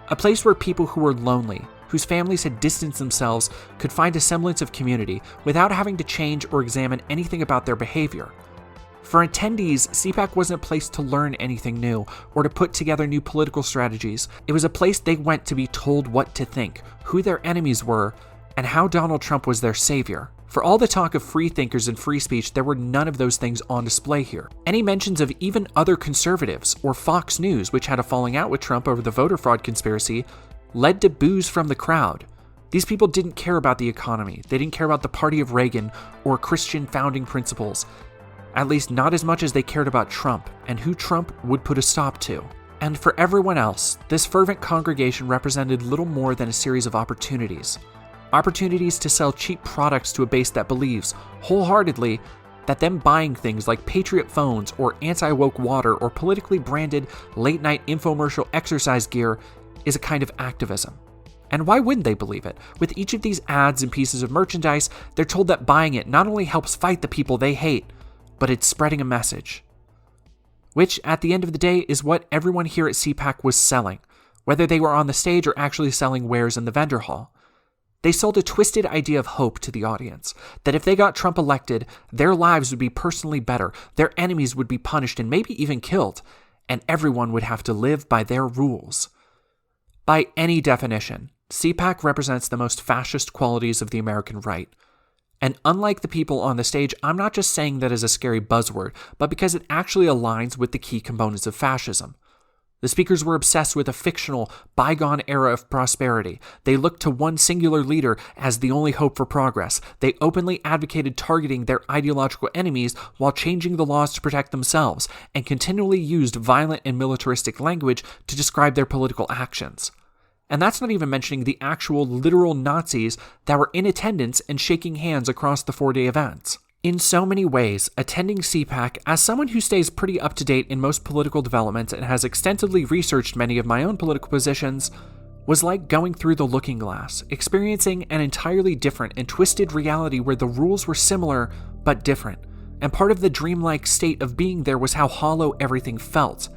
A place where people who were lonely, whose families had distanced themselves, could find a semblance of community without having to change or examine anything about their behavior. For attendees, CPAC wasn't a place to learn anything new or to put together new political strategies. It was a place they went to be told what to think, who their enemies were, and how Donald Trump was their savior. For all the talk of free thinkers and free speech, there were none of those things on display here. Any mentions of even other conservatives or Fox News, which had a falling out with Trump over the voter fraud conspiracy, led to boos from the crowd. These people didn't care about the economy. They didn't care about the party of Reagan or Christian founding principles. At least not as much as they cared about Trump and who Trump would put a stop to. And for everyone else, this fervent congregation represented little more than a series of opportunities. Opportunities to sell cheap products to a base that believes, wholeheartedly, that them buying things like Patriot phones or anti-woke water or politically branded late-night infomercial exercise gear is a kind of activism. And why wouldn't they believe it? With each of these ads and pieces of merchandise, they're told that buying it not only helps fight the people they hate, but it's spreading a message. Which, at the end of the day, is what everyone here at CPAC was selling, whether they were on the stage or actually selling wares in the vendor hall. They sold a twisted idea of hope to the audience, that if they got Trump elected, their lives would be personally better, their enemies would be punished and maybe even killed, and everyone would have to live by their rules. By any definition, CPAC represents the most fascist qualities of the American right. And unlike the people on the stage, I'm not just saying that as a scary buzzword, but because it actually aligns with the key components of fascism. The speakers were obsessed with a fictional, bygone era of prosperity. They looked to one singular leader as the only hope for progress. They openly advocated targeting their ideological enemies while changing the laws to protect themselves, and continually used violent and militaristic language to describe their political actions. And that's not even mentioning the actual literal Nazis that were in attendance and shaking hands across the 4-day events. In so many ways, attending CPAC, as someone who stays pretty up to date in most political developments and has extensively researched many of my own political positions, was like going through the looking glass, experiencing an entirely different and twisted reality where the rules were similar but different. And part of the dreamlike state of being there was how hollow everything felt.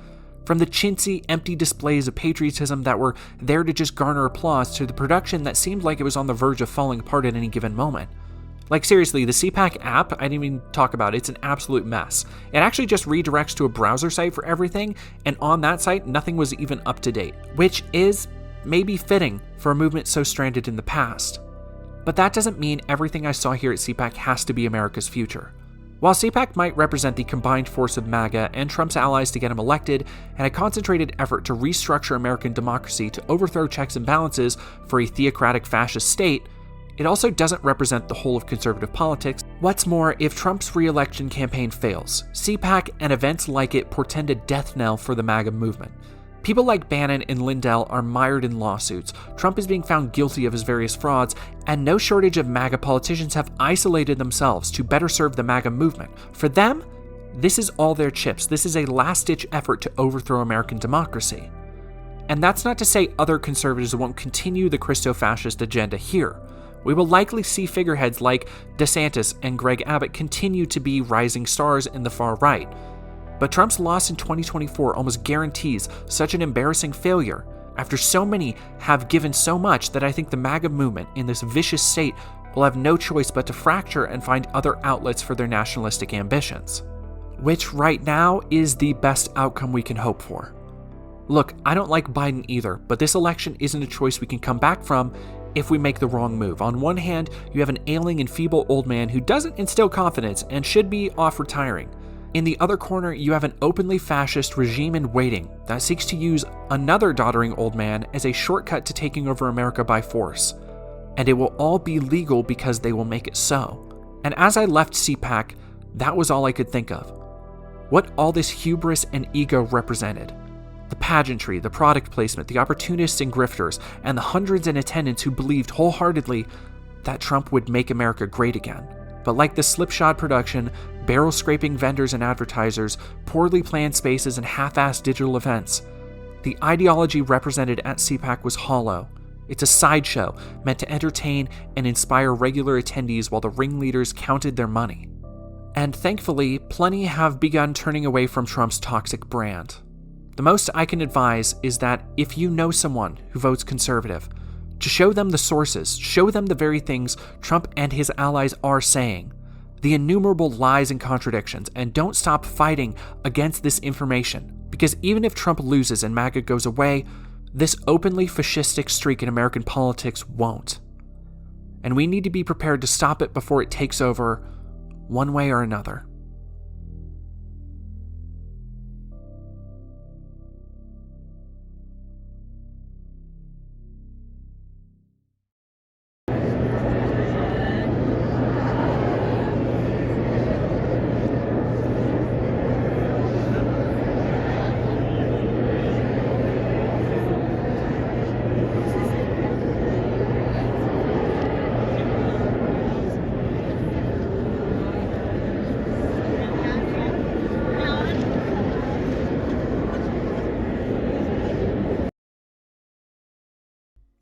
From the chintzy, empty displays of patriotism that were there to just garner applause to the production that seemed like it was on the verge of falling apart at any given moment. Like seriously, the CPAC app, I didn't even talk about it. It's an absolute mess. It actually just redirects to a browser site for everything, and on that site, nothing was even up to date, which is maybe fitting for a movement so stranded in the past. But that doesn't mean everything I saw here at CPAC has to be America's future. While CPAC might represent the combined force of Maga and Trump's allies to get him elected, and a concentrated effort to restructure American democracy to overthrow checks and balances for a theocratic fascist state, it also doesn't represent the whole of conservative politics. What's more, if Trump's re-election campaign fails, CPAC and events like it portend a death knell for the MAGA movement. People like Bannon and Lindell are mired in lawsuits, Trump is being found guilty of his various frauds, and no shortage of MAGA politicians have isolated themselves to better serve the MAGA movement. For them, this is all their chips. This is a last-ditch effort to overthrow American democracy. And that's not to say other conservatives won't continue the Christo-fascist agenda here. We will likely see figureheads like DeSantis and Greg Abbott continue to be rising stars in the far right. But Trump's loss in 2024 almost guarantees such an embarrassing failure, after so many have given so much that I think the MAGA movement in this vicious state will have no choice but to fracture and find other outlets for their nationalistic ambitions. Which right now is the best outcome we can hope for. Look, I don't like Biden either, but this election isn't a choice we can come back from if we make the wrong move. On one hand, you have an ailing and feeble old man who doesn't instill confidence and should be off retiring. In the other corner, you have an openly fascist regime in waiting that seeks to use another doddering old man as a shortcut to taking over America by force. And it will all be legal because they will make it so. And as I left CPAC, that was all I could think of. What all this hubris and ego represented. The pageantry, the product placement, the opportunists and grifters, and the hundreds in attendance who believed wholeheartedly that Trump would make America great again. But like the slipshod production, barrel-scraping vendors and advertisers, poorly planned spaces, and half-assed digital events, the ideology represented at CPAC was hollow. It's a sideshow meant to entertain and inspire regular attendees while the ringleaders counted their money. And thankfully, plenty have begun turning away from Trump's toxic brand. The most I can advise is that if you know someone who votes conservative, to show them the sources, show them the very things Trump and his allies are saying, the innumerable lies and contradictions, and don't stop fighting against this information. Because even if Trump loses and MAGA goes away, this openly fascistic streak in American politics won't. And we need to be prepared to stop it before it takes over, one way or another.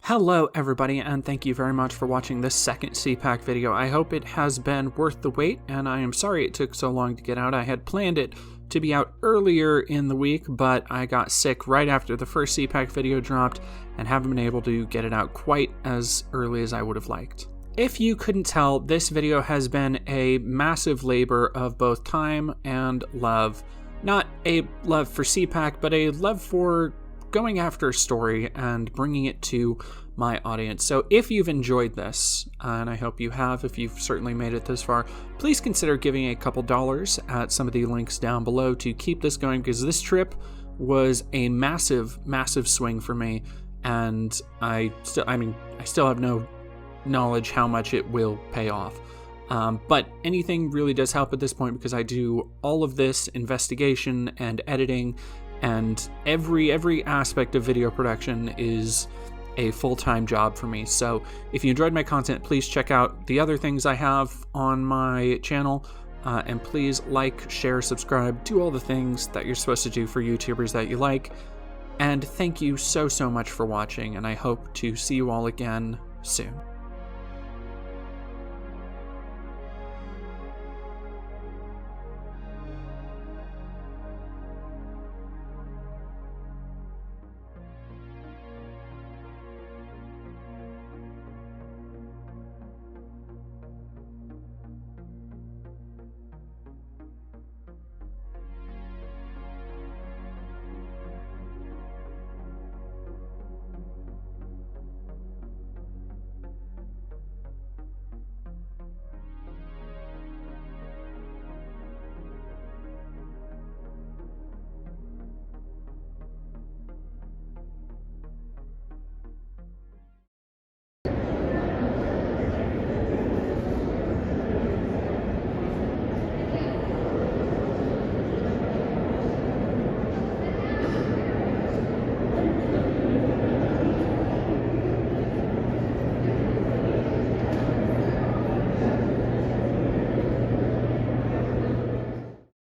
Hello everybody, and thank you very much for watching this second CPAC video. I hope it has been worth the wait, and I am sorry it took so long to get out. I had planned it to be out earlier in the week, but I got sick right after the first CPAC video dropped and haven't been able to get it out quite as early as I would have liked. If you couldn't tell, this video has been a massive labor of both time and love. Not a love for CPAC, but a love for going after a story and bringing it to my audience. So if you've enjoyed this, and I hope you have, if you've certainly made it this far, please consider giving a couple dollars at some of the links down below to keep this going, because this trip was a massive, massive swing for me, and I still have no knowledge how much it will pay off. But anything really does help at this point, because I do all of this investigation and editing, and every aspect of video production is a full-time job for me. So if you enjoyed my content, please check out the other things I have on my channel, and please like, share, subscribe, do all the things that you're supposed to do for YouTubers that you like. And thank you so much for watching, and I hope to see you all again soon.